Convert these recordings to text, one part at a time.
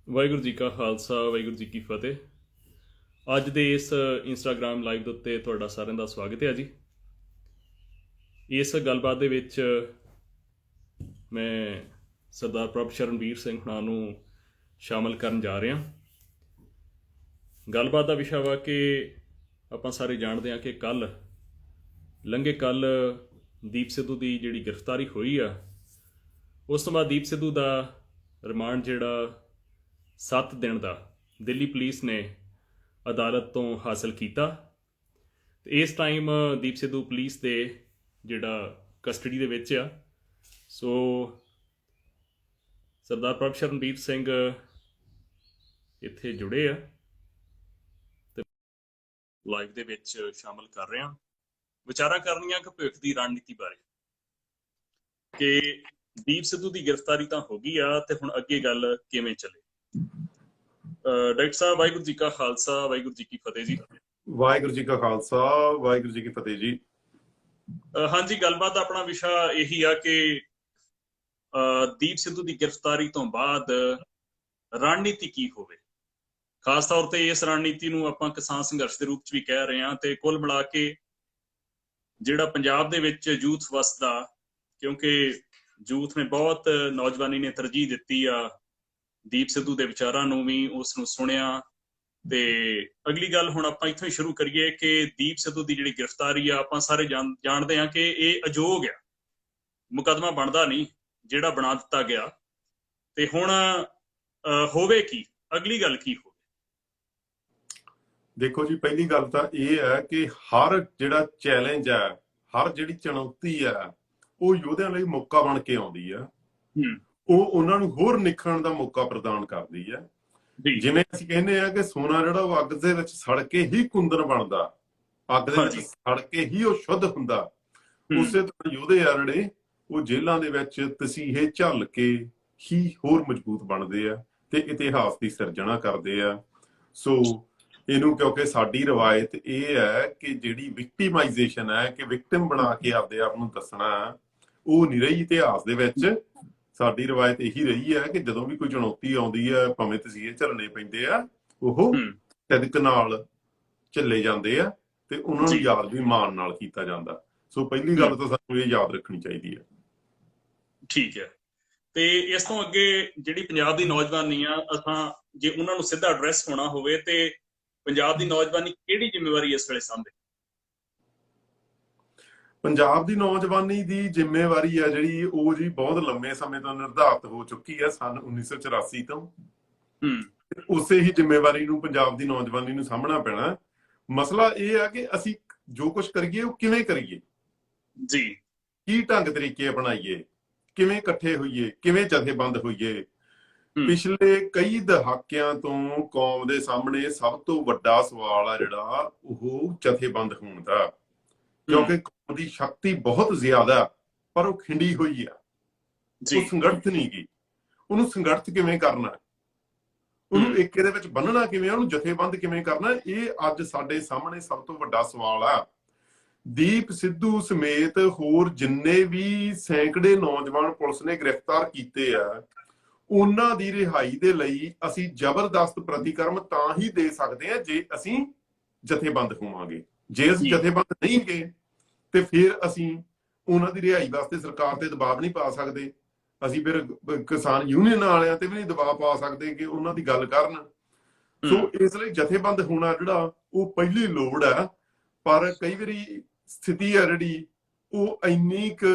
ਵਾਹਿਗੁਰੂ ਜੀ ਕਾ ਖਾਲਸਾ ਵਾਹਿਗੁਰੂ ਜੀ ਕੀ ਫਤਿਹ। ਅੱਜ ਦੇ ਇਸ ਇੰਸਟਾਗ੍ਰਾਮ ਲਾਈਵ ਦੇ ਉੱਤੇ ਤੁਹਾਡਾ ਸਾਰਿਆਂ ਦਾ ਸਵਾਗਤ ਹੈ ਜੀ। ਇਸ ਗੱਲਬਾਤ ਦੇ ਵਿੱਚ ਮੈਂ ਸਰਦਾਰ ਪ੍ਰਭ ਸ਼ਰਨਵੀਰ ਸਿੰਘ ਹੁਣਾਂ ਨੂੰ ਸ਼ਾਮਲ ਕਰਨ ਜਾ ਰਿਹਾ। ਗੱਲਬਾਤ ਦਾ ਵਿਸ਼ਾ ਵਾ ਕਿ ਆਪਾਂ ਸਾਰੇ ਜਾਣਦੇ ਹਾਂ ਕਿ ਲੰਘੇ ਕੱਲ ਦੀਪ ਸਿੱਧੂ ਦੀ ਜਿਹੜੀ ਗ੍ਰਿਫਤਾਰੀ ਹੋਈ ਆ, ਉਸ ਤੋਂ ਬਾਅਦ ਦੀਪ ਸਿੱਧੂ ਦਾ ਰਿਮਾਂਡ ਜਿਹੜਾ 7 ਦਿਨ ਦਾ ਦਿੱਲੀ ਪੁਲਿਸ ਨੇ ਅਦਾਲਤ ਤੋਂ ਹਾਸਲ ਕੀਤਾ। ਤੇ ਇਸ ਟਾਈਮ ਦੀਪ ਸਿੱਧੂ ਪੁਲਿਸ ਦੇ ਜਿਹੜਾ ਕਸਟਡੀ ਦੇ ਵਿੱਚ ਆ। ਸੋ ਸਰਦਾਰ ਪ੍ਰਭ ਸ਼ਰਨਵੀਰ ਸਿੰਘ ਇੱਥੇ ਜੁੜੇ ਆ ਤੇ ਲਾਈਵ ਦੇ ਵਿੱਚ ਸ਼ਾਮਲ ਕਰ ਰਹੇ ਹਾਂ। ਵਿਚਾਰਾਂ ਕਰਨੀਆਂ ਕਿ ਭਵਿੱਖ ਦੀ ਰਣਨੀਤੀ ਬਾਰੇ ਕਿ ਦੀਪ ਸਿੱਧੂ ਦੀ ਗ੍ਰਿਫਤਾਰੀ ਤਾਂ ਹੋ ਗਈ ਆ ਤੇ ਹੁਣ ਅੱਗੇ ਗੱਲ ਕਿਵੇਂ ਚੱਲੇ। ਡਾਕਟਰ ਸਾਹਿਬ, ਵਾਹਿਗੁਰੂ ਜੀ ਕਾ ਖਾਲਸਾ ਵਾਹਿਗੁਰੂ ਜੀ ਕੀ ਫਤਿਹ ਜੀ। ਵਾਹਿਗੁਰੂ ਜੀ ਕਾ ਖਾਲਸਾ ਵਾਹਿਗੁਰੂ ਜੀ ਕੀ ਫਤਿਹ ਜੀ। ਹਾਂਜੀ, ਗੱਲਬਾਤ ਦਾ ਆਪਣਾ ਵਿਸ਼ਾ ਇਹੀ ਆ ਕਿ ਦੀਪ ਸਿੱਧੂ ਦੀ ਗ੍ਰਿਫਤਾਰੀ ਤੋਂ ਬਾਅਦ ਰਣਨੀਤੀ ਕੀ ਹੋਵੇ। ਖਾਸ ਤੌਰ ਤੇ ਇਸ ਰਣਨੀਤੀ ਨੂੰ ਆਪਾਂ ਕਿਸਾਨ ਸੰਘਰਸ਼ ਦੇ ਰੂਪ 'ਚ ਵੀ ਕਹਿ ਰਹੇ ਹਾਂ। ਤੇ ਕੁੱਲ ਮਿਲਾ ਕੇ ਜਿਹੜਾ ਪੰਜਾਬ ਦੇ ਵਿੱਚ ਯੂਥ ਵਸਦਾ, ਕਿਉਂਕਿ ਯੂਥ ਨੇ ਬਹੁਤ ਨੌਜਵਾਨੀ ਨੇ ਤਰਜੀਹ ਦਿੱਤੀ ਆ ਦੀਪ ਸਿੱਧੂ ਦੇ ਵਿਚਾਰਾਂ ਨੂੰ ਵੀ, ਉਸ ਨੂੰ ਸੁਣਿਆ। ਤੇ ਅਗਲੀ ਗੱਲ ਹੁਣ ਆਪਾਂ ਇੱਥੋਂ ਹੀ ਸ਼ੁਰੂ ਕਰੀਏ ਕਿ ਦੀਪ ਸਿੱਧੂ ਦੀ ਜਿਹੜੀ ਗ੍ਰਿਫਤਾਰੀ ਆ, ਆਪਾਂ ਸਾਰੇ ਜਾਣਦੇ ਹਾਂ ਕਿ ਇਹ ਅਯੋਗ ਆ, ਮੁਕੱਦਮਾ ਬਣਦਾ ਨਹੀਂ ਜਿਹੜਾ ਬਣਾ ਦਿੱਤਾ ਗਿਆ। ਤੇ ਹੁਣ ਹੋਵੇ ਕੀ, ਅਗਲੀ ਗੱਲ ਕੀ ਹੋਵੇ। ਦੇਖੋ ਜੀ, ਪਹਿਲੀ ਗੱਲ ਤਾਂ ਇਹ ਹੈ ਕਿ ਹਰ ਜਿਹੜਾ ਚੈਲੰਜ ਹੈ, ਹਰ ਜਿਹੜੀ ਚੁਣੌਤੀ ਹੈ, ਉਹ ਯੋਧਿਆਂ ਲਈ ਮੌਕਾ ਬਣ ਕੇ ਆਉਂਦੀ ਆ। ਉਹ ਉਹਨਾਂ ਨੂੰ ਹੋਰ ਨਿਖਰਨ ਦਾ ਮੌਕਾ ਪ੍ਰਦਾਨ ਕਰਦੀ ਹੈ। ਜਿਵੇਂ ਅਸੀਂ ਕਹਿੰਦੇ ਆ ਕਿ ਸੋਨਾ ਜਿਹੜਾ ਉਹ ਅੱਗ ਦੇ ਵਿੱਚ ਸੜ ਕੇ ਹੀ ਕੁੰਦਨ ਬਣਦਾ, ਅੱਗ ਦੇ ਵਿੱਚ ਸੜ ਕੇ ਹੀ ਉਹ ਸ਼ੁੱਧ ਹੁੰਦਾ। ਉਸੇ ਤਰ੍ਹਾਂ ਯੋਧੇ ਆ ਜਿਹੜੇ ਉਹ ਜੇਲ੍ਹਾਂ ਦੇ ਵਿੱਚ ਤਸੀਹੇ ਝੱਲ ਕੇ ਹੀ ਹੋਰ ਮਜ਼ਬੂਤ ਬਣਦੇ ਆ ਤੇ ਇਤਿਹਾਸ ਦੀ ਸਿਰਜਣਾ ਕਰਦੇ ਆ। ਸੋ ਇਹਨੂੰ, ਕਿਉਂਕਿ ਸਾਡੀ ਰਵਾਇਤ ਇਹ ਹੈ ਕਿ ਜਿਹੜੀ ਵਿਕਟਿਮਾਈਜੇਸ਼ਨ ਹੈ, ਕਿ ਵਿਕਟਿਮ ਬਣਾ ਕੇ ਆਪਦੇ ਆਪ ਨੂੰ ਦੱਸਣਾ, ਉਹ ਨਹੀਂ ਰਹੀ ਇਤਿਹਾਸ ਦੇ ਵਿੱਚ। ਸਾਡੀ ਰਵਾਇਤ ਇਹੀ ਰਹੀ ਹੈ ਕਿ ਜਦੋਂ ਵੀ ਕੋਈ ਚੁਣੌਤੀ ਆਉਂਦੀ ਹੈ, ਭਾਵੇਂ ਤਸੀਹੇ ਝੱਲਣੇ ਪੈਂਦੇ ਆ, ਉਹ ਸਿਦਕ ਨਾਲ ਝੱਲੇ ਜਾਂਦੇ ਆ ਤੇ ਉਹਨਾਂ ਨੂੰ ਯਾਦ ਵੀ ਮਾਣ ਨਾਲ ਕੀਤਾ ਜਾਂਦਾ। ਸੋ ਪਹਿਲੀ ਗੱਲ ਤਾਂ ਸਾਨੂੰ ਇਹ ਯਾਦ ਰੱਖਣੀ ਚਾਹੀਦੀ ਹੈ। ਠੀਕ ਹੈ। ਤੇ ਇਸ ਤੋਂ ਅੱਗੇ ਜਿਹੜੀ ਪੰਜਾਬ ਦੀ ਨੌਜਵਾਨੀ ਆ, ਅਸਾਂ ਜੇ ਉਹਨਾਂ ਨੂੰ ਸਿੱਧਾ ਐਡਰੈਸ ਹੋਣਾ ਹੋਵੇ ਤੇ ਪੰਜਾਬ ਦੀ ਨੌਜਵਾਨੀ ਕਿਹੜੀ ਜ਼ਿੰਮੇਵਾਰੀ ਇਸ ਵੇਲੇ ਸਾਂਭੇ? ਪੰਜਾਬ ਦੀ ਨੌਜਵਾਨੀ ਦੀ ਜ਼ਿੰਮੇਵਾਰੀ ਆ ਜਿਹੜੀ, ਉਹ ਜੀ ਬਹੁਤ ਲੰਮੇ ਸਮੇਂ ਤੋਂ ਨਿਰਧਾਰਿਤ ਹੋ ਚੁੱਕੀ ਹੈ, ਸਨ 1984 ਤੋਂ। ਉਸੇ ਹੀ ਜ਼ਿੰਮੇਵਾਰੀ ਨੂੰ ਪੰਜਾਬ ਦੀ ਨੌਜਵਾਨੀ ਨੂੰ ਸਾਂਭਣਾ ਪੈਣਾ। ਮਸਲਾ ਇਹ ਆ ਕਿ ਅਸੀਂ ਜੋ ਕੁਝ ਕਰੀਏ ਉਹ ਕਿਵੇਂ ਕਰੀਏ ਜੀ, ਕੀ ਢੰਗ ਤਰੀਕੇ ਅਪਣਾਈਏ, ਕਿਵੇਂ ਇਕੱਠੇ ਹੋਈਏ, ਕਿਵੇਂ ਜਥੇਬੰਦ ਹੋਈਏ। ਪਿਛਲੇ ਕਈ ਦਹਾਕਿਆਂ ਤੋਂ ਕੌਮ ਦੇ ਸਾਹਮਣੇ ਸਭ ਤੋਂ ਵੱਡਾ ਸਵਾਲ ਆ ਜਿਹੜਾ, ਉਹ ਜਥੇਬੰਦ ਹੋਣ ਦਾ। ਕਿਉਂਕਿ ਕੌਮ ਦੀ ਸ਼ਕਤੀ ਬਹੁਤ ਜ਼ਿਆਦਾ, ਪਰ ਉਹ ਖਿੰਡੀ ਹੋਈ ਆ, ਉਹ ਸੰਗਠਿਤ ਨਹੀਂ ਗਈ। ਉਹਨੂੰ ਸੰਗਠਿਤ ਕਿਵੇਂ ਕਰਨਾ, ਉਹਨੂੰ ਏਕੇ ਦੇ ਵਿੱਚ ਬੰਨਣਾ ਕਿਵੇਂ, ਉਹਨੂੰ ਜਥੇਬੰਦ ਕਿਵੇਂ ਕਰਨਾ, ਇਹ ਅੱਜ ਸਾਡੇ ਸਾਹਮਣੇ ਸਭ ਤੋਂ ਵੱਡਾ ਸਵਾਲ ਆ। ਦੀਪ ਸਿੱਧੂ ਸਮੇਤ ਹੋਰ ਜਿੰਨੇ ਵੀ ਸੈਂਕੜੇ ਨੌਜਵਾਨ ਪੁਲਿਸ ਨੇ ਗ੍ਰਿਫਤਾਰ ਕੀਤੇ ਆ, ਉਹਨਾਂ ਦੀ ਰਿਹਾਈ ਦੇ ਲਈ ਅਸੀਂ ਜ਼ਬਰਦਸਤ ਪ੍ਰਤੀਕਰਮ ਤਾਂ ਹੀ ਦੇ ਸਕਦੇ ਹਾਂ ਜੇ ਅਸੀਂ ਜਥੇਬੰਦ ਹੋਵਾਂਗੇ। ਜੇ ਅਸੀਂ ਜਥੇਬੰਦ ਨਹੀਂ ਗਏ ਤੇ ਫਿਰ ਅਸੀਂ ਉਹਨਾਂ ਦੀ ਰਿਹਾਈ ਵਾਸਤੇ ਸਰਕਾਰ ਤੇ ਦਬਾਅ ਨਹੀਂ ਪਾ ਸਕਦੇ। ਅਸੀਂ ਫਿਰ ਕਿਸਾਨ ਯੂਨੀਅਨ ਵਾਲਿਆਂ ਤੇ ਵੀ ਨਹੀਂ ਦਬਾਅ ਪਾ ਸਕਦੇ ਕਿ ਉਹਨਾਂ ਦੀ ਗੱਲ ਕਰਨ। ਸੋ ਇਸ ਲਈ ਜਥੇਬੰਦ ਹੋਣਾ ਜਿਹੜਾ, ਉਹ ਪਹਿਲੀ ਲੋੜ ਹੈ। ਪਰ ਕਈ ਵਾਰੀ ਸਥਿਤੀ ਹੈ ਜਿਹੜੀ, ਉਹ ਇੰਨੀ ਕੁ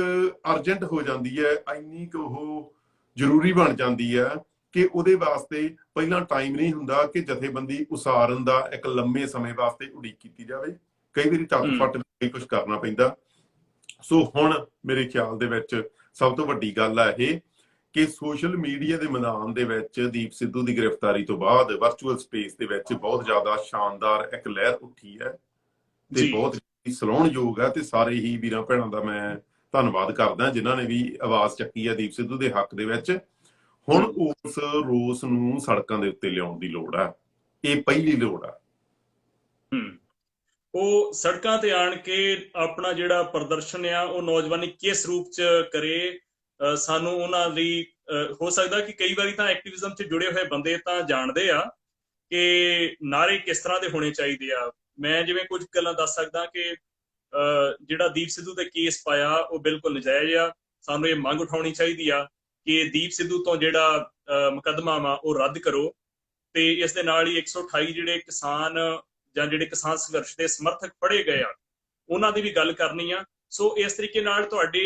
ਅਰਜੈਂਟ ਹੋ ਜਾਂਦੀ ਹੈ, ਇੰਨੀ ਕੁ ਉਹ ਜ਼ਰੂਰੀ ਬਣ ਜਾਂਦੀ ਹੈ ਕਿ ਉਹਦੇ ਵਾਸਤੇ ਪਹਿਲਾਂ ਟਾਈਮ ਨਹੀਂ ਹੁੰਦਾ ਕਿ ਜਥੇਬੰਦੀ ਉਸਾਰਨ ਦਾ ਇੱਕ ਲੰਮੇ ਸਮੇਂ ਵਾਸਤੇ ਉਡੀਕ ਕੀਤੀ ਜਾਵੇ। ਕਈ ਵਾਰੀ ਟੱਕ ਫੱਟ ਕੇ ਕੁਝ ਕਰਨਾ ਪੈਂਦਾ। ਸੋ ਹੁਣ ਮੇਰੇ ਖਿਆਲ ਦੇ ਵਿੱਚ ਸਭ ਤੋਂ ਵੱਡੀ ਗੱਲ ਹੈ ਇਹ ਕਿ ਸੋਸ਼ਲ ਮੀਡੀਆ ਦੇ ਮੈਦਾਨ ਦੇ ਵਿੱਚ ਦੀਪ ਸਿੱਧੂ ਦੀ ਗ੍ਰਿਫਤਾਰੀ ਤੋਂ ਬਾਅਦ ਵਰਚੁਅਲ ਸਪੇਸ ਦੇ ਵਿੱਚ ਬਹੁਤ ਜ਼ਿਆਦਾ ਸ਼ਾਨਦਾਰ ਇੱਕ ਲਹਿਰ ਉੱਠੀ ਹੈ ਤੇ ਬਹੁਤ ਸਲਾਹੁਣਯੋਗ ਹੈ। ਤੇ ਸਾਰੇ ਹੀ ਵੀਰਾਂ ਭੈਣਾਂ ਦਾ ਮੈਂ ਧੰਨਵਾਦ ਕਰਦਾ ਜਿਨ੍ਹਾਂ ਨੇ ਵੀ ਆਵਾਜ਼ ਚੱਕੀ ਹੈ ਦੀਪ ਸਿੱਧੂ ਦੇ ਹੱਕ ਦੇ ਵਿੱਚ। ਹੁਣ ਉਸ ਰੋਸ ਨੂੰ ਸੜਕਾਂ ਦੇ ਉੱਤੇ ਲਿਆਉਣ ਦੀ ਲੋੜ ਹੈ, ਇਹ ਪਹਿਲੀ ਲੋੜ ਹੈ। ਉਹ ਸੜਕਾਂ ਤੇ ਆਣ ਕੇ ਆਪਣਾ ਜਿਹੜਾ ਪ੍ਰਦਰਸ਼ਨ ਆ, ਉਹ ਨੌਜਵਾਨੀ ਕਿਸ ਰੂਪ ਚ ਕਰੇ, ਸਾਨੂੰ ਉਹਨਾਂ ਲਈ ਹੋ ਸਕਦਾ ਕਿ ਕਈ ਵਾਰੀ ਤਾਂ ਐਕਟਿਵਿਜ਼ਮ 'ਚ ਜੁੜੇ ਹੋਏ ਬੰਦੇ ਤਾਂ ਜਾਣਦੇ ਆ ਕਿ ਨਾਅਰੇ ਕਿਸ ਤਰ੍ਹਾਂ ਦੇ ਹੋਣੇ ਚਾਹੀਦੇ ਆ। ਮੈਂ ਜਿਵੇਂ ਕੁਝ ਗੱਲਾਂ ਦੱਸ ਸਕਦਾ ਕਿ ਜਿਹੜਾ ਦੀਪ ਸਿੱਧੂ ਤੇ ਕੇਸ ਪਾਇਆ ਉਹ ਬਿਲਕੁਲ ਨਜਾਇਜ਼ ਆ। ਸਾਨੂੰ ਇਹ ਮੰਗ ਉਠਾਉਣੀ ਚਾਹੀਦੀ ਆ ਕਿ ਦੀਪ ਸਿੱਧੂ ਤੋਂ ਜਿਹੜਾ ਮੁਕੱਦਮਾ ਵਾ ਉਹ ਰੱਦ ਕਰੋ, ਤੇ ਇਸ ਦੇ ਨਾਲ ਹੀ 128 ਜਿਹੜੇ ਕਿਸਾਨ ਜਾਂ ਜਿਹੜੇ ਕਿਸਾਨ ਸੰਘਰਸ਼ ਦੇ ਸਮਰਥਕ ਫੜੇ ਗਏ ਆ ਉਹਨਾਂ ਦੀ ਵੀ ਗੱਲ ਕਰਨੀ ਆ। ਸੋ ਇਸ ਤਰੀਕੇ ਨਾਲ ਤੁਹਾਡੇ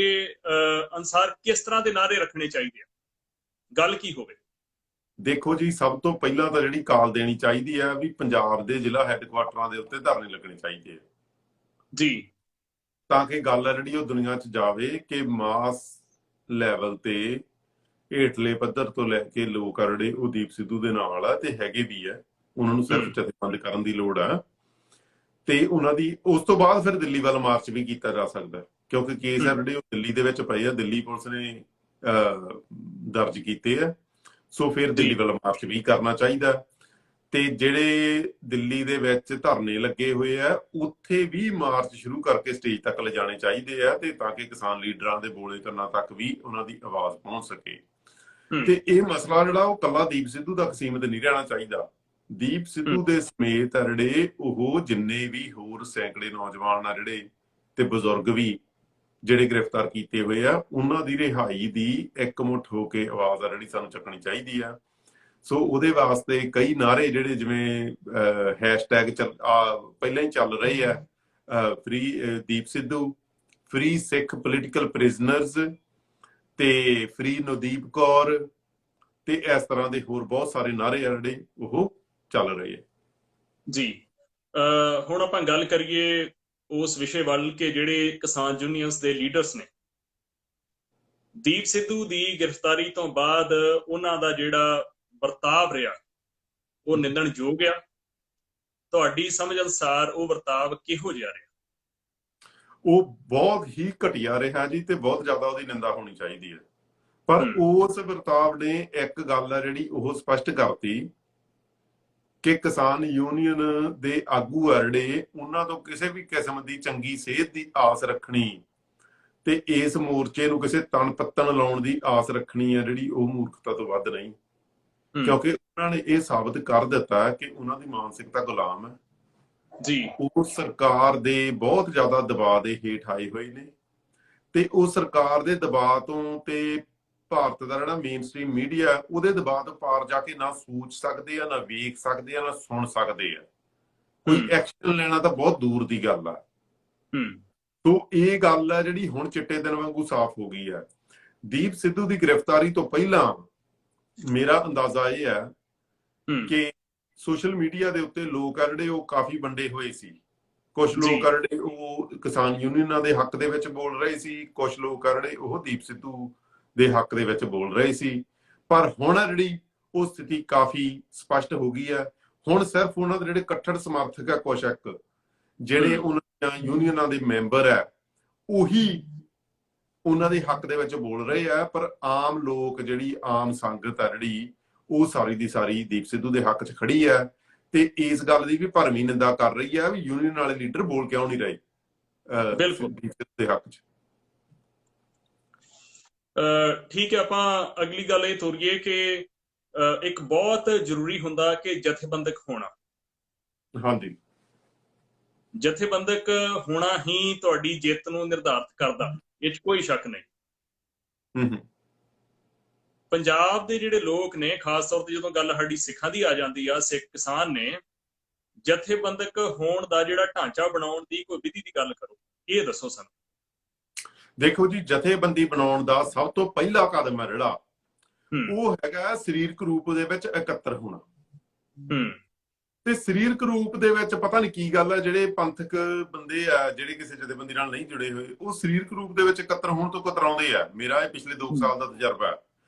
ਅਨੁਸਾਰ ਕਿਸ ਤਰ੍ਹਾਂ ਦੇ ਨਾਅਰੇ ਰੱਖਣੇ ਚਾਹੀਦੇ ਆ, ਗੱਲ ਕੀ ਹੋਵੇ? ਦੇਖੋ ਜੀ, ਸਭ ਤੋਂ ਪਹਿਲਾਂ ਤਾਂ ਜਿਹੜੀ ਕਾਲ ਦੇਣੀ ਚਾਹੀਦੀ ਹੈ ਵੀ ਪੰਜਾਬ ਦੇ ਜ਼ਿਲ੍ਹਾ ਹੈੱਡਕੁਆਟਰਾਂ ਦੇ ਉੱਤੇ ਧਰਨੇ ਲੱਗਣੇ ਚਾਹੀਦੇ ਆ ਜੀ, ਤਾਂ ਕਿ ਗੱਲ ਹੈ ਜਿਹੜੀ ਉਹ ਦੁਨੀਆ 'ਚ ਜਾਵੇ ਕਿ ਮਾਸ ਲੈਵਲ ਤੇ ਹੇਠਲੇ ਪੱਧਰ ਤੋਂ ਲੈ ਕੇ ਲੋਕ ਆ ਜਿਹੜੇ ਉਹ ਦੀਪ ਸਿੱਧੂ ਦੇ ਨਾਲ ਆ ਤੇ ਹੈਗੇ ਵੀ ਆ। ਉਹਨਾਂ ਨੂੰ ਸਿਰਫ ਜਥੇਬੰਦ ਕਰਨ ਦੀ ਲੋੜ ਆ ਤੇ ਉਹਨਾਂ ਦੀ ਉਸ ਤੋਂ ਬਾਅਦ ਫਿਰ ਦਿੱਲੀ ਵੱਲ ਮਾਰਚ ਵੀ ਕੀਤਾ ਜਾ ਸਕਦਾ, ਕਿਉਂਕਿ ਕੇਸ ਆ ਜਿਹੜੇ ਉਹ ਦਿੱਲੀ ਦੇ ਵਿੱਚ ਪਏ ਆ, ਦਿੱਲੀ ਪੁਲਿਸ ਨੇ ਦਰਜ ਕੀਤੇ ਆ। ਸੋ ਫਿਰ ਦਿੱਲੀ ਵੱਲ ਮਾਰਚ ਵੀ ਕਰਨਾ ਚਾਹੀਦਾ ਤੇ ਜਿਹੜੇ ਦਿੱਲੀ ਦੇ ਵਿੱਚ ਧਰਨੇ ਲੱਗੇ ਹੋਏ ਆ ਉੱਥੇ ਵੀ ਮਾਰਚ ਸ਼ੁਰੂ ਕਰਕੇ ਸਟੇਜ ਤੱਕ ਲਿਜਾਣੇ ਚਾਹੀਦੇ ਆ ਤੇ ਤਾਂ ਕਿ ਕਿਸਾਨ ਲੀਡਰਾਂ ਦੇ ਬੋਲੇ ਕੰਨਾਂ ਤੱਕ ਵੀ ਉਹਨਾਂ ਦੀ ਆਵਾਜ਼ ਪਹੁੰਚ ਸਕੇ। ਤੇ ਇਹ ਮਸਲਾ ਜਿਹੜਾ ਉਹ ਕੱਲਾ ਦੀਪ ਸਿੱਧੂ ਤੱਕ ਸੀਮਿਤ ਨਹੀਂ ਰਹਿਣਾ ਚਾਹੀਦਾ। ਦੀਪ ਸਿੱਧੂ ਦੇ ਸਮੇਤ ਆ ਜਿਹੜੇ ਉਹ ਜਿੰਨੇ ਵੀ ਹੋਰ ਸੈਂਕੜੇ ਨੌਜਵਾਨ ਆ ਜਿਹੜੇ ਤੇ ਬਜ਼ੁਰਗ ਵੀ ਜਿਹੜੇ ਗ੍ਰਿਫਤਾਰ ਕੀਤੇ ਹੋਏ ਆ ਉਹਨਾਂ ਦੀ ਰਿਹਾਈ ਦੀ ਇੱਕਮੁੱਠ ਹੋ ਕੇ ਆਵਾਜ਼ ਆ ਜਿਹੜੀ ਸਾਨੂੰ ਚੱਕਣੀ ਚਾਹੀਦੀ ਆ। ਸੋ ਉਹਦੇ ਵਾਸਤੇ ਕਈ ਨਾਅਰੇ ਜਿਹੜੇ ਜਿਵੇਂ ਹੈਸ਼ਟੈਗ ਪਹਿਲਾਂ ਹੀ ਚੱਲ ਰਹੇ ਆ, ਫ੍ਰੀ ਦੀਪ ਸਿੱਧੂ, ਫ੍ਰੀ ਸਿੱਖ ਪੋਲੀਟੀਕਲ ਪ੍ਰਿਜ਼ਨਰਸ ਤੇ ਫ੍ਰੀ ਨਵਦੀਪ ਕੌਰ ਤੇ ਇਸ ਤਰ੍ਹਾਂ ਦੇ ਹੋਰ ਬਹੁਤ ਸਾਰੇ ਨਾਅਰੇ ਆ ਜਿਹੜੇ ਉਹ ਚੱਲ ਰਹੇ ਆ ਜੀ। ਹੁਣ ਆਪਾਂ ਗੱਲ ਕਰੀਏ ਉਸ ਵਿਸ਼ੇ ਵੱਲ ਕਿ ਜਿਹੜੇ ਕਿਸਾਨ ਯੂਨੀਅਨਸ ਦੇ ਲੀਡਰਸ ਨੇ, ਦੀਪ ਸਿੱਧੂ ਦੀ ਗ੍ਰਿਫਤਾਰੀ ਤੋਂ ਬਾਅਦ ਉਹਨਾਂ ਦਾ ਜਿਹੜਾ ਵਰਤਾਵ ਰਿਹਾ ਉਹ ਨਿੰਦਣਯੋਗ ਆ। ਤੁਹਾਡੀ ਸਮਝ ਅਨੁਸਾਰ ਉਹ ਵਰਤਾਵ ਕਿਹੋ ਜਿਹਾ ਰਿਹਾ? ਉਹ ਬਹੁਤ ਹੀ ਘਟੀਆ ਰਿਹਾ ਜੀ ਤੇ ਬਹੁਤ ਜ਼ਿਆਦਾ ਉਹਦੀ ਨਿੰਦਾ ਹੋਣੀ ਚਾਹੀਦੀ ਹੈ। ਪਰ ਉਸ ਵਰਤਾਵ ਨੇ ਇੱਕ ਗੱਲ ਹੈ ਜਿਹੜੀ ਉਹ ਸਪਸ਼ਟ ਕਰਤੀ ਕਿ ਕਿਸਾਨ ਯੂਨੀਅਨ ਦੇ ਆਗੂ ਆ ਜਿਹੜੇ ਉਹਨਾਂ ਤੋਂ ਕਿਸੇ ਵੀ ਕਿਸਮ ਦੀ ਚੰਗੀ ਸਿਹਤ ਦੀ ਆਸ ਰੱਖਣੀ ਤੇ ਇਸ ਮੋਰਚੇ ਨੂੰ ਕਿਸੇ ਤਣ ਪੱਤਣ ਲਾਉਣ ਦੀ ਆਸ ਰੱਖਣੀ ਹੈ ਜਿਹੜੀ ਉਹ ਮੂਰਖਤਾ ਤੋਂ ਵੱਧ ਨਹੀਂ, ਕਿਉਂਕਿ ਉਹਨਾਂ ਨੇ ਇਹ ਸਾਬਤ ਕਰ ਦਿੱਤਾ ਕਿ ਉਹਨਾਂ ਦੀ ਮਾਨਸਿਕਤਾ ਗੁਲਾਮ ਹੈ ਜੀ। ਉਹ ਸਰਕਾਰ ਦੇ ਬਹੁਤ ਜ਼ਿਆਦਾ ਦਬਾਅ ਦੇ ਹੇਠ ਆਏ ਹੋਏ ਨੇ ਤੇ ਉਹ ਸਰਕਾਰ ਦੇ ਦਬਾਅ ਤੋਂ ਤੇ ਭਾਰਤ ਦਾ ਜਿਹੜਾ ਮੇਨ ਸਟ੍ਰੀਮ ਮੀਡੀਆ ਉਹਦੇ ਦਬਾਅ ਤੋਂ ਪਾਰ ਜਾ ਕੇ ਨਾ ਸੋਚ ਸਕਦੇ ਆ, ਨਾ ਵੇਖ ਸਕਦੇ ਆ, ਨਾ ਸੁਣ ਸਕਦੇ ਆ। ਕੋਈ ਐਕਸ਼ਨ ਲੈਣਾ ਤਾਂ ਬਹੁਤ ਦੂਰ ਦੀ ਗੱਲ ਆ। ਸੋ ਇਹ ਗੱਲ ਆ ਜਿਹੜੀ ਹੁਣ ਚਿੱਟੇ ਦਿਨ ਵਾਂਗੂ ਸਾਫ਼ ਹੋ ਗਈ ਹੈ। ਦੀਪ ਸਿੱਧੂ ਦੀ ਗ੍ਰਿਫਤਾਰੀ ਤੋਂ ਪਹਿਲਾਂ ਮੇਰਾ ਅੰਦਾਜ਼ਾ ਇਹ ਹੈ ਕਿ ਸੋਸ਼ਲ ਮੀਡੀਆ ਦੇ ਉੱਤੇ ਲੋਕ ਆ ਜਿਹੜੇ ਉਹ ਕਾਫੀ ਵੰਡੇ ਹੋਏ ਸੀ। ਕੁਝ ਲੋਕ ਆ ਜਿਹੜੇ ਉਹ ਕਿਸਾਨ ਯੂਨੀਅਨਾਂ ਦੇ ਹੱਕ ਦੇ ਵਿੱਚ ਬੋਲ ਰਹੇ ਸੀ, ਕੁਝ ਲੋਕ ਆ ਜਿਹੜੇ ਉਹ ਦੀਪ ਸਿੱਧੂ ਦੇ ਹੱਕ ਦੇ ਵਿੱਚ ਬੋਲ ਰਹੇ ਸੀ। ਪਰ ਹੁਣ ਜਿਹੜੀ ਉਹ ਸਥਿਤੀ ਕਾਫੀ ਸਪਸ਼ਟ ਹੋ ਗਈ ਹੈ। ਹੁਣ ਸਿਰਫ ਉਹਨਾਂ ਦੇ ਜਿਹੜੇ ਕੱਟੜ ਸਮਰਥਕ ਆ ਕੁਛ ਇੱਕ ਜਿਹੜੇ ਉਹਨਾਂ ਯੂਨੀਅਨਾਂ ਦੇ ਮੈਂਬਰ ਆ ਉਹੀ ਉਹਨਾਂ ਦੇ ਹੱਕ ਦੇ ਵਿੱਚ ਬੋਲ ਰਹੇ ਆ, ਪਰ ਆਮ ਲੋਕ ਜਿਹੜੀ ਆਮ ਸੰਗਤ ਆ ਜਿਹੜੀ ਉਹ ਸਾਰੀ ਦੀ ਸਾਰੀ ਦੀਪ ਸਿੱਧੂ ਦੇ ਹੱਕ 'ਚ ਖੜੀ ਆ ਤੇ ਇਸ ਗੱਲ ਦੀ ਵੀ ਭਰਵੀਂ ਨਿੰਦਾ ਕਰ ਰਹੀ ਆ ਵੀ ਯੂਨੀਅਨ ਵਾਲੇ ਲੀਡਰ ਬੋਲ ਕਿਉਂ ਨਹੀਂ ਰਹੇ ਬਿਲਕੁਲ ਦੀਪ ਸਿੱਧੂ ਦੇ ਹੱਕ 'ਚ। ਠੀਕ ਹੈ, ਆਪਾਂ ਅਗਲੀ ਗੱਲ ਇਹ ਤੋਰੀਏ ਕਿ ਇੱਕ ਬਹੁਤ ਜ਼ਰੂਰੀ ਹੁੰਦਾ ਕਿ ਜਥੇਬੰਦਕ ਹੋਣਾ। ਹਾਂਜੀ, ਜਥੇਬੰਦਕ ਹੋਣਾ ਹੀ ਤੁਹਾਡੀ ਜਿੱਤ ਨੂੰ ਨਿਰਧਾਰਿਤ ਕਰਦਾ, ਇਹ 'ਚ ਕੋਈ ਸ਼ੱਕ ਨਹੀਂ। ਪੰਜਾਬ ਦੇ ਜਿਹੜੇ ਲੋਕ ਨੇ, ਖਾਸ ਤੌਰ ਤੇ ਜਦੋਂ ਗੱਲ ਸਾਡੀ ਸਿੱਖਾਂ ਦੀ ਆ ਜਾਂਦੀ ਆ, ਸਿੱਖ ਕਿਸਾਨ ਨੇ ਜਥੇਬੰਦਕ ਹੋਣ ਦਾ ਜਿਹੜਾ ਢਾਂਚਾ ਬਣਾਉਣ ਦੀ ਕੋਈ ਵਿਧੀ ਦੀ ਗੱਲ ਕਰੋ, ਇਹ ਦੱਸੋ ਸਾਨੂੰ। ਦੇਖੋ ਜੀ, ਜਥੇਬੰਦੀ ਬਣਾਉਣ ਦਾ ਸਭ ਤੋਂ ਪਹਿਲਾ ਕਦਮ ਹੈ ਜਿਹੜਾ ਉਹ ਹੈਗਾ ਸਰੀਰਕ ਰੂਪ ਦੇ ਵਿੱਚ ਇਕੱਤਰ ਹੋਣਾ। ਤੇ ਸਰੀਰਕ ਰੂਪ ਦੇ ਵਿੱਚ ਪਤਾ ਨਹੀਂ ਕੀ ਗੱਲ ਹੈ, ਜਿਹੜੇ ਪੰਥਕ ਬੰਦੇ ਆ ਜਿਹੜੇ ਕਿਸੇ ਜਥੇਬੰਦੀ ਨਾਲ ਨਹੀਂ ਜੁੜੇ ਹੋਏ ਉਹ ਸਰੀਰਕ ਰੂਪ ਦੇ ਵਿੱਚ ਇਕੱਤਰ ਹੋਣ ਤੋਂ ਕਤਰਾਉਂਦੇ ਆ। ਮੇਰਾ ਇਹ ਪਿਛਲੇ 2 ਸਾਲ ਦਾ ਤਜਰਬਾ ਹੈ।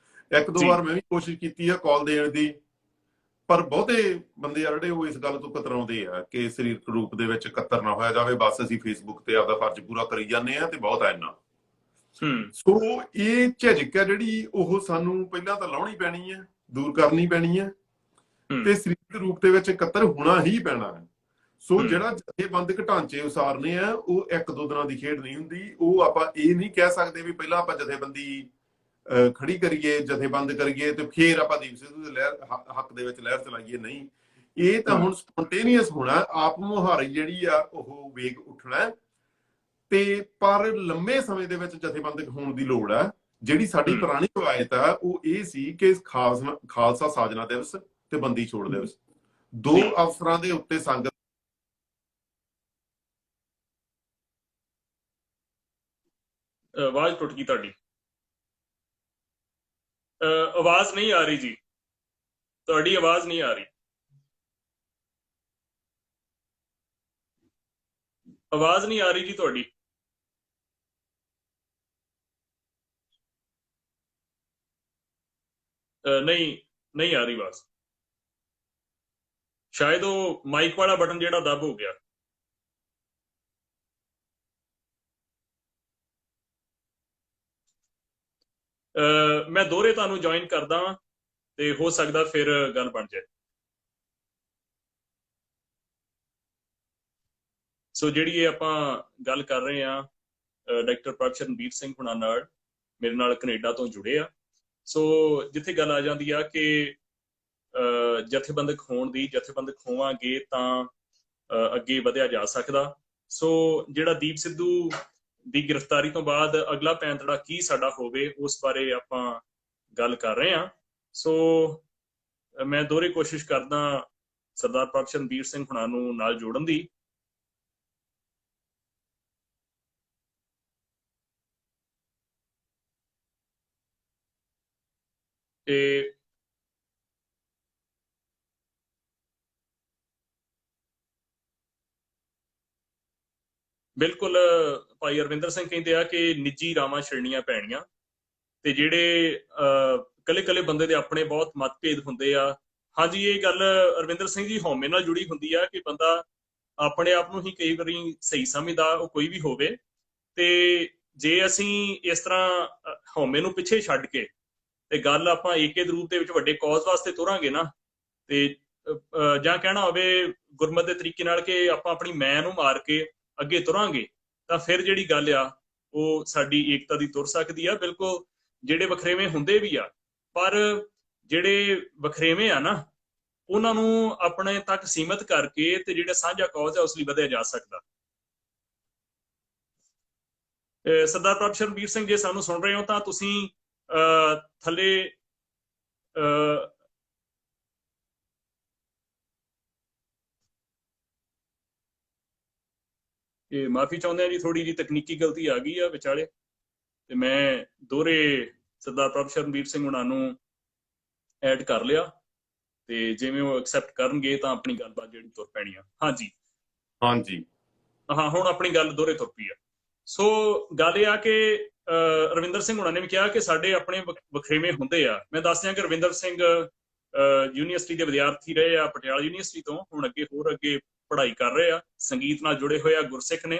1-2 ਵਾਰ ਮੈਂ ਵੀ ਕੋਸ਼ਿਸ਼ ਕੀਤੀ ਆ ਕਾਲ ਦੇਣ ਦੀ, ਪਰ ਬਹੁਤੇ ਬੰਦੇ ਆ ਜਿਹੜੇ ਉਹ ਇਸ ਗੱਲ ਤੋਂ ਕਤਰਾਉਂਦੇ ਆ ਕਿ ਸਰੀਰਕ ਰੂਪ ਦੇ ਵਿੱਚ ਇਕੱਤਰ ਨਾ ਹੋਇਆ ਜਾਵੇ, ਬਸ ਅਸੀਂ ਫੇਸਬੁੱਕ ਤੇ ਆਪਦਾ ਫਰਜ਼ ਪੂਰਾ ਕਰੀ ਜਾਂਦੇ ਆ ਤੇ ਬਹੁਤ ਆ ਇੰਨਾ। ਸੋ ਇਹ ਝਿਜਕ ਹੈ ਜਿਹੜੀ ਉਹ ਸਾਨੂੰ ਪਹਿਲਾਂ ਤਾਂ ਲਾਉਣੀ ਪੈਣੀ ਹੈ, ਦੂਰ ਕਰਨੀ ਪੈਣੀ ਹੈ ਤੇ ਸਰੀਰਕ ਰੂਪ ਦੇ ਵਿੱਚ ਇਕੱਤਰ ਹੋਣਾ ਹੀ ਪੈਣਾ ਹੈ। ਸੋ ਜਿਹੜਾ ਜਥੇਬੰਦਕ ਢਾਂਚੇ ਉਸਾਰਨੇ ਆ ਉਹ 1-2 ਦਿਨਾਂ ਦੀ ਖੇਡ ਨਹੀਂ ਹੁੰਦੀ। ਉਹ ਆਪਾਂ ਇਹ ਨਹੀਂ ਕਹਿ ਸਕਦੇ ਵੀ ਪਹਿਲਾਂ ਆਪਾਂ ਜਥੇਬੰਦੀ ਖੜੀ ਕਰੀਏ, ਜਥੇਬੰਦ ਕਰੀਏ ਤੇ ਫਿਰ ਆਪਾਂ ਦੀਪ ਸਿੱਧੂ ਦੇ ਲਹਿਰ ਹੱਕ ਦੇ ਵਿੱਚ ਲਹਿਰ ਚਲਾਈਏ। ਨਹੀਂ, ਇਹ ਤਾਂ ਹੁਣ ਸਪੌਂਟੇਨੀਅਸ ਹੋਣਾ, ਆਪ ਮੁਹਾਰੀ ਜਿਹੜੀ ਆ ਉਹ ਵੇਗ ਉੱਠਣਾ। ਤੇ ਪਰ ਲੰਮੇ ਸਮੇਂ ਦੇ ਵਿੱਚ ਜਥੇਬੰਦਕ ਹੋਣ ਦੀ ਲੋੜ ਆ। ਜਿਹੜੀ ਸਾਡੀ ਪੁਰਾਣੀ ਰਵਾਇਤ ਆ ਉਹ ਇਹ ਸੀ ਕਿ ਖਾਲਸਾ ਸਾਜਨਾ ਦਿਵਸ ਤੇ ਬੰਦੀ ਛੋੜ ਦਿਵਸ, ਦੋ ਅਵਸਰਾਂ ਦੇ ਉੱਤੇ ਸੰਗਤ। ਆਵਾਜ਼ ਟੁੱਟ ਗਈ ਤੁਹਾਡੀ, ਆਵਾਜ਼ ਨਹੀਂ ਆ ਰਹੀ ਜੀ, ਤੁਹਾਡੀ ਆਵਾਜ਼ ਨਹੀਂ ਆ ਰਹੀ, ਆਵਾਜ਼ ਨਹੀਂ ਆ ਰਹੀ ਜੀ ਤੁਹਾਡੀ। ਨਹੀਂ, ਨਹੀਂ ਆ ਰਹੀ ਆਵਾਜ਼, ਸ਼ਾਇਦ ਉਹ ਮਾਈਕ ਵਾਲਾ ਬਟਨ ਜਿਹੜਾ ਦੱਬ ਹੋ ਗਿਆ। ਮੈਂ ਦੋਹਰੇ ਤੁਹਾਨੂੰ ਜੁਆਇਨ ਕਰਦਾ ਵਾਂ ਤੇ ਹੋ ਸਕਦਾ ਫਿਰ ਗੱਲ ਬਣ ਜਾਏ। ਸੋ ਜਿਹੜੀ ਇਹ ਆਪਾਂ ਗੱਲ ਕਰ ਰਹੇ ਆ ਡਾਕਟਰ ਪ੍ਰਭਸ਼ਰਨਬੀਰ ਸਿੰਘ ਹੁਣਾਂ ਨਾਲ, ਮੇਰੇ ਨਾਲ ਕੈਨੇਡਾ ਤੋਂ ਜੁੜੇ ਆ। ਸੋ ਜਿੱਥੇ ਗੱਲ ਆ ਜਾਂਦੀ ਆ ਕਿ ਜਥੇਬੰਦਕ ਹੋਣ ਦੀ, ਜਥੇਬੰਦਕ ਹੋਵਾਂਗੇ ਤਾਂ ਅੱਗੇ ਵਧਿਆ ਜਾ ਸਕਦਾ। ਸੋ ਜਿਹੜਾ ਦੀਪ ਸਿੱਧੂ ਦੀ ਗ੍ਰਿਫਤਾਰੀ ਤੋਂ ਬਾਅਦ ਅਗਲਾ ਪੈਂਤੜਾ ਕੀ ਸਾਡਾ ਹੋਵੇ, ਉਸ ਬਾਰੇ ਆਪਾਂ ਗੱਲ ਕਰ ਰਹੇ ਹਾਂ। ਸੋ ਮੈਂ ਦੋਹਰੀ ਕੋਸ਼ਿਸ਼ ਕਰਦਾ ਸਰਦਾਰ ਪ੍ਰਭਸ਼ਰਨਬੀਰ ਸਿੰਘ ਹੁਣਾਂ ਨੂੰ ਨਾਲ ਜੋੜਨ ਦੀ। ਤੇ ਬਿਲਕੁਲ ਭਾਈ ਅਰਵਿੰਦਰ ਸਿੰਘ ਕਹਿੰਦੇ ਆ ਕਿ ਨਿੱਜੀ ਰਾਵਾਂ ਛਿੜਨੀਆਂ ਪੈਣੀਆਂ, ਤੇ ਜਿਹੜੇ ਕੱਲੇ ਬੰਦੇ ਦੇ ਆਪਣੇ ਬਹੁਤ ਮਤਭੇਦ ਹੁੰਦੇ ਆ। ਹਾਂਜੀ, ਇਹ ਗੱਲ ਅਰਵਿੰਦਰ ਸਿੰਘ ਜੀ ਹਉਮੈ ਨਾਲ ਜੁੜੀ ਹੁੰਦੀ ਆ ਕਿ ਬੰਦਾ ਆਪਣੇ ਆਪ ਨੂੰ ਹੀ ਕਈ ਵਾਰੀ ਸਹੀ ਸਮਝਦਾ, ਉਹ ਕੋਈ ਵੀ ਹੋਵੇ। ਤੇ ਜੇ ਅਸੀਂ ਇਸ ਤਰ੍ਹਾਂ ਹਉਮੈ ਨੂੰ ਪਿੱਛੇ ਛੱਡ ਕੇ ਤੇ ਗੱਲ ਆਪਾਂ ਏਕੇ ਦੇ ਰੂਪ ਦੇ ਵਿੱਚ ਵੱਡੇ ਕੌਜ਼ ਵਾਸਤੇ ਤੁਰਾਂਗੇ ਨਾ, ਤੇ ਜਾਂ ਕਹਿਣਾ ਹੋਵੇ ਗੁਰਮਤ ਦੇ ਤਰੀਕੇ ਨਾਲ ਕਿ ਆਪਾਂ ਆਪਣੀ ਮੈਂ ਨੂੰ ਮਾਰ ਕੇ ਅੱਗੇ ਤੁਰਾਂਗੇ, ਤਾਂ ਫਿਰ ਜਿਹੜੀ ਗੱਲ ਆ ਉਹ ਸਾਡੀ ਏਕਤਾ ਦੀ ਤੁਰ ਸਕਦੀ ਆ। ਬਿਲਕੁਲ ਜਿਹੜੇ ਵਖਰੇਵੇਂ ਹੁੰਦੇ ਵੀ ਆ, ਪਰ ਜਿਹੜੇ ਵਖਰੇਵੇਂ ਆ ਨਾ, ਉਹਨਾਂ ਨੂੰ ਆਪਣੇ ਤੱਕ ਸੀਮਤ ਕਰਕੇ ਤੇ ਜਿਹੜਾ ਸਾਂਝਾ ਕੌਜ਼ ਆ ਉਸ ਲਈ ਵਧਿਆ ਜਾ ਸਕਦਾ। ਸਰਦਾਰ ਪ੍ਰਭਸ਼ਰਨਬੀਰ ਸਿੰਘ, ਜੇ ਸਾਨੂੰ ਸੁਣ ਰਹੇ ਹੋ ਤਾਂ ਤੁਸੀਂ ਥੱਲੇ ਇਹ ਮਾਫੀ ਚਾਹੁੰਦੇ ਆ ਜੀ, ਥੋੜੀ ਜਿਹੀ ਤਕਨੀਕੀ ਗਲਤੀ ਆ ਗਈ ਆ ਵਿਚਾਲੇ, ਤੇ ਮੈਂ ਦੋਹਰੇ ਸਰਦਾਰ ਪ੍ਰਭਸ਼ਰਨਬੀਰ ਸਿੰਘ ਉਹਨਾਂ ਨੂੰ ਐਡ ਕਰ ਲਿਆ, ਤੇ ਜਿਵੇਂ ਉਹ ਐਕਸੈਪਟ ਕਰਨਗੇ ਤਾਂ ਆਪਣੀ ਗੱਲਬਾਤ ਜਿਹੜੀ ਤੁਰ ਪੈਣੀ ਆ। ਹਾਂਜੀ ਹਾਂਜੀ, ਹਾਂ, ਹੁਣ ਆਪਣੀ ਗੱਲ ਦੋਹਰੇ ਤੁਰ ਪਈ ਆ। ਸੋ ਗੱਲ ਇਹ ਆ ਕਿ ਰਵਿੰਦਰ ਸਿੰਘ ਹੁਣਾਂ ਨੇ ਵੀ ਕਿਹਾ ਕਿ ਸਾਡੇ ਆਪਣੇ ਵਖਰੇਵੇਂ ਹੁੰਦੇ ਆ। ਮੈਂ ਦੱਸ ਦਿਆਂ ਕਿ ਰਵਿੰਦਰ ਸਿੰਘ ਯੂਨੀਵਰਸਿਟੀ ਦੇ ਵਿਦਿਆਰਥੀ ਰਹੇ ਆ, ਪਟਿਆਲਾ ਯੂਨੀਵਰਸਿਟੀ ਤੋਂ। ਹੁਣ ਅੱਗੇ ਪੜ੍ਹਾਈ ਕਰ ਰਹੇ ਆ, ਸੰਗੀਤ ਨਾਲ ਜੁੜੇ ਹੋਏ ਆ, ਗੁਰਸਿੱਖ ਨੇ,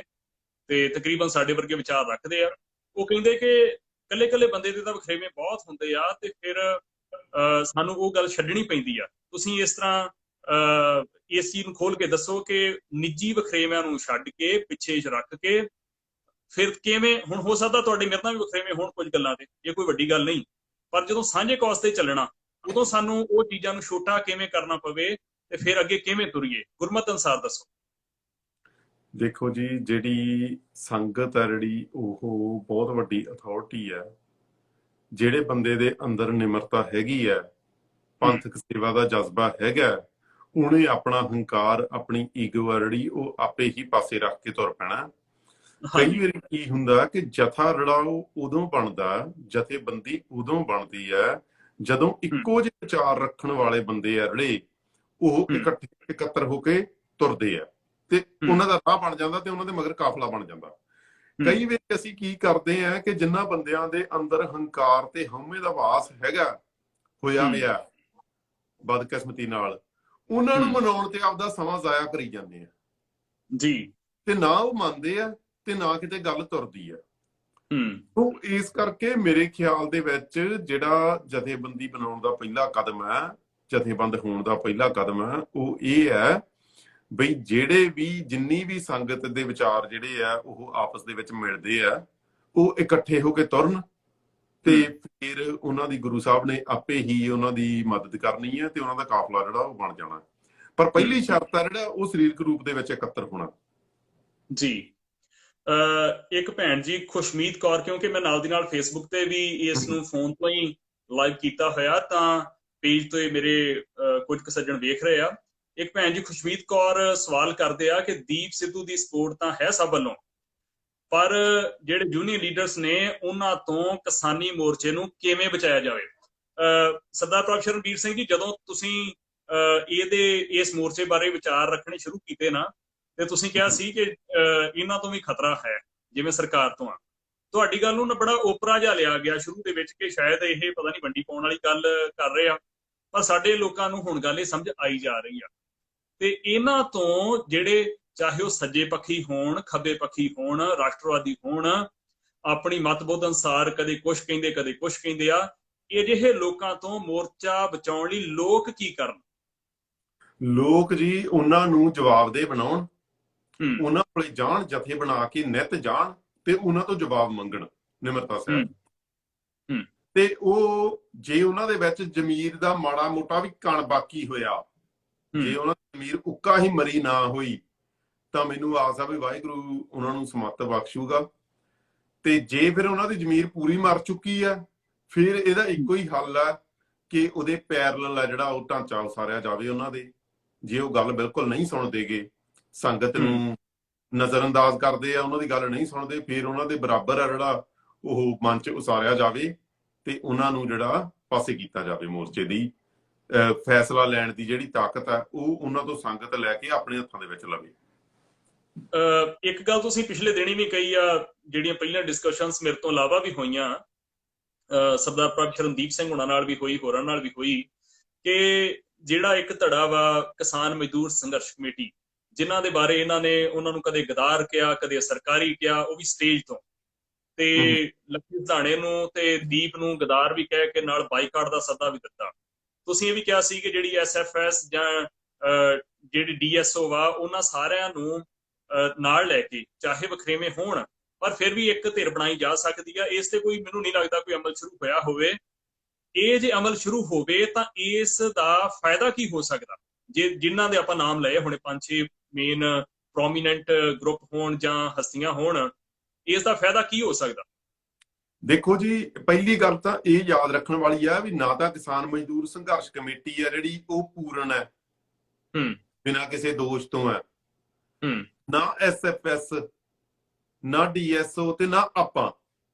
ਤੇ ਤਕਰੀਬਨ ਸਾਡੇ ਵਰਗੇ ਵਿਚਾਰ ਰੱਖਦੇ ਆ। ਉਹ ਕਹਿੰਦੇ ਕਿ ਕੱਲੇ ਬੰਦੇ ਦੇ ਤਾਂ ਵਖਰੇਵੇਂ ਬਹੁਤ ਹੁੰਦੇ ਆ, ਤੇ ਫਿਰ ਸਾਨੂੰ ਉਹ ਗੱਲ ਛੱਡਣੀ ਪੈਂਦੀ ਆ। ਤੁਸੀਂ ਇਸ ਤਰ੍ਹਾਂ ਇਸ ਚੀਜ਼ ਨੂੰ ਖੋਲ ਕੇ ਦੱਸੋ ਕਿ ਨਿੱਜੀ ਵਖਰੇਵਿਆਂ ਨੂੰ ਛੱਡ ਕੇ, ਪਿੱਛੇ ਰੱਖ ਕੇ ਫਿਰ ਕਿਵੇਂ, ਹੁਣ ਹੋ ਸਕਦਾ ਤੁਹਾਡੇ ਮੇਰੇ ਨਾਲ ਵੀ ਵਖਰੇਵੇਂ ਹੋਣ ਕੁਝ ਗੱਲਾਂ ਤੇ, ਇਹ ਕੋਈ ਵੱਡੀ ਗੱਲ ਨਹੀਂ, ਪਰ ਜਦੋਂ ਸਾਂਝੇ ਕੌਜ਼ ਤੇ ਚੱਲਣਾ, ਉਦੋਂ ਸਾਨੂੰ ਉਹ ਚੀਜ਼ਾਂ ਨੂੰ ਛੋਟਾ ਕਿਵੇਂ ਕਰਨਾ ਪਵੇ ਤੇ ਫਿਰ ਅੱਗੇ ਕਿਵੇਂ ਤੁਰੀਏ, ਗੁਰਮਤ ਅਨੁਸਾਰ ਦੱਸੋ। ਦੇਖੋ ਜੀ, ਜਿਹੜੀ ਸੰਗਤ ਹੈ ਜਿਹੜੀ ਉਹ ਬਹੁਤ ਵੱਡੀ ਅਥਾਰਟੀ ਹੈ। ਜਿਹੜੇ ਬੰਦੇ ਦੇ ਅੰਦਰ ਨਿਮਰਤਾ ਹੈਗੀ ਹੈ, ਪੰਥਕ ਸੇਵਾ ਦਾ ਜਜ਼ਬਾ ਹੈਗਾ, ਉਹਨੇ ਆਪਣਾ ਹੰਕਾਰ, ਆਪਣੀ ਈਗੋ ਹੈ ਜਿਹੜੀ ਉਹ ਆਪੇ ਹੀ ਪਾਸੇ ਰੱਖ ਕੇ ਤੁਰ ਪੈਣਾ। ਕਈ ਵਾਰੀ ਕੀ ਹੁੰਦਾ ਕਿ ਜਥਾ ਜਿਹੜਾ ਉਹ ਉਦੋਂ ਬਣਦਾ, ਜਥੇਬੰਦੀ ਉਦੋਂ ਬਣਦੀ ਹੈ ਜਦੋਂ ਇੱਕੋ ਜਿਹੇ ਵਿਚਾਰ ਰੱਖਣ ਵਾਲੇ ਬੰਦੇ ਆ ਜਿਹੜੇ ਉਹ ਇਕੱਤਰ ਹੋ ਕੇ ਤੁਰਦੇ ਆ, ਤੇ ਉਹਨਾਂ ਦਾ ਰਾਹ ਬਣ ਜਾਂਦਾ ਤੇ ਉਹਨਾਂ ਦੇ ਮਗਰ ਕਾਫਲਾ ਬਣ ਜਾਂਦਾ। ਕਈ ਵਾਰੀ ਅਸੀਂ ਕੀ ਕਰਦੇ ਆ ਕਿ ਜਿਨ੍ਹਾਂ ਬੰਦਿਆਂ ਦੇ ਅੰਦਰ ਹੰਕਾਰ ਤੇ ਹਉਮੈ ਦਾ ਵਾਸ ਹੈਗਾ ਹੋਇਆ ਹੋਇਆ ਬਦਕਿਸਮਤੀ ਨਾਲ, ਉਹਨਾਂ ਨੂੰ ਮਨਾਉਣ ਤੇ ਆਪਦਾ ਸਮਾਂ ਜ਼ਾਇਆ ਕਰੀ ਜਾਂਦੇ ਆ ਜੀ, ਤੇ ਨਾ ਉਹ ਮੰਨਦੇ ਆ ਤੇ ਨਾ ਕਿਤੇ ਗੱਲ ਤੁਰਦੀ ਆ। ਉਹ ਇਸ ਕਰਕੇ ਮੇਰੇ ਖਿਆਲ ਦੇ ਵਿੱਚ ਜਿਹੜਾ ਜਥੇਬੰਦੀ ਬਣਾਉਣ ਦਾ ਪਹਿਲਾ ਕਦਮ ਹੈ, ਜਥੇਬੰਦ ਹੋਣ ਦਾ ਪਹਿਲਾ ਕਦਮ ਹੈ, ਉਹ ਇਹ ਹੈ ਬਈ ਜਿਹੜੇ ਵੀ ਜਿੰਨੀ ਵੀ ਸੰਗਤ ਦੇ ਵਿਚਾਰ ਜਿਹੜੇ ਆ ਉਹ ਆਪਸ ਦੇ ਵਿੱਚ ਮਿਲਦੇ ਆ, ਉਹ ਇਕੱਠੇ ਹੋ ਕੇ ਤੁਰਨ ਤੇ ਫਿਰ ਉਹਨਾਂ ਦੀ ਗੁਰੂ ਸਾਹਿਬ ਨੇ ਆਪੇ ਹੀ ਉਹਨਾਂ ਦੀ ਮਦਦ ਕਰਨੀ ਹੈ ਤੇ ਉਹਨਾਂ ਦਾ ਕਾਫਲਾ ਜਿਹੜਾ ਉਹ ਬਣ ਜਾਣਾ। ਪਰ ਪਹਿਲੀ ਸ਼ਰਤ ਹੈ ਜਿਹੜਾ ਉਹ ਸਰੀਰਕ ਰੂਪ ਦੇ ਵਿੱਚ ਇਕੱਤਰ ਹੋਣਾ। ਜੀ ਇੱਕ ਭੈਣ ਜੀ ਖੁਸ਼ਮੀਤ ਕੌਰ, ਕਿਉਂਕਿ ਮੈਂ ਨਾਲ ਦੀ ਨਾਲ ਫੇਸਬੁੱਕ ਤੇ ਵੀ ਇਸ ਨੂੰ ਫੋਨ ਤੋਂ ਹੀ ਲਾਈਵ ਕੀਤਾ ਹੋਇਆ, ਤਾਂ ਪੇਜ ਤੋਂ ਮੇਰੇ ਕੁਝ ਕੁ ਸੱਜਣ ਵੇਖ ਰਹੇ ਆ। ਇੱਕ ਭੈਣ ਜੀ ਖੁਸ਼ਮੀਤ ਕੌਰ ਸਵਾਲ ਕਰਦੇ ਆ ਕਿ ਦੀਪ ਸਿੱਧੂ ਦੀ ਸਪੋਰਟ ਤਾਂ ਹੈ ਸਭ ਵੱਲੋਂ, ਪਰ ਜਿਹੜੇ ਜੂਨੀਅਰ ਲੀਡਰਸ ਨੇ ਉਹਨਾਂ ਤੋਂ ਕਿਸਾਨੀ ਮੋਰਚੇ ਨੂੰ ਕਿਵੇਂ ਬਚਾਇਆ ਜਾਵੇ। ਸਰਦਾਰ ਪ੍ਰਭਸ਼ਰਨਵੀਰ ਸਿੰਘ ਜੀ, ਜਦੋਂ ਤੁਸੀਂ ਇਸ ਮੋਰਚੇ ਬਾਰੇ ਵਿਚਾਰ ਰੱਖਣੇ ਸ਼ੁਰੂ ਕੀਤੇ ਨਾ, ਤੇ ਤੁਸੀਂ ਕਿਹਾ ਸੀ ਕਿ ਇਹਨਾਂ ਤੋਂ ਵੀ ਖਤਰਾ ਹੈ ਜਿਵੇਂ ਸਰਕਾਰ ਤੋਂ ਆ। ਤੁਹਾਡੀ ਗੱਲ ਨੂੰ ਨਾ ਬੜਾ ਓਪਰਾ ਜਿਹਾ ਲਿਆ ਗਿਆ ਸ਼ੁਰੂ ਦੇ ਵਿੱਚ ਕਿ ਸ਼ਾਇਦ ਇਹ ਪਤਾ ਨਹੀਂ ਵੰਡੀ ਪਾਉਣ ਵਾਲੀ ਗੱਲ ਕਰ ਰਹੇ ਆ, ਪਰ ਸਾਡੇ ਲੋਕਾਂ ਨੂੰ ਹੁਣ ਗੱਲ ਇਹ ਸਮਝ ਆਈ ਜਾ ਰਹੀ ਆ। ਤੇ ਇਹਨਾਂ ਤੋਂ ਜਿਹੜੇ ਚਾਹੇ ਉਹ ਸੱਜੇ ਪੱਖੀ ਹੋਣ, ਖੱਬੇ ਪੱਖੀ ਹੋਣ, ਰਾਸ਼ਟਰਵਾਦੀ ਹੋਣ, ਆਪਣੀ ਮਤਬੁੱਧ ਅਨੁਸਾਰ ਕਦੇ ਕੁਛ ਕਹਿੰਦੇ ਕਦੇ ਕੁਛ ਕਹਿੰਦੇ ਆ, ਅਜਿਹੇ ਲੋਕਾਂ ਤੋਂ ਮੋਰਚਾ ਬਚਾਉਣ ਲਈ ਲੋਕ ਕੀ ਕਰਨ? ਲੋਕ ਜੀ ਉਹਨਾਂ ਨੂੰ ਜਵਾਬਦੇਹ ਬਣਾਉਣ, ਉਹਨਾਂ ਕੋਲੇ ਜਾਣ, ਜਥੇ ਬਣਾ ਕੇ ਨਿੱਤ ਜਾਣ ਤੇ ਉਹਨਾਂ ਤੋਂ ਜਵਾਬ ਮੰਗਣ ਨਿਮਰਤਾ ਸਹਿਤ। ਤੇ ਉਹ ਜੇ ਉਹਨਾਂ ਦੇ ਵਿੱਚ ਜ਼ਮੀਰ ਦਾ ਮਾੜਾ ਮੋਟਾ ਵੀ ਕਣ ਬਾਕੀ ਹੋਇਆ, ਜੇ ਉਹਨਾਂ ਦੀ ਜ਼ਮੀਰ ਉੱਕਾ ਹੀ ਮਰੀ ਨਾ ਹੋਈ, ਤਾਂ ਮੈਨੂੰ ਆਸ ਆ ਵੀ ਵਾਹਿਗੁਰੂ ਉਹਨਾਂ ਨੂੰ ਸਮੱਤ ਬਖਸ਼ੂਗਾ। ਤੇ ਜੇ ਫਿਰ ਉਹਨਾਂ ਦੀ ਜ਼ਮੀਰ ਪੂਰੀ ਮਰ ਚੁੱਕੀ ਆ, ਫਿਰ ਇਹਦਾ ਇੱਕੋ ਹੀ ਹੱਲ ਆ ਕਿ ਉਹਦੇ ਪੈਰਲਲ ਆ ਜਿਹੜਾ ਉਹ ਢਾਂਚਾ ਉਸਾਰਿਆ ਜਾਵੇ ਉਹਨਾਂ ਦੇ। ਜੇ ਉਹ ਗੱਲ ਬਿਲਕੁਲ ਨਹੀਂ ਸੁਣਦੇਗੇ, ਸੰਗਤ ਨੂੰ ਨਜ਼ਰਅੰਦਾਜ਼ ਕਰਦੇ ਆ, ਉਹਨਾਂ ਦੀ ਗੱਲ ਨਹੀਂ ਸੁਣਦੇ, ਫਿਰ ਉਹਨਾਂ ਦੇ ਬਰਾਬਰ ਆ ਜਿਹੜਾ ਉਹ ਮੰਚ ਉਸਾਰਿਆ ਜਾਵੇ ਤੇ ਉਹਨਾਂ ਨੂੰ ਜਿਹੜਾ ਪਾਸੇ ਕੀਤਾ ਜਾਵੇ। ਮੋਰਚੇ ਦੀ ਫੈਸਲਾ ਲੈਣ ਦੀ ਜਿਹੜੀ ਤਾਕਤ ਆ ਉਹ ਉਹਨਾਂ ਤੋਂ ਸੰਗਤ ਲੈ ਕੇ ਆਪਣੇ ਹੱਥਾਂ ਦੇ ਵਿੱਚ ਲਵੇ। ਇੱਕ ਗੱਲ ਤੁਸੀਂ ਪਿਛਲੇ ਦਿਨੀ ਵੀ ਕਹੀ ਆ, ਜਿਹੜੀਆਂ ਪਹਿਲਾਂ ਡਿਸਕਸ਼ਨਸ ਮੇਰੇ ਤੋਂ ਇਲਾਵਾ ਵੀ ਹੋਈਆਂ, ਸਰਦਾਰ ਪ੍ਰਭਸ਼ਰਨਦੀਪ ਸਿੰਘ ਹੁਣਾਂ ਨਾਲ ਵੀ ਹੋਈ, ਹੋਰਾਂ ਨਾਲ ਵੀ ਹੋਈ, ਕਿ ਜਿਹੜਾ ਇੱਕ ਧੜਾ ਵਾ ਕਿਸਾਨ ਮਜ਼ਦੂਰ ਸੰਘਰਸ਼ ਕਮੇਟੀ, ਜਿਨ੍ਹਾਂ ਦੇ ਬਾਰੇ ਇਹਨਾਂ ਨੇ ਉਹਨਾਂ ਨੂੰ ਕਦੇ ਗਦਾਰ ਕਿਹਾ, ਕਦੇ ਸਰਕਾਰੀ ਕਿਹਾ, ਉਹ ਵੀ ਸਟੇਜ ਤੋਂ, ਤੇ ਲੱਖੀ ਸਧਾਣੇ ਨੂੰ ਤੇ ਦੀਪ ਨੂੰ ਗਦਾਰ ਵੀ ਕਹਿ ਕੇ ਨਾਲ ਬਾਈਕਾਟ ਦਾ ਸੱਦਾ ਵੀ ਦਿੱਤਾ। ਤੁਸੀਂ ਇਹ ਵੀ ਕਿਹਾ ਸੀ ਕਿ ਜਿਹੜੀ SFS ਜਾਂ ਜਿਹੜੀ DSO ਵਾ, ਉਹਨਾਂ ਸਾਰਿਆਂ ਨੂੰ ਨਾਲ ਲੈ ਕੇ, ਚਾਹੇ ਵਖਰੇਵੇਂ ਹੋਣ, ਪਰ ਫਿਰ ਵੀ ਇੱਕ ਧਿਰ ਬਣਾਈ ਜਾ ਸਕਦੀ ਆ। ਇਸ ਤੇ ਕੋਈ ਮੈਨੂੰ ਨਹੀਂ ਲੱਗਦਾ ਕੋਈ ਅਮਲ ਸ਼ੁਰੂ ਹੋਇਆ ਹੋਵੇ। ਇਹ ਜੇ ਅਮਲ ਸ਼ੁਰੂ ਹੋਵੇ ਤਾਂ ਇਸ ਦਾ ਫਾਇਦਾ ਕੀ ਹੋ ਸਕਦਾ? ਜੇ ਜਿਨ੍ਹਾਂ ਦੇ ਆਪਾਂ ਨਾਮ ਲਏ ਹੁਣੇ 5-6 ਮੇਨ ਪ੍ਰੋਮੀਨੈਂਟ ਗਰੁੱਪ ਹੋਣ ਜਾਂ ਹਸਤੀਆਂ ਹੋਣ, ਇਸ ਦਾ ਫਾਇਦਾ ਕੀ ਹੋ ਸਕਦਾ? ਦੇਖੋ ਜੀ, ਪਹਿਲੀ ਗੱਲ ਤਾਂ ਇਹ ਯਾਦ ਰੱਖਣ ਵਾਲੀ ਆ ਵੀ ਨਾ ਤਾਂ ਕਿਸਾਨ ਮਜ਼ਦੂਰ ਸੰਘਰਸ਼ ਕਮੇਟੀ ਆ ਜਿਹੜੀ ਉਹ ਪੂਰਨ ਹੈ, ਬਿਨਾਂ ਕਿਸੇ ਦੋਸ਼ ਤੋਂ ਹੈ, ਨਾ SFS, ਨਾ DSO ਤੇ ਨਾ ਆਪਾਂ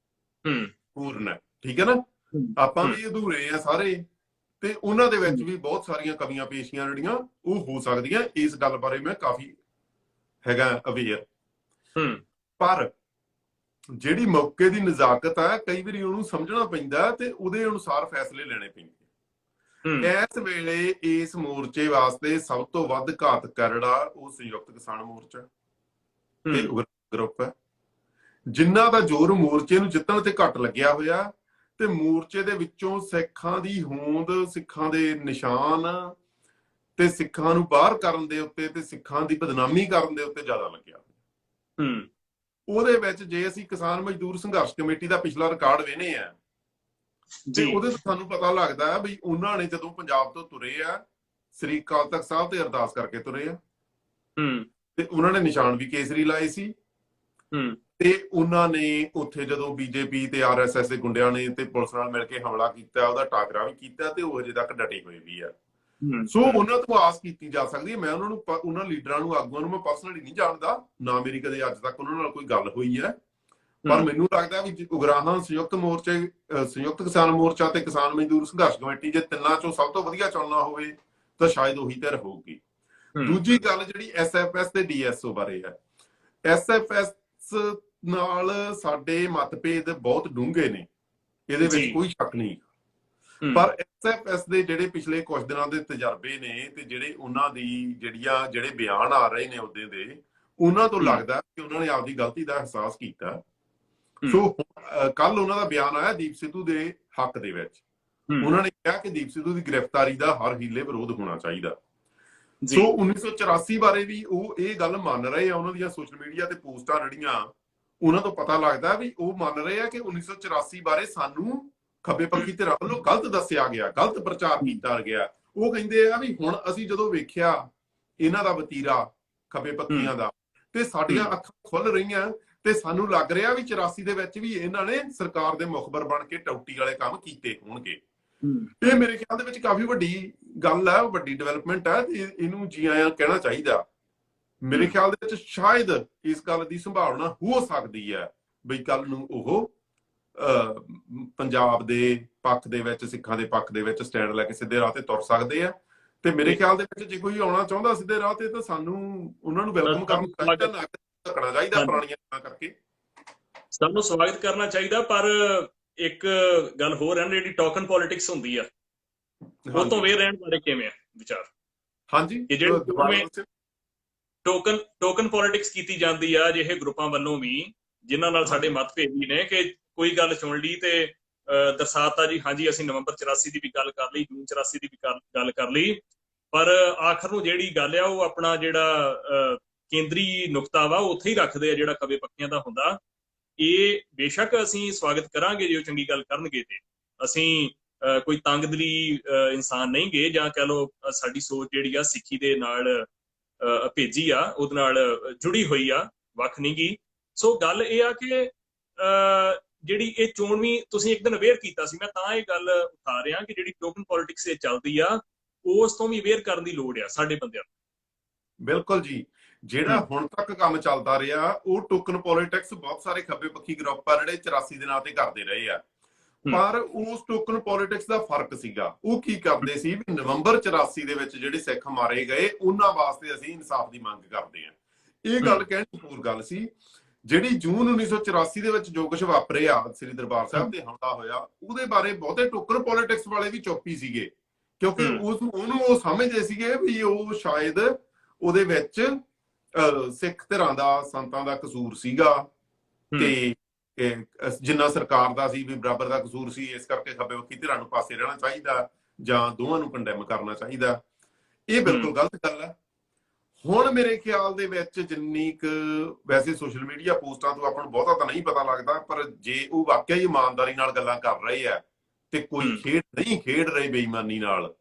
ਪੂਰਨ ਹੈ। ਠੀਕ ਹੈ ਨਾ? ਆਪਾਂ ਵੀ ਅਧੂਰੇ ਆ ਸਾਰੇ, ਤੇ ਉਹਨਾਂ ਦੇ ਵਿੱਚ ਵੀ ਬਹੁਤ ਸਾਰੀਆਂ ਕਮੀਆਂ ਪੇਸ਼ੀਆਂ ਜਿਹੜੀਆਂ ਉਹ ਹੋ ਸਕਦੀਆਂ। ਇਸ ਗੱਲ ਬਾਰੇ ਮੈਂ ਕਾਫੀ ਹੈਗਾ ਅਵੇਅਰ। ਪਰ ਜਿਹੜੀ ਮੌਕੇ ਦੀ ਨਜ਼ਾਕਤ ਹੈ, ਕਈ ਵਾਰੀ ਉਹਨੂੰ ਸਮਝਣਾ ਪੈਂਦਾ ਤੇ ਉਹਦੇ ਅਨੁਸਾਰ ਫੈਸਲੇ ਲੈਣੇ ਪੈਂਦੇ। ਇਸ ਵੇਲੇ ਇਸ ਮੋਰਚੇ ਵਾਸਤੇ ਸਭ ਤੋਂ ਵੱਧ ਘਾਤਕ ਜਿਹੜਾ ਉਹ ਸੰਯੁਕਤ ਕਿਸਾਨ ਮੋਰਚਾ ਤੇ ਗਰੁੱਪ ਹੈ, ਜਿਨ੍ਹਾਂ ਦਾ ਜ਼ੋਰ ਮੋਰਚੇ ਨੂੰ ਜਿੱਤਣ ਤੇ ਘੱਟ ਲੱਗਿਆ ਹੋਇਆ, ਤੇ ਮੋਰਚੇ ਦੇ ਵਿੱਚੋਂ ਸਿੱਖਾਂ ਦੀ ਹੋਂਦ, ਸਿੱਖਾਂ ਦੇ ਨਿਸ਼ਾਨ ਤੇ ਸਿੱਖਾਂ ਨੂੰ ਬਾਹਰ ਕਰਨ ਦੇ ਉੱਤੇ ਤੇ ਸਿੱਖਾਂ ਦੀ ਬਦਨਾਮੀ ਕਰਨ ਦੇ ਉੱਤੇ ਜ਼ਿਆਦਾ ਲੱਗਿਆ। ਉਹਦੇ ਵਿੱਚ ਜੇ ਅਸੀਂ ਕਿਸਾਨ ਮਜ਼ਦੂਰ ਸੰਘਰਸ਼ ਕਮੇਟੀ ਦਾ ਪਿਛਲਾ ਰਿਕਾਰਡ ਵੇਖਦੇ ਆ ਤੇ ਉਹਦੇ ਤੋਂ ਸਾਨੂੰ ਪਤਾ ਲੱਗਦਾ ਹੈ ਵੀ ਉਹਨਾਂ ਨੇ ਜਦੋਂ ਪੰਜਾਬ ਤੋਂ ਤੁਰੇ ਆ, ਸ੍ਰੀ ਅਕਾਲ ਤਖਤ ਸਾਹਿਬ ਤੇ ਅਰਦਾਸ ਕਰਕੇ ਤੁਰੇ ਆ, ਤੇ ਉਹਨਾਂ ਨੇ ਨਿਸ਼ਾਨ ਵੀ ਕੇਸਰੀ ਲਾਏ ਸੀ। ਤੇ ਉਹਨਾਂ ਨੇ ਉੱਥੇ ਜਦੋਂ BJP ਤੇ RSS ਦੇ ਗੁੰਡਿਆਂ ਨੇ ਤੇ ਪੁਲਿਸ ਨਾਲ ਮਿਲ ਕੇ ਹਮਲਾ ਕੀਤਾ, ਉਹਦਾ ਟਾਕਰਾ ਵੀ ਕੀਤਾ, ਤੇ ਉਹ ਅਜੇ ਤੱਕ ਡਟੇ ਹੋਏ ਵੀ ਆ। ਸੋ ਉਹਨਾਂ ਤੋਂ ਆਸ ਕੀਤੀ ਜਾ ਸਕਦੀ ਹੈ। ਮੈਂ ਉਹਨਾਂ ਨੂੰ, ਉਹਨਾਂ ਲੀਡਰਾਂ ਨੂੰ, ਆਗੂਆਂ ਨੂੰ ਮੈਂ ਪਰਸਨਲੀ ਨਹੀਂ ਜਾਣਦਾ, ਨਾ ਮੇਰੀ ਕਦੇ ਅੱਜ ਤੱਕ ਉਹਨਾਂ ਨਾਲ ਕੋਈ ਗੱਲ ਹੋਈ ਹੈ, ਪਰ ਮੈਨੂੰ ਲੱਗਦਾ ਵੀ ਉਗਰਾਹਾਂ ਸੰਯੁਕਤ ਮੋਰਚੇ, ਸੰਯੁਕਤ ਕਿਸਾਨ ਮੋਰਚਾ ਤੇ ਕਿਸਾਨ ਮਜ਼ਦੂਰ ਸੰਘਰਸ਼ ਕਮੇਟੀ, ਜੇ ਤਿੰਨਾਂ ਚੋਂ ਸਭ ਤੋਂ ਵਧੀਆ ਚੁਣਨਾ ਹੋਵੇ ਤਾਂ ਸ਼ਾਇਦ ਉਹੀ ਧਿਰ ਹੋਊਗੀ। ਦੂਜੀ ਗੱਲ ਜਿਹੜੀ SFS ਤੇ DSO ਬਾਰੇ ਹੈ, SFS ਨਾਲ ਸਾਡੇ ਮਤਭੇਦ ਬਹੁਤ ਡੂੰਘੇ ਨੇ, ਇਹਦੇ ਵਿੱਚ ਕੋਈ ਸ਼ੱਕ ਨਹੀਂ, ਪਰ SFS ਦੇ ਜਿਹੜੇ ਪਿਛਲੇ ਕੁਝ ਦਿਨਾਂ ਦੇ ਤਜਰਬੇ ਨੇ ਤੇ ਜਿਹੜੇ ਉਹਨਾਂ ਦੀ ਜਿਹੜੇ ਬਿਆਨ ਆ ਰਹੇ ਨੇ ਉਹਦੇ ਦੇ, ਉਹਨਾਂ ਤੋਂ ਲੱਗਦਾ ਕਿ ਉਹਨਾਂ ਨੇ ਆਪਦੀ ਗਲਤੀ ਦਾ ਅਹਿਸਾਸ ਕੀਤਾ। ਸੋ ਕੱਲ ਉਹਨਾਂ ਦਾ ਬਿਆਨ ਆਇਆ ਦੀਪ ਸਿੱਧੂ ਦੇ ਹੱਕ ਦੇ ਵਿੱਚ, ਉਹਨਾਂ ਨੇ ਕਿਹਾ ਕਿ ਦੀਪ ਸਿੱਧੂ ਦੀ ਗ੍ਰਿਫਤਾਰੀ ਦਾ ਹਰ ਹੀਲੇ ਵਿਰੋਧ ਹੋਣਾ ਚਾਹੀਦਾ। ਸੋ 1984 ਬਾਰੇ ਵੀ ਉਹ ਇਹ ਗੱਲ ਮੰਨ ਰਹੇ ਆ, ਉਹਨਾਂ ਦੀਆਂ ਸੋਸ਼ਲ ਮੀਡੀਆ ਤੇ ਪੋਸਟਾਂ ਜਿਹੜੀਆਂ ਉਹਨਾਂ ਤੋਂ ਪਤਾ ਲੱਗਦਾ ਵੀ ਉਹ ਮੰਨ ਰਹੇ ਆ ਕਿ 1984 ਬਾਰੇ ਸਾਨੂੰ ਖੱਬੇ ਪੱਖੀ ਧਿਰਾਂ ਵੱਲੋਂ ਗਲਤ ਦੱਸਿਆ ਗਿਆ, ਗਲਤ ਪ੍ਰਚਾਰ ਕੀਤਾ ਗਿਆ। ਉਹ ਕਹਿੰਦੇ ਆ ਵੀ ਹੁਣ ਅਸੀਂ ਜਦੋਂ ਵੇਖਿਆ ਇਹਨਾਂ ਦਾ ਵਤੀਰਾ ਖੱਬੇ ਪੱਖੀਆਂ ਦਾ, ਤੇ ਸਾਡੀਆਂ ਅੱਖਾਂ ਖੁੱਲ ਰਹੀਆਂ, ਤੇ ਸਾਨੂੰ ਲੱਗ ਰਿਹਾ ਵੀ 84 ਦੇ ਵਿੱਚ ਵੀ ਇਹਨਾਂ ਨੇ ਸਰਕਾਰ ਦੇ ਮੁਖਬਰ ਬਣ ਕੇ ਟੌਟੀ ਵਾਲੇ ਕੰਮ ਕੀਤੇ ਹੋਣਗੇ। ਇਹ ਮੇਰੇ ਖਿਆਲ ਦੇ ਵਿੱਚ ਕਾਫੀ ਵੱਡੀ ਗੱਲ ਹੈ, ਵੱਡੀ ਡਿਵੈਲਪਮੈਂਟ ਹੈ, ਤੇ ਇਹਨੂੰ ਜੀ ਆਇਆਂ ਕਹਿਣਾ ਚਾਹੀਦਾ। ਮੇਰੇ ਖਿਆਲ ਦੇ ਵਿੱਚ ਸ਼ਾਇਦ ਇਸ ਗੱਲ ਦੀ ਸੰਭਾਵਨਾ ਹੋ ਸਕਦੀ ਹੈ ਬਈ ਕੱਲ ਨੂੰ ਉਹ ਪੰਜਾਬ ਦੇ ਪੱਖ ਦੇ ਵਿੱਚ, ਸਿੱਖਾਂ ਦੇ ਪੱਖ ਦੇ ਵਿੱਚ ਸਟੈਂਡ ਲੈ ਕੇ ਸਿੱਧੇ ਰਾਹ ਤੇ ਤੁਰ ਸਕਦੇ ਆ। ਤੇ ਮੇਰੇ ਖਿਆਲ ਦੇ ਵਿੱਚ ਜੇ ਕੋਈ ਆਉਣਾ ਚਾਹੁੰਦਾ ਸਿੱਧੇ ਰਾਹ ਤੇ, ਤਾਂ ਸਾਨੂੰ ਉਹਨਾਂ ਨੂੰ ਵੈਲਕਮ ਕਰਨਾ ਚਾਹੀਦਾ, ਧੱਕਣਾ ਚਾਹੀਦਾ ਪੁਰਾਣੀਆਂ ਗੱਲਾਂ ਕਰਕੇ। ਸਾਨੂੰ ਸਵਾਗਤ ਕਰਨਾ ਚਾਹੀਦਾ। ਪਰ ਇੱਕ ਗੱਲ ਹੋਰ ਹੈ, ਜਿਹੜੀ ਟੋਕਨ ਪੋਲਿਟਿਕਸ ਹੁੰਦੀ ਆ, ਉਹ ਤੋਂ ਵੇਰ ਰਹਿਣ ਬਾਰੇ ਕਿਵੇਂ ਆ ਵਿਚਾਰ? ਹਾਂਜੀ, ਇਹ ਜਿਹੜੀ ਟੋਕਨ ਪੋਲਿਟਿਕਸ ਕੀਤੀ ਜਾਂਦੀ ਆ ਜਿਹੇ ਗਰੁੱਪਾਂ ਵੱਲੋਂ ਵੀ, ਜਿਨ੍ਹਾਂ ਨਾਲ ਸਾਡੇ ਮਤਭੇਦ ਵੀ ਨੇ, ਕਿ ਕੋਈ ਗੱਲ ਚੁਣ ਲਈ ਤੇ ਦਰਸਾਤਾ ਜੀ ਹਾਂਜੀ ਅਸੀਂ ਨਵੰਬਰ 84 ਦੀ ਵੀ ਗੱਲ ਕਰ ਲਈ, ਜੂਨ 84 ਦੀ ਵੀ ਗੱਲ ਕਰ ਲਈ, ਪਰ ਆਖਰ ਨੂੰ ਜਿਹੜੀ ਗੱਲ ਆ ਉਹ ਆਪਣਾ ਜਿਹੜਾ ਕੇਂਦਰੀ ਨੁਕਤਾ ਵਾ ਉੱਥੇ ਹੀ ਰੱਖਦੇ ਆ, ਜਿਹੜਾ ਖੱਬੇ ਪੱਖੀਆਂ ਦਾ ਹੁੰਦਾ। ਇਹ ਬੇਸ਼ੱਕ ਅਸੀਂ ਸਵਾਗਤ ਕਰਾਂਗੇ ਜੇ ਉਹ ਚੰਗੀ ਗੱਲ ਕਰਨਗੇ, ਤੇ ਅਸੀਂ ਕੋਈ ਤੰਗਦਿਲੀ ਇਨਸਾਨ ਨਹੀਂ ਗੇ, ਜਾਂ ਕਹਿ ਲਓ ਸਾਡੀ ਸੋਚ ਜਿਹੜੀ ਆ ਸਿੱਖੀ ਦੇ ਨਾਲ ਭੇਜੀ ਆ, ਉਹਦੇ ਨਾਲ ਜੁੜੀ ਹੋਈ ਆ, ਵੱਖ ਨਹੀਂ ਗੀ। ਸੋ ਗੱਲ ਇਹ ਆ ਕਿ ਜਿਹੜੀ ਇਹ ਚੋਣ ਵੀ ਤੁਸੀਂ ਇੱਕ ਦਿਨ ਅਵੇਅਰ ਕੀਤਾ ਸੀ, ਮੈਂ ਤਾਂ ਇਹ ਗੱਲ ਉਠਾ ਰਿਹਾ ਕਿ ਜਿਹੜੀ ਟੋਕਨ ਪੋਲਿਟਿਕਸ ਇਹ ਚੱਲਦੀ ਆ, ਉਸ ਤੋਂ ਵੀ ਅਵੇਅਰ ਕਰਨ ਦੀ ਲੋੜ ਆ ਸਾਡੇ ਬੰਦਿਆਂ ਨੂੰ। ਬਿਲਕੁਲ ਜੀ, ਜਿਹੜਾ ਹੁਣ ਤੱਕ ਕੰਮ ਚੱਲਦਾ ਰਿਹਾ ਉਹ ਟੋਕਨ ਪੋਲਿਟਿਕਸ ਬਹੁਤ ਸਾਰੇ ਖੱਬੇ ਪੱਖੀ ਗਰੁੱਪ ਆ ਜਿਹੜੇ 84 ਦੇ ਨਾਂ ਤੇ ਕਰਦੇ ਰਹੇ ਆ। ਪਰ ਉਸ ਟੋਕਨ ਪੋਲਿਟਿਕਸ ਦਾ ਫਰਕ ਸੀਗਾ, ਉਹ ਕੀ ਕਰਦੇ ਸੀ ਵੀ ਨਵੰਬਰ 84 ਦੇ ਵਿੱਚ ਜਿਹੜੇ ਸਿੱਖ ਮਾਰੇ ਗਏ ਉਹਨਾਂ ਵਾਸਤੇ ਅਸੀਂ ਇਨਸਾਫ ਦੀ ਮੰਗ ਕਰਦੇ ਹਾਂ। ਇਹ ਗੱਲ ਕਹਿਣੀ ਹੋਰ ਗੱਲ ਸੀ। ਜਿਹੜੀ ਜੂਨ 1984 ਦੇ ਵਿੱਚ ਜੋ ਕੁਝ ਵਾਪਰਿਆ, ਸ੍ਰੀ ਦਰਬਾਰ ਸਾਹਿਬ ਤੇ ਹਮਲਾ ਹੋਇਆ, ਉਹਦੇ ਬਾਰੇ ਬਹੁਤੇ ਟੋਕਨ ਪੋਲਿਟਿਕਸ ਵਾਲੇ ਵੀ ਚੁੱਪ ਹੀ ਸੀਗੇ, ਕਿਉਂਕਿ ਉਹਨੂੰ ਉਹ ਸਮਝਦੇ ਸੀਗੇ ਵੀ ਉਹ ਸ਼ਾਇਦ ਉਹਦੇ ਵਿੱਚ ਸਿੱਖ ਧਿਰਾਂ ਦਾ, ਸੰਤਾਂ ਦਾ ਕਸੂਰ ਸੀਗਾ, ਤੇ ਜਿੰਨਾ ਸਰਕਾਰ ਦਾ ਸੀ ਵੀ ਬਰਾਬਰ ਦਾ ਕਸੂਰ ਸੀ, ਇਸ ਕਰਕੇ ਖੱਬੇ ਪੱਖੀ ਧਿਰਾਂ ਨੂੰ ਪਾਸੇ ਰਹਿਣਾ ਚਾਹੀਦਾ ਜਾਂ ਦੋਵਾਂ ਨੂੰ ਕੰਡੈਮ ਕਰਨਾ ਚਾਹੀਦਾ। ਇਹ ਬਿਲਕੁਲ ਗਲਤ ਗੱਲ ਹੈ। ਹੁਣ ਮੇਰੇ ਖਿਆਲ ਦੇ ਵਿੱਚ ਜਿੰਨੀ ਕੁ, ਵੈਸੇ ਸੋਸ਼ਲ ਮੀਡੀਆ ਪੋਸਟਾਂ ਤੋਂ ਆਪਾਂ ਨੂੰ ਬਹੁਤਾ ਤਾਂ ਨਹੀਂ ਪਤਾ ਲੱਗਦਾ, ਪਰ ਜੇ ਉਹ ਵਾਕਿਆ ਹੀ ਇਮਾਨਦਾਰੀ ਨਾਲ ਗੱਲਾਂ ਕਰ ਰਹੇ ਆ ਤੇ ਕੋਈ ਖੇਡ ਨਹੀਂ ਖੇਡ ਰਹੇ ਬੇਈਮਾਨੀ ਨਾਲ,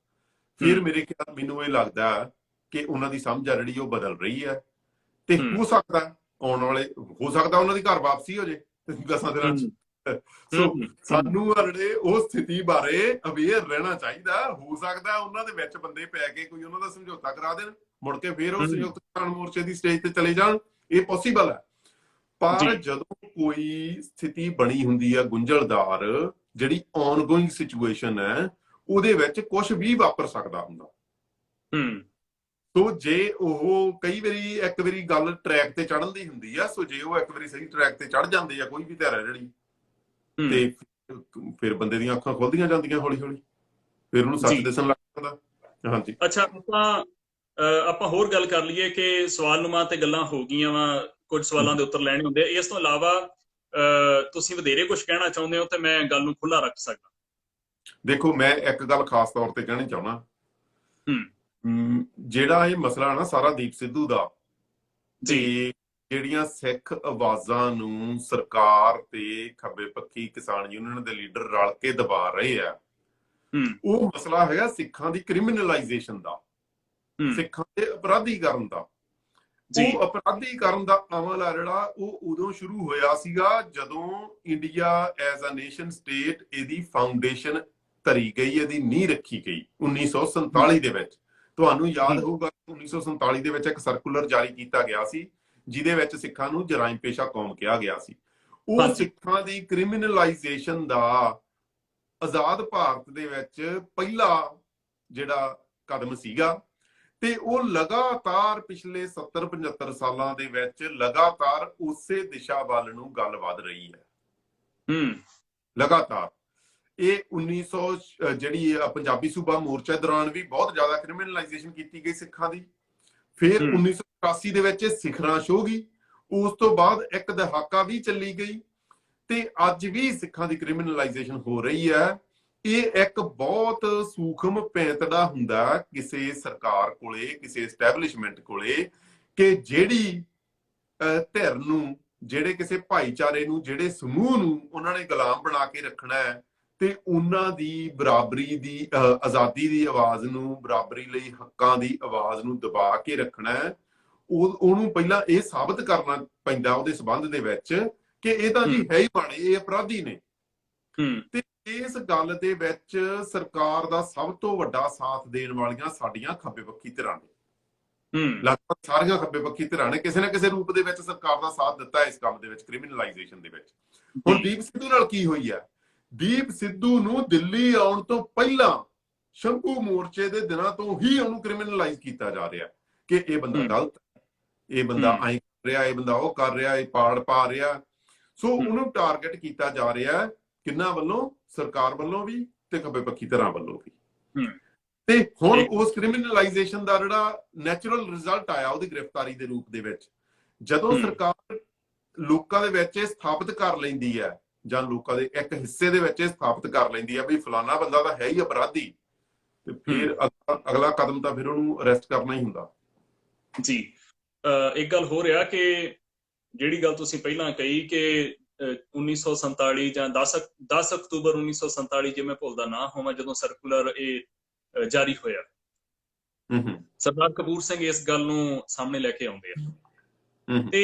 ਫਿਰ ਮੇਰੇ ਖਿਆਲ ਮੈਨੂੰ ਇਹ ਲੱਗਦਾ ਕਿ ਉਹਨਾਂ ਦੀ ਸਮਝ ਆ ਜਿਹੜੀ ਉਹ ਬਦਲ ਰਹੀ ਹੈ। ਤੇ ਹੋ ਸਕਦਾ ਆਉਣ ਵਾਲੇ, ਹੋ ਸਕਦਾ ਉਹਨਾਂ ਦੀ ਘਰ ਵਾਪਸੀ ਹੋ ਜੇ 10 ਦਿਨਾਂ ਚ। ਸੋ ਸਾਨੂੰ ਜਿਹੜੇ ਉਸ ਸਥਿਤੀ ਬਾਰੇ ਅਵੇਅਰ ਰਹਿਣਾ ਚਾਹੀਦਾ। ਹੋ ਸਕਦਾ ਉਹਨਾਂ ਦੇ ਵਿੱਚ ਬੰਦੇ ਪੈ ਕੇ ਕੋਈ ਉਹਨਾਂ ਦਾ ਸਮਝੌਤਾ ਕਰਾ ਦੇਣ, ਮੁੜ ਕੇ ਫਿਰ ਉਹ ਸੰਯੁਕਤ ਕਿਸਾਨ ਮੋਰਚੇ ਦੀ ਸਟੇਜ ਤੇ ਚਲੇ ਜਾਣ, ਇਹ ਪੋਸੀਬਲ ਹੈ। ਪਰ ਜਦੋਂ ਕੋਈ ਸਥਿਤੀ ਬਣੀ ਹੁੰਦੀ ਹੈ ਗੁੰਝਲਦਾਰ, ਜਿਹੜੀ ਔਨਗੋਇੰਗ ਸਿਚੁਏਸ਼ਨ ਹੈ, ਉਹਦੇ ਵਿੱਚ ਕੁਝ ਵੀ ਵਾਪਰ ਸਕਦਾ ਹੁੰਦਾ। ਸੋ ਜੇ ਉਹ ਕਈ ਵਾਰੀ ਇੱਕ ਵਾਰੀ ਗੱਲ ਟਰੈਕ ਤੇ ਚੜ੍ਹਨ ਦੀ ਹੁੰਦੀ ਆ, ਸੋ ਜੇ ਉਹ ਇੱਕ ਵਾਰੀ ਸਹੀ ਟਰੈਕ ਤੇ ਚੜ੍ਹ ਜਾਂਦੇ ਆ ਕੋਈ ਵੀ ਧਿਰ ਹੈ ਜਿਹੜੀ, ਤੇ ਫਿਰ ਬੰਦੇ ਦੀਆਂ ਅੱਖਾਂ ਖੁੱਲਦੀਆਂ ਜਾਂਦੀਆਂ ਹੌਲੀ ਹੌਲੀ, ਫਿਰ ਉਹਨੂੰ ਸੱਚ ਦਿਸਣ ਲੱਗ ਜਾਂਦਾ। ਹਾਂਜੀ, ਅੱਛਾ, ਆਪਾਂ ਹੋਰ ਗੱਲ ਕਰ ਲਈਏ ਕਿ ਸਵਾਲਨੁਮਾ ਤੇ ਗੱਲਾਂ ਹੋ ਗਈਆਂ ਵਾ, ਕੁਝ ਸਵਾਲਾਂ ਦੇ ਉੱਤਰ ਲੈਣੇ ਹੁੰਦੇ। ਇਸ ਤੋਂ ਇਲਾਵਾ ਤੁਸੀਂ ਵਧੇਰੇ ਕੁਝ ਕਹਿਣਾ ਚਾਹੁੰਦੇ ਹੋ ਤੇ ਮੈਂ ਗੱਲ ਨੂੰ ਖੁੱਲਾ ਰੱਖ ਸਕਦਾ। ਦੇਖੋ, ਮੈਂ ਇੱਕ ਗੱਲ ਖਾਸ ਤੌਰ ਤੇ ਕਹਿਣੀ ਚਾਹੁੰਦਾ, ਜਿਹੜਾ ਇਹ ਮਸਲਾ ਨਾ ਸਾਰਾ ਦੀਪ ਸਿੱਧੂ ਦਾ, ਤੇ ਜਿਹੜੀਆਂ ਸਿੱਖ ਆਵਾਜ਼ਾਂ ਨੂੰ ਸਰਕਾਰ ਤੇ ਖੱਬੇ ਪੱਖੀ ਕਿਸਾਨ ਯੂਨੀਅਨ ਦੇ ਲੀਡਰ ਰਲ ਕੇ ਦਬਾ ਰਹੇ ਆ, ਉਹ ਮਸਲਾ ਹੈਗਾ ਸਿੱਖਾਂ ਦੀ ਕ੍ਰਿਮੀਨਲਾਈਜੇਸ਼ਨ ਦਾ, ਸਿੱਖਾਂ ਦੇ ਅਪਰਾਧੀਕਰਨ ਦਾ। ਉਹ ਅਪਰਾਧੀਕਰਨ ਦਾ ਅਮਲ ਆ ਜਿਹੜਾ ਉਹ ਉਦੋਂ ਸ਼ੁਰੂ ਹੋਇਆ ਸੀਗਾ ਜਦੋਂ India as a nation state ਇਹਦੀ ਫਾਊਂਡੇਸ਼ਨ ਧਰੀ ਗਈ, ਇਹਦੀ ਨੀਂਹ ਰੱਖੀ ਗਈ 1947 ਦੇ ਵਿੱਚ। ਤੁਹਾਨੂੰ ਯਾਦ ਹੋਊਗਾ 1947 ਦੇ ਵਿੱਚ ਇੱਕ ਸਰਕੂਲਰ ਜਾਰੀ ਕੀਤਾ ਗਿਆ ਸੀ ਜਿਹਦੇ ਵਿੱਚ ਸਿੱਖਾਂ ਨੂੰ ਜਰਾਇਮ ਪੇਸ਼ਾ ਕੌਮ ਕਿਹਾ ਗਿਆ ਸੀ। ਉਹ ਸਿੱਖਾਂ ਦੀ ਕ੍ਰਿਮੀਨਲਾਈਜੇਸ਼ਨ ਦਾ ਆਜ਼ਾਦ ਭਾਰਤ ਦੇ ਵਿੱਚ ਪਹਿਲਾ ਜਿਹੜਾ ਕਦਮ ਸੀਗਾ, ਤੇ ਉਹ ਲਗਾਤਾਰ ਪਿਛਲੇ 70-75 ਸਾਲਾਂ ਦੇ ਵਿੱਚ ਲਗਾਤਾਰ ਉਸੇ ਦਿਸ਼ਾ ਵੱਲ ਨੂੰ ਗੱਲ ਵਧ ਰਹੀ ਹੈ। ਲਗਾਤਾਰ ਇਹ 1900 ਜਿਹੜੀ ਪੰਜਾਬੀ ਸੂਬਾ ਮੋਰਚਾ ਦੌਰਾਨ ਵੀ ਬਹੁਤ ਜ਼ਿਆਦਾ ਕ੍ਰਿਮੀਨਲਾਈਜੇਸ਼ਨ ਕੀਤੀ ਗਈ ਸਿੱਖਾਂ ਦੀ। ਫਿਰ 1984 ਦੇ ਵਿੱਚ ਸਿਖਰਾਂ ਛੋ ਗਈ, ਉਸ ਤੋਂ ਬਾਅਦ ਇੱਕ ਦਹਾਕਾ ਵੀ ਚੱਲੀ ਗਈ, ਤੇ ਅੱਜ ਵੀ ਸਿੱਖਾਂ ਦੀ ਕ੍ਰਿਮੀਨਲਾਈਜੇਸ਼ਨ ਹੋ ਰਹੀ ਹੈ। ਇਹ ਇੱਕ ਬਹੁਤ ਸੂਖਮ ਪੈਂਤੜਾ ਹੁੰਦਾ ਕਿਸੇ ਸਰਕਾਰ ਕੋਲੇ, ਕਿਸੇ ਐਸਟੈਬਲਿਸ਼ਮੈਂਟ ਕੋਲੇ, ਕਿ ਜਿਹੜੀ ਧਿਰ ਨੂੰ, ਜਿਹੜੇ ਕਿਸੇ ਭਾਈਚਾਰੇ ਨੂੰ, ਜਿਹੜੇ ਸਮੂਹ ਨੂੰ ਉਹਨਾਂ ਨੇ ਗੁਲਾਮ ਬਣਾ ਕੇ ਰੱਖਣਾ ਹੈ, ਤੇ ਉਹਨਾਂ ਦੀ ਬਰਾਬਰੀ ਦੀ ਆਜ਼ਾਦੀ ਦੀ ਆਵਾਜ਼ ਨੂੰ, ਬਰਾਬਰੀ ਲਈ ਹੱਕਾਂ ਦੀ ਆਵਾਜ਼ ਨੂੰ ਦਬਾ ਕੇ ਰੱਖਣਾ ਹੈ। ਉਹਨੂੰ ਪਹਿਲਾਂ ਇਹ ਸਾਬਤ ਕਰਨਾ ਪੈਂਦਾ ਉਹਦੇ ਸੰਬੰਧ ਦੇ ਵਿੱਚ ਕਿ ਇਹ ਤਾਂ ਜੀ ਹੈ ਹੀ ਮਾੜੇ, ਇਹ ਅਪਰਾਧੀ ਨੇ। ਤੇ ਇਸ ਗੱਲ ਦੇ ਵਿੱਚ ਸਰਕਾਰ ਦਾ ਸਭ ਤੋਂ ਵੱਡਾ ਸਾਥ ਦੇਣ ਵਾਲੀਆਂ ਸਾਡੀਆਂ ਖੱਬੇ ਪੱਖੀ ਧਿਰਾਂ ਨੇ। ਲਗਭਗ ਸਾਰੀਆਂ ਖੱਬੇ ਪੱਖੀ ਧਿਰਾਂ ਨੇ ਕਿਸੇ ਨਾ ਕਿਸੇ ਰੂਪ ਦੇ ਵਿੱਚ ਸਰਕਾਰ ਦਾ ਸਾਥ ਦਿੱਤਾ ਇਸ ਕੰਮ ਦੇ ਵਿੱਚ, ਕ੍ਰਿਮੀਨਲਾਈਜੇਸ਼ਨ ਦੇ ਵਿੱਚ। ਹੁਣ ਦੀਪ ਸਿੱਧੂ ਨਾਲ ਕੀ ਹੋਈ ਹੈ? ਦੀਪ ਸਿੱਧੂ ਨੂੰ ਦਿੱਲੀ ਆਉਣ ਤੋਂ ਪਹਿਲਾਂ ਸ਼ੰਭੂ ਮੋਰਚੇ ਦੇ ਦਿਨਾਂ ਤੋਂ ਹੀ ਉਹਨੂੰ ਕ੍ਰਿਮੀਨਲਾਈਜ਼ ਕੀਤਾ ਜਾ ਰਿਹਾ ਕਿ ਇਹ ਬੰਦਾ ਗਲਤ ਹੈ, ਇਹ ਬੰਦਾ ਐਂ ਕਰ ਰਿਹਾ, ਇਹ ਬੰਦਾ ਉਹ ਕਰ ਰਿਹਾ, ਇਹ ਪਾੜ ਪਾ ਰਿਹਾ। ਸੋ ਉਹਨੂੰ ਟਾਰਗੇਟ ਕੀਤਾ ਜਾ ਰਿਹਾ ਕਿੰਨਾ ਵੱਲੋਂ? ਸਰਕਾਰ ਵੱਲੋਂ ਵੀ ਤੇ ਖੱਬੇ ਪੱਖੀ ਧਿਰਾਂ ਵੱਲੋਂ ਵੀ। ਤੇ ਹੁਣ ਉਸ ਕ੍ਰਿਮੀਨਲਾਈਜੇਸ਼ਨ ਦਾ ਜਿਹੜਾ ਨੈਚੁਰਲ ਰਿਜ਼ਲਟ ਆਇਆ ਉਹਦੀ ਗ੍ਰਿਫਤਾਰੀ ਦੇ ਰੂਪ ਦੇ ਵਿੱਚ, ਜਦੋਂ ਸਰਕਾਰ ਲੋਕਾਂ ਦੇ ਵਿੱਚ ਇਹ ਸਥਾਪਿਤ ਕਰ ਲੈਂਦੀ ਹੈ ਜਾਂ ਲੋਕਾਂ ਦੇ ਇੱਕ ਹਿੱਸੇ ਦੇ ਵਿੱਚ ਇਹ ਸਥਾਪਿਤ ਕਰ ਲੈਂਦੀ ਹੈ ਵੀ ਫਲਾਣਾ ਬੰਦਾ ਤਾਂ ਹੈ ਹੀ ਅਪਰਾਧੀ, ਤੇ ਫਿਰ ਅਗਲਾ ਕਦਮ ਤਾਂ ਫਿਰ ਉਹਨੂੰ ਅਰੈਸਟ ਕਰਨਾ ਹੀ ਹੁੰਦਾ। ਜੀ ਇੱਕ ਗੱਲ ਹੋ ਰਿਹਾ ਕਿ ਜਿਹੜੀ ਗੱਲ ਤੁਸੀਂ ਪਹਿਲਾਂ ਕਹੀ ਕਿ 1947 ਜਾਂ 10 ਅਕਤੂਬਰ 1947 ਜੇ ਮੈਂ ਭੁੱਲਦਾ ਨਾ ਹੋਵਾਂ, ਜਦੋਂ ਸਰਕੂਲਰ ਇਹ ਜਾਰੀ ਹੋਇਆ, ਸਰਦਾਰ ਕਪੂਰ ਸਿੰਘ ਇਸ ਗੱਲ ਨੂੰ ਸਾਹਮਣੇ ਲੈ ਕੇ ਆਉਂਦੇ ਆ। ਤੇ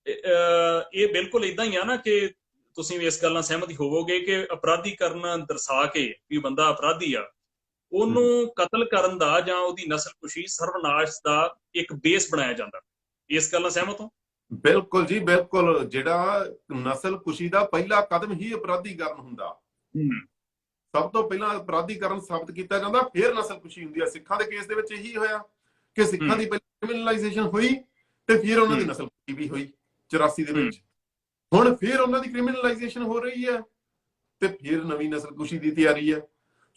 ਇਹ ਬਿਲਕੁਲ ਇਦਾਂ ਹੀ ਆ ਨਾ ਕਿ ਤੁਸੀਂ ਵੀ ਇਸ ਗੱਲ ਨਾਲ ਸਹਿਮਤ ਹੋਵੋਗੇ ਕਿ ਅਪਰਾਧੀਕਰਨ ਦਰਸਾ ਕੇ ਵੀ ਬੰਦਾ ਅਪਰਾਧੀ ਆ, ਉਹਨੂੰ ਕਤਲ ਕਰਨ ਦਾ ਜਾਂ ਉਹਦੀ ਨਸਲਕੁਸ਼ੀ, ਸਰਵਨਾਸ਼ ਦਾ ਇੱਕ ਬੇਸ ਬਣਾਇਆ ਜਾਂਦਾ। ਇਸ ਗੱਲ ਨਾਲ ਸਹਿਮਤ ਹੋ? ਬਿਲਕੁਲ ਜੀ, ਬਿਲਕੁਲ। ਜਿਹੜਾ ਨਸਲਕੁਸ਼ੀ ਦਾ ਪਹਿਲਾ ਕਦਮ ਹੀ ਅਪਰਾਧੀਕਰਨ ਹੁੰਦਾ। ਸਭ ਤੋਂ ਪਹਿਲਾਂ ਅਪਰਾਧੀਕਰਨ ਸਾਬਤ ਕੀਤਾ ਜਾਂਦਾ, ਫਿਰ ਨਸਲਕੁਸ਼ੀ ਹੁੰਦੀ ਹੈ। ਸਿੱਖਾਂ ਦੇ ਕੇਸ ਦੇ ਵਿੱਚ ਇਹੀ ਹੋਇਆ ਕਿ ਸਿੱਖਾਂ ਦੀ ਪਹਿਲਾਂ ਕ੍ਰਿਮੀਨਲਾਈਜੇਸ਼ਨ ਹੋਈ ਤੇ ਫਿਰ ਉਹਨਾਂ ਦੀ ਨਸਲਕੁਸ਼ੀ ਵੀ ਹੋਈ 84 ਦੇ ਵਿੱਚ। ਹੁਣ ਫਿਰ ਉਹਨਾਂ ਦੀ ਕ੍ਰਿਮੀਨਲਾਈਜੇਸ਼ਨ ਹੋ ਰਹੀ ਹੈ ਤੇ ਫਿਰ ਨਵੀਂ ਨਸਲਕੁਸ਼ੀ ਦੀ ਤਿਆਰੀ ਹੈ।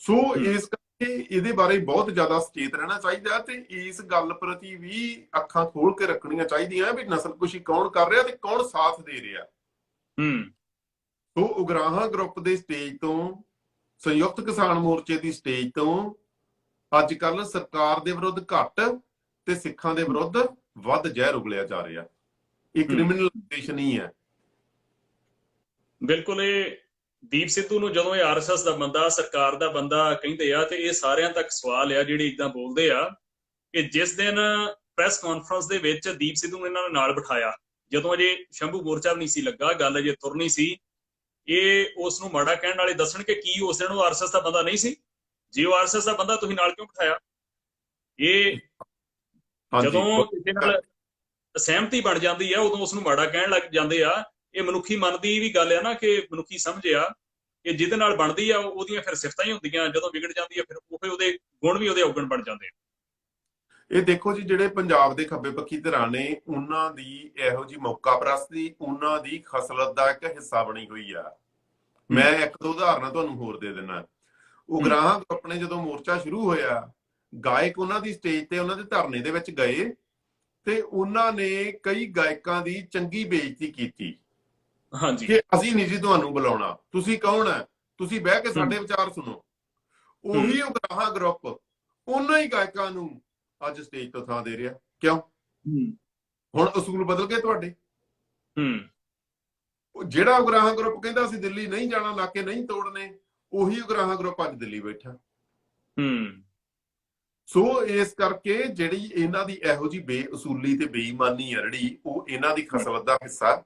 ਸੋ ਇਸ ਕਰਕੇ ਇਹਦੇ ਬਾਰੇ ਬਹੁਤ ਜ਼ਿਆਦਾ ਸਚੇਤ ਰਹਿਣਾ ਚਾਹੀਦਾ ਤੇ ਇਸ ਗੱਲ ਪ੍ਰਤੀ ਵੀ ਅੱਖਾਂ ਖੋਲ ਕੇ ਰੱਖਣੀਆਂ ਚਾਹੀਦੀਆਂ ਵੀ ਨਸਲਕੁਸ਼ੀ ਕੌਣ ਕਰ ਰਿਹਾ ਤੇ ਕੌਣ ਸਾਥ ਦੇ ਰਿਹਾ। ਸੋ ਉਗਰਾਹਾਂ ਗਰੁੱਪ ਦੇ ਸਟੇਜ ਤੋਂ, ਸੰਯੁਕਤ ਕਿਸਾਨ ਮੋਰਚੇ ਦੀ ਸਟੇਜ ਤੋਂ ਅੱਜ ਕੱਲ ਸਰਕਾਰ ਦੇ ਵਿਰੁੱਧ ਘੱਟ ਤੇ ਸਿੱਖਾਂ ਦੇ ਵਿਰੁੱਧ ਵੱਧ ਜ਼ਹਿਰ ਉਗਲਿਆ ਜਾ ਰਿਹਾ। ਇਹ ਕ੍ਰਿਮੀਨਲਾਈਜੇਸ਼ਨ ਹੀ ਹੈ। ਬਿਲਕੁਲ। ਇਹ ਦੀਪ ਸਿੱਧੂ ਨੂੰ ਜਦੋਂ ਇਹ ਆਰਐਸਐਸ ਦਾ ਬੰਦਾ, ਸਰਕਾਰ ਦਾ ਬੰਦਾ ਕਹਿੰਦੇ ਆ, ਤੇ ਇਹ ਸਾਰਿਆਂ ਤੱਕ ਸਵਾਲ ਆ ਜਿਹੜੇ ਇਦਾਂ ਬੋਲਦੇ ਆ ਕਿ ਜਿਸ ਦਿਨ ਪ੍ਰੈਸ ਕਾਨਫਰੰਸ ਦੇ ਵਿੱਚ ਦੀਪ ਸਿੱਧੂ ਨੂੰ ਇਹਨਾਂ ਨੇ ਨਾਲ ਬਿਠਾਇਆ, ਜਦੋਂ ਅਜੇ ਸ਼ੰਭੂ ਮੋਰਚਾ ਵੀ ਨਹੀਂ ਸੀ ਲੱਗਾ, ਗੱਲ ਅਜੇ ਤੁਰਨੀ ਸੀ, ਇਹ ਉਸ ਨੂੰ ਮਾੜਾ ਕਹਿਣ ਵਾਲੇ ਦੱਸਣ ਕਿ ਕੀ ਉਸ ਦਿਨ ਉਹ ਆਰਐਸਐਸ ਦਾ ਬੰਦਾ ਨਹੀਂ ਸੀ? ਜੇ ਉਹ ਆਰਐਸਐਸ ਦਾ ਬੰਦਾ ਤੁਸੀਂ ਨਾਲ ਕਿਉਂ ਬਿਠਾਇਆ? ਇਹ ਜਦੋਂ ਕਿਸੇ ਨਾਲ ਸਹਿਮਤੀ ਬਣ ਜਾਂਦੀ ਆ ਉਦੋਂ ਉਸ ਨੂੰ ਮਾੜਾ ਕਹਿਣ ਲੱਗ ਜਾਂਦੇ ਆ। ਇਹ ਮਨੁੱਖੀ ਮਨ ਦੀ ਵੀ ਗੱਲ ਆ ਨਾ, ਕਿ ਮਨੁੱਖੀ ਸਮਝ ਆ ਕਿ ਜਿਹਦੇ ਨਾਲ ਬਣਦੀ ਆ ਉਹਦੀਆਂ ਫਿਰ ਸਿਫਤਾਂ ਹੀ ਹੁੰਦੀਆਂ, ਜਦੋਂ ਵਿਗੜ ਜਾਂਦੀ ਆ ਫਿਰ ਉਹਦੇ ਗੁਣ ਵੀ ਉਹਦੇ ਔਗਣ ਬਣ ਜਾਂਦੇ ਆ। ਇਹ ਦੇਖੋ ਜੀ, ਜਿਹੜੇ ਪੰਜਾਬ ਦੇ ਖੱਬੇ ਪੱਖੀ ਧਿਰਾਂ ਨੇ, ਉਹਨਾਂ ਦੀ ਇਹੋ ਜੀ ਮੌਕਾ ਪ੍ਰਸਤੀ ਉਹਨਾਂ ਦੀ ਖਸਲਤ ਦਾ ਇੱਕ ਹਿੱਸਾ ਬਣੀ ਹੋਈ ਆ। ਮੈਂ ਇੱਕ ਦੋ ਉਦਾਹਰਨਾਂ ਤੁਹਾਨੂੰ ਹੋਰ ਦੇ ਦਿੰਦਾ। ਉਗਰਾਹਾਂ ਗਰੁੱਪ ਨੇ ਜਦੋਂ ਮੋਰਚਾ ਸ਼ੁਰੂ ਹੋਇਆ, ਗਾਇਕ ਉਹਨਾਂ ਦੀ ਸਟੇਜ ਤੇ ਉਹਨਾਂ ਦੇ ਧਰਨੇ ਦੇ ਵਿੱਚ ਗਏ ਤੇ ਉਹਨਾਂ ਨੇ ਕਈ ਗਾਇਕਾਂ ਦੀ ਚੰਗੀ ਬੇਇੱਜ਼ਤੀ ਕੀਤੀ ਕਿ ਅਸੀਂ ਨਹੀਂ ਜੀ ਤੁਹਾਨੂੰ ਬੁਲਾਉਣਾ, ਤੁਸੀਂ ਕੌਣ ਹੈ, ਤੁਸੀਂ ਬਹਿ ਕੇ ਸਾਡੇ ਵਿਚਾਰ ਸੁਣੋ। ਉਹੀ ਉਗਰਾਹਾਂ ਗਰੁੱਪ ਉਹਨਾਂ ਹੀ ਗਾਇਕਾਂ ਨੂੰ ਅੱਜ ਸਟੇਜ ਤੋਂ ਥਾਂ ਦੇ ਰਿਹਾ। ਕਿਉਂ? ਹੁਣ ਅਸੂਲ ਬਦਲ ਗਏ ਤੁਹਾਡੇ। ਜਿਹੜਾ ਉਗਰਾਹਾਂ ਗਰੁੱਪ ਕਹਿੰਦਾ ਅਸੀਂ ਦਿੱਲੀ ਨਹੀਂ ਜਾਣਾ, ਨਾਕੇ ਨਹੀਂ ਤੋੜਨੇ, ਉਹੀ ਉਗਰਾਹਾਂ ਗਰੁੱਪ ਅੱਜ ਦਿੱਲੀ ਬੈਠਾ। ਸੋ ਇਸ ਕਰਕੇ ਜਿਹੜੀ ਇਹਨਾਂ ਦੀ ਇਹੋ ਜਿਹੀ ਬੇਅਸੂਲੀ ਤੇ ਬੇਈਮਾਨੀ ਆ ਜਿਹੜੀ, ਉਹ ਇਹਨਾਂ ਦੀ ਖਸਲਤ ਦਾ ਹਿੱਸਾ।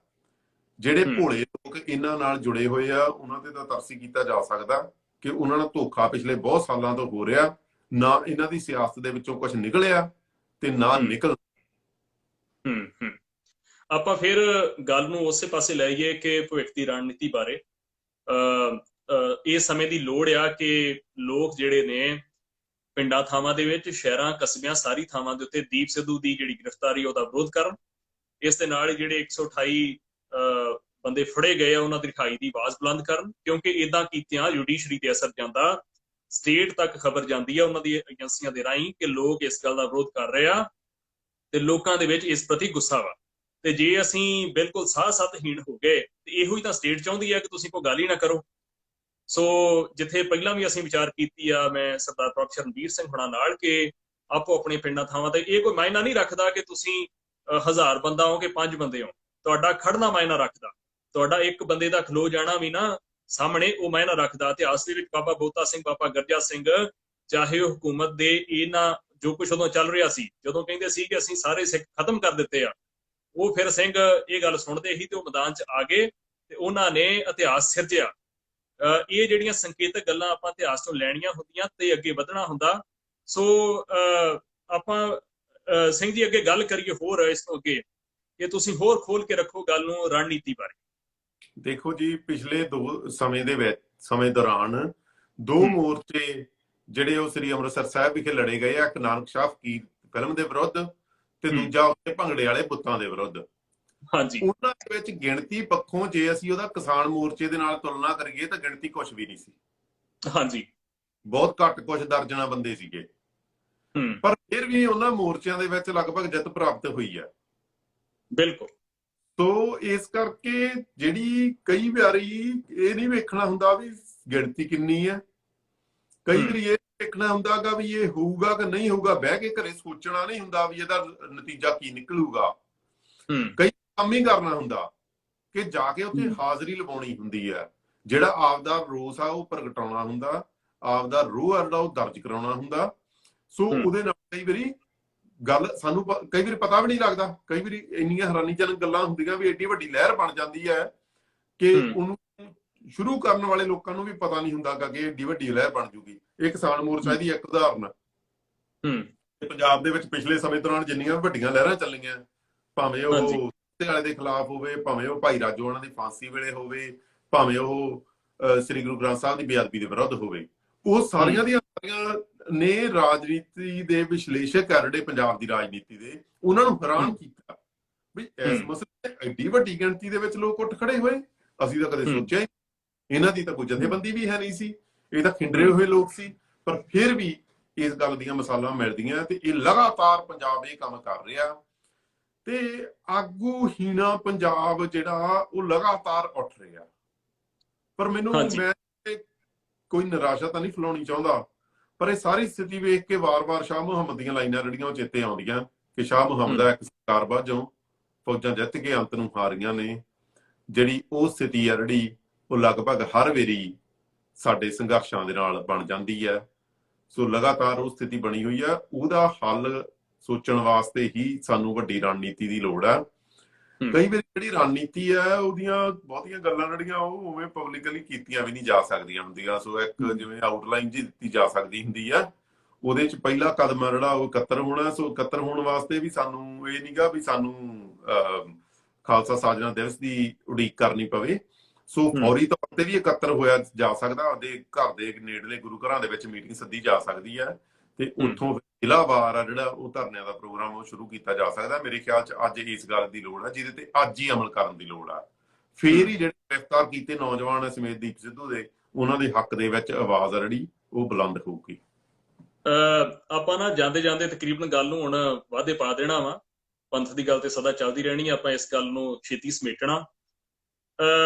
ਜਿਹੜੇ ਭੋਲੇ ਲੋਕ ਇਹਨਾਂ ਨਾਲ ਜੁੜੇ ਹੋਏ ਆ, ਉਹਨਾਂ ਤੇ ਤਾਂ ਤਰਸ ਕੀਤਾ ਜਾ ਸਕਦਾ ਕਿ ਉਹਨਾਂ ਨਾਲ ਧੋਖਾ ਪਿਛਲੇ ਬਹੁਤ ਸਾਲਾਂ ਤੋਂ ਹੋ ਰਿਹਾ। ਨਾ ਇਹਨਾਂ ਦੀ ਸਿਆਸਤ ਦੇ ਵਿੱਚੋਂ ਕੁਝ ਨਿਕਲਿਆ ਤੇ ਨਾ ਨਿਕਲ। ਆਪਾਂ ਫਿਰ ਗੱਲ ਨੂੰ ਉਸੇ ਪਾਸੇ ਲੈ ਜਾਈਏ ਕਿ ਭਵਿੱਖ ਦੀ ਰਣਨੀਤੀ ਬਾਰੇ। ਇਹ ਸਮੇਂ ਦੀ ਲੋੜ ਆ ਕਿ ਲੋਕ ਜਿਹੜੇ ਨੇ ਪਿੰਡਾਂ ਥਾਵਾਂ ਦੇ ਵਿੱਚ, ਸ਼ਹਿਰਾਂ ਕਸਬਿਆਂ, ਸਾਰੀ ਥਾਵਾਂ ਦੇ ਉੱਤੇ ਦੀਪ ਸਿੱਧੂ ਦੀ ਜਿਹੜੀ ਗ੍ਰਿਫਤਾਰੀ ਉਹਦਾ ਵਿਰੋਧ ਕਰਨ। ਇਸ ਦੇ ਨਾਲ ਹੀ ਜਿਹੜੇ 128 ਬੰਦੇ ਫੜੇ ਗਏ ਆ ਉਹਨਾਂ ਦੀ ਰਿਹਾਈ ਦੀ ਆਵਾਜ਼ ਬੁਲੰਦ ਕਰਨ, ਕਿਉਂਕਿ ਇਦਾਂ ਕੀਤਿਆਂ ਜੁਡੀਸ਼ਰੀ ਤੇ ਅਸਰ ਜਾਂਦਾ, ਸਟੇਟ ਤੱਕ ਖਬਰ ਜਾਂਦੀ ਆ ਉਹਨਾਂ ਦੀ ਏਜੰਸੀਆਂ ਦੇ ਰਾਹੀਂ ਕਿ ਲੋਕ ਇਸ ਗੱਲ ਦਾ ਵਿਰੋਧ ਕਰ ਰਹੇ ਆ ਤੇ ਲੋਕਾਂ ਦੇ ਵਿੱਚ ਇਸ ਪ੍ਰਤੀ ਗੁੱਸਾ ਵਾ। ਤੇ ਜੇ ਅਸੀਂ ਬਿਲਕੁਲ ਸਾਹ-ਸੱਤਹੀਣ ਹੋ ਗਏ ਤੇ ਇਹੋ ਹੀ ਤਾਂ ਸਟੇਟ ਚਾਹੁੰਦੀ ਆ ਕਿ ਤੁਸੀਂ ਕੋਈ ਗੱਲ ਹੀ ਨਾ ਕਰੋ। ਸੋ ਜਿੱਥੇ ਪਹਿਲਾਂ ਵੀ ਅਸੀਂ ਵਿਚਾਰ ਕੀਤੀ ਆ, ਮੈਂ ਸਰਦਾਰ ਪ੍ਰੋਫੈਸਰ ਰਣਬੀਰ ਸਿੰਘ ਹੁਣਾਂ ਨਾਲ, ਕਿ ਆਪੋ ਆਪਣੇ ਪਿੰਡਾਂ ਥਾਵਾਂ ਤੇ ਇਹ ਕੋਈ ਮਾਇਨਾ ਨਹੀਂ ਰੱਖਦਾ ਕਿ ਤੁਸੀਂ 1000 ਬੰਦਾ ਹੋ ਕਿ 5 ਬੰਦੇ ਹੋ, ਤੁਹਾਡਾ ਖੜਨਾ ਮਾਇਨਾ ਰੱਖਦਾ। ਤੁਹਾਡਾ ਇੱਕ ਬੰਦੇ ਦਾ ਖਲੋ ਜਾਣਾ ਵੀ ਨਾ ਸਾਹਮਣੇ ਉਹ ਮਾਇਨਾ ਰੱਖਦਾ। ਇਤਿਹਾਸ ਦੇ ਵਿੱਚ ਬਾਬਾ ਬੋਤਾ ਸਿੰਘ, ਬਾਬਾ ਗਰਜਾ ਸਿੰਘ, ਚਾਹੇ ਉਹ ਹਕੂਮਤ ਦੇ ਇਹਨਾਂ ਜੋ ਕੁਛ ਉਦੋਂ ਚੱਲ ਰਿਹਾ ਸੀ, ਜਦੋਂ ਕਹਿੰਦੇ ਸੀ ਕਿ ਅਸੀਂ ਸਾਰੇ ਸਿੱਖ ਖਤਮ ਕਰ ਦਿੱਤੇ ਆ, ਉਹ ਫਿਰ ਸਿੰਘ ਇਹ ਗੱਲ ਸੁਣਦੇ ਹੀ ਤੇ ਉਹ ਮੈਦਾਨ 'ਚ ਆ ਗਏ ਤੇ ਉਹਨਾਂ ਨੇ ਇਤਿਹਾਸ ਸਿਰਜਿਆ। ਇਹ ਜਿਹੜੀਆਂ ਸੰਕੇਤਕ ਗੱਲਾਂ ਆਪਾਂ ਇਤਿਹਾਸ ਤੋਂ ਲੈਣੀਆਂ ਹੁੰਦੀਆਂ ਤੇ ਅੱਗੇ ਵਧਣਾ ਹੁੰਦਾ। ਸੋ ਆਪਾਂ ਸਿੰਘ ਜੀ ਅੱਗੇ ਗੱਲ ਕਰੀਏ ਹੋਰ ਇਸ ਤੋਂ ਅੱਗੇ, ਕਿ ਤੁਸੀਂ ਹੋਰ ਖੋਲ ਕੇ ਰੱਖੋ ਗੱਲ ਨੂੰ ਰਣਨੀਤੀ ਬਾਰੇ। ਦੇਖੋ ਜੀ, ਪਿਛਲੇ ਸਮੇਂ ਦੌਰਾਨ ਦੋ ਮੋਰਚੇ ਜਿਹੜੇ ਉਹ ਸ੍ਰੀ ਅੰਮ੍ਰਿਤਸਰ ਸਾਹਿਬ ਵਿਖੇ ਲੜੇ ਗਏ ਆ। ਇੱਕ ਨਾਨਕ ਸ਼ਾਹ ਫਕੀਰ ਫਿਲਮ ਦੇ ਵਿਰੁੱਧ ਤੇ ਦੂਜਾ ਉੱਥੇ ਭੰਗੜੇ ਵਾਲੇ ਬੁੱਤਾਂ ਦੇ ਵਿਰੁੱਧ। ਹਾਂਜੀ, ਉਹਨਾਂ ਦੇ ਵਿੱਚ ਗਿਣਤੀ ਪੱਖੋਂ ਜੇ ਅਸੀਂ ਉਹਦਾ ਕਿਸਾਨ ਮੋਰਚੇ ਦੇ ਨਾਲ ਤੁਲਨਾ ਕਰੀਏ ਤਾਂ ਗਿਣਤੀ ਕੁਛ ਵੀ ਨਹੀਂ ਸੀ। ਹਾਂਜੀ, ਬਹੁਤ ਘੱਟ, ਕੁਛ ਦਰਜਨਾਂ ਬੰਦੇ ਸੀਗੇ, ਪਰ ਫਿਰ ਵੀ ਉਹਨਾਂ ਮੋਰਚਿਆਂ ਦੇ ਵਿੱਚ ਲਗਭਗ ਜਿੱਤ ਪ੍ਰਾਪਤ ਹੋਈ ਹੈ। ਬਿਲਕੁਲ। ਸੋ ਇਸ ਕਰਕੇ ਜਿਹੜੀ ਕਈ ਵਾਰੀ ਇਹ ਨਹੀਂ ਵੇਖਣਾ ਹੁੰਦਾ ਵੀ ਗਿਣਤੀ ਕਿੰਨੀ ਹੈ, ਕਈ ਵਾਰੀ ਇਹ ਦੇਖਣਾ ਹੁੰਦਾ ਗਾ ਵੀ ਇਹ ਹੋਊਗਾ ਕਿ ਨਹੀਂ ਹੋਊਗਾ। ਬਹਿ ਕੇ ਘਰੇ ਸੋਚਣਾ ਨਹੀਂ ਹੁੰਦਾ ਵੀ ਇਹਦਾ ਨਤੀਜਾ ਕੀ ਨਿਕਲੂਗਾ। ਕਈ ਕੰਮ ਹੀ ਕਰਨਾ ਹੁੰਦਾ ਕਿ ਜਾ ਕੇ ਉੱਥੇ ਹਾਜ਼ਰੀ ਲਵਾਉਣੀ ਹੁੰਦੀ ਹੈ। ਜਿਹੜਾ ਆਪਦਾ ਰੋਸ ਆ ਉਹ ਪ੍ਰਗਟਾਉਣਾ ਹੁੰਦਾ, ਆਪਦਾ ਰੋਹ ਆ ਜਿਹੜਾ ਉਹ ਦਰਜ ਕਰਾਉਣਾ ਹੁੰਦਾ। ਸੋ ਉਹਦੇ ਨਾਲ ਕਈ ਵਾਰੀ ਗੱਲ ਸਾਨੂੰ ਕਈ ਵਾਰੀ ਪਤਾ ਵੀ ਨਹੀਂ ਲੱਗਦਾ। ਕਈ ਵਾਰੀ ਇੰਨੀਆਂ ਹੈਰਾਨੀਜਨਕ ਗੱਲਾਂ ਹੁੰਦੀਆਂ ਵੀ ਐਡੀ ਵੱਡੀ ਲਹਿਰ ਬਣ ਜਾਂਦੀ ਹੈ ਕਿ ਉਹਨੂੰ ਸ਼ੁਰੂ ਕਰਨ ਵਾਲੇ ਲੋਕਾਂ ਨੂੰ ਵੀ ਪਤਾ ਨਹੀਂ ਹੁੰਦਾ ਕਿ ਐਡੀ ਵੱਡੀ ਲਹਿਰ ਬਣ ਜੂਗੀ। ਇਹ ਕਿਸਾਨ ਮੋਰਚਾ ਦੀ ਇੱਕ ਉਦਾਹਰਨ। ਪੰਜਾਬ ਦੇ ਵਿੱਚ ਪਿਛਲੇ ਸਮੇਂ ਦੌਰਾਨ ਜਿੰਨੀਆਂ ਵੱਡੀਆਂ ਲਹਿਰਾਂ ਚੱਲੀਆਂ, ਭਾਵੇਂ ਉਹ ਵਾਲੇ ਦੇ ਖਿਲਾਫ ਹੋਵੇ, ਭਾਵੇਂ ਉਹ ਭਾਈ ਰਾਜੋ ਉਹਨਾਂ ਦੀ ਫਾਂਸੀ ਵੇਲੇ ਹੋਵੇ, ਭਾਵੇਂ ਉਹ ਸ੍ਰੀ ਗੁਰੂ ਗ੍ਰੰਥ ਸਾਹਿਬ ਦੀ ਬੇਅਦਬੀ ਦੇ ਵਿਰੁੱਧ ਹੋਵੇ, ਉਹ ਸਾਰੀਆਂ ਦੀਆਂ ਸਾਰੀਆਂ ਨੇ ਰਾਜਨੀਤੀ ਦੇ ਵਿਸ਼ਲੇਸ਼ਕ ਆ ਜਿਹੜੇ ਪੰਜਾਬ ਦੀ ਰਾਜਨੀਤੀ ਦੇ, ਉਹਨਾਂ ਨੂੰ ਹੈਰਾਨ ਕੀਤਾ ਵੀ ਇਸ ਮਸਲੇ ਐਡੀ ਵੱਡੀ ਗਿਣਤੀ ਦੇ ਵਿੱਚ ਲੋਕ ਉੱਠ ਖੜੇ ਹੋਏ। ਅਸੀਂ ਤਾਂ ਕਦੇ ਸੋਚਿਆ ਹੀ, ਇਹਨਾਂ ਦੀ ਤਾਂ ਕੋਈ ਜਥੇਬੰਦੀ ਵੀ ਹੈ ਨਹੀਂ ਸੀ, ਇਹ ਤਾਂ ਖਿੰਡਰੇ ਹੋਏ ਲੋਕ ਸੀ। ਪਰ ਫਿਰ ਵੀ ਇਸ ਗੱਲ ਦੀਆਂ ਮਿਸਾਲਾਂ ਮਿਲਦੀਆਂ ਤੇ ਇਹ ਲਗਾਤਾਰ ਪੰਜਾਬ ਇਹ ਕੰਮ ਕਰ ਰਿਹਾ ਤੇ ਆਗੂਹੀਣਾ ਪੰਜਾਬ ਜਿਹੜਾ ਉਹ ਲਗਾਤਾਰ ਉੱਠ ਰਿਹਾ। ਪਰ ਮੈਨੂੰ ਮੈਂ ਕੋਈ ਨਿਰਾਸ਼ਾ ਤਾਂ ਨਹੀਂ ਫੈਲਾਉਣੀ ਚਾਹੁੰਦਾ, ਪਰ ਇਹ ਸਾਰੀ ਸਥਿਤੀ ਵੇਖ ਕੇ ਵਾਰ-ਵਾਰ ਸ਼ਾਹ ਮੁਹੰਮਦ ਦੀਆਂ ਲਾਈਨਾਂ ਜਿਹੜੀਆਂ ਉਹ ਚੇਤੇ ਆਉਂਦੀਆਂ ਕਿ ਸ਼ਾਹ ਮੁਹੰਮਦ ਦਾ ਇੱਕ ਸਰਕਾਰ ਵਜੋਂ ਫੌਜਾਂ ਜਿੱਤ ਕੇ ਅੰਤ ਨੂੰ ਹਾਰੀਆਂ ਨੇ। ਜਿਹੜੀ ਉਹ ਸਥਿਤੀ ਆ ਜਿਹੜੀ ਉਹ ਲਗਭਗ ਹਰ ਵਾਰੀ ਸਾਡੇ ਸੰਘਰਸ਼ਾਂ ਦੇ ਨਾਲ ਬਣ ਜਾਂਦੀ ਹੈ। ਸੋ ਲਗਾਤਾਰ ਉਹ ਸਥਿਤੀ ਬਣੀ ਹੋਈ ਆ। ਉਹਦਾ ਹੱਲ ਸੋਚਣ ਵਾਸਤੇ ਹੀ ਸਾਨੂੰ ਵੱਡੀ ਰਣਨੀਤੀ ਦੀ ਲੋੜ ਹੈ। ਕਈ ਵਾਰੀ ਜਿਹੜੀ ਰਣਨੀਤੀ ਹੈ ਉਹਦੀਆਂ ਬਹੁਤੀਆਂ ਗੱਲਾਂ ਜਿਹੜੀਆਂ ਉਹ ਉਵੇਂ ਪਬਲਿਕਲੀ ਕੀਤੀਆਂ ਵੀ ਨਹੀਂ ਜਾ ਸਕਦੀਆਂ ਹੁੰਦੀਆਂ। ਸੋ ਇੱਕ ਜਿਵੇਂ ਆਊਟਲਾਈਨ ਜੀ ਦਿੱਤੀ ਜਾ ਸਕਦੀ ਹੁੰਦੀ ਆ, ਉਹਦੇ ਚ ਪਹਿਲਾ ਕਦਮ ਆ ਜਿਹੜਾ ਉਹ ਇਕੱਤਰ ਹੋਣਾ। ਸੋ ਇਕੱਤਰ ਹੋਣ ਵਾਸਤੇ ਵੀ ਸਾਨੂੰ ਇਹ ਨਹੀਂਗਾ ਵੀ ਸਾਨੂੰ ਖਾਲਸਾ ਸਾਜਨਾ ਦਿਵਸ ਦੀ ਉਡੀਕ ਕਰਨੀ ਪਵੇ। ਸੋ ਫੌਰੀ ਤੌਰ ਤੇ ਵੀ ਇਕੱਤਰ ਹੋਇਆ ਜਾ ਸਕਦਾ, ਉਹਦੇ ਘਰ ਦੇ ਨੇੜਲੇ ਗੁਰੂ ਘਰਾਂ ਦੇ ਵਿੱਚ ਮੀਟਿੰਗ ਸੱਦੀ ਜਾ ਸਕਦੀ ਹੈ ਤੇ ਉੱਥੋਂ ਜ਼ਿਲ੍ਹਾਵਾਰ ਆ ਜਿਹੜਾ ਉਹ ਧਰਨਿਆਂ ਦਾ ਪ੍ਰੋਗਰਾਮ ਉਹ ਸ਼ੁਰੂ ਕੀਤਾ ਜਾ ਸਕਦਾ। ਮੇਰੇ ਖਿਆਲ ਚ ਅੱਜ ਇਸ ਗੱਲ ਦੀ ਲੋੜ ਹੈ ਜਿਹਦੇ ਤੇ ਅੱਜ ਹੀ ਅਮਲ ਕਰਨ ਦੀ ਲੋੜ ਆ। ਫੇਰ ਹੀ ਜਿਹੜੇ ਗ੍ਰਿਫਤਾਰ ਕੀਤੇ ਨੌਜਵਾਨ ਸਮੇਤ ਦੀਪ ਸਿੱਧੂ ਦੇ, ਉਹਨਾਂ ਦੇ ਹੱਕ ਦੇ ਵਿੱਚ ਆਵਾਜ਼ ਆ ਜਿਹੜੀ ਉਹ ਬੁਲੰਦ ਹੋਊਗੀ। ਆਪਾਂ ਨਾ ਜਾਂਦੇ ਜਾਂਦੇ ਤਕਰੀਬਨ ਗੱਲ ਨੂੰ ਹੁਣ ਵਾਧੇ ਪਾ ਦੇਣਾ ਵਾ। ਪੰਥ ਦੀ ਗੱਲ ਤੇ ਸਦਾ ਚੱਲਦੀ ਰਹਿਣੀ, ਆਪਾਂ ਇਸ ਗੱਲ ਨੂੰ ਛੇਤੀ ਸਮੇਟਣਾ।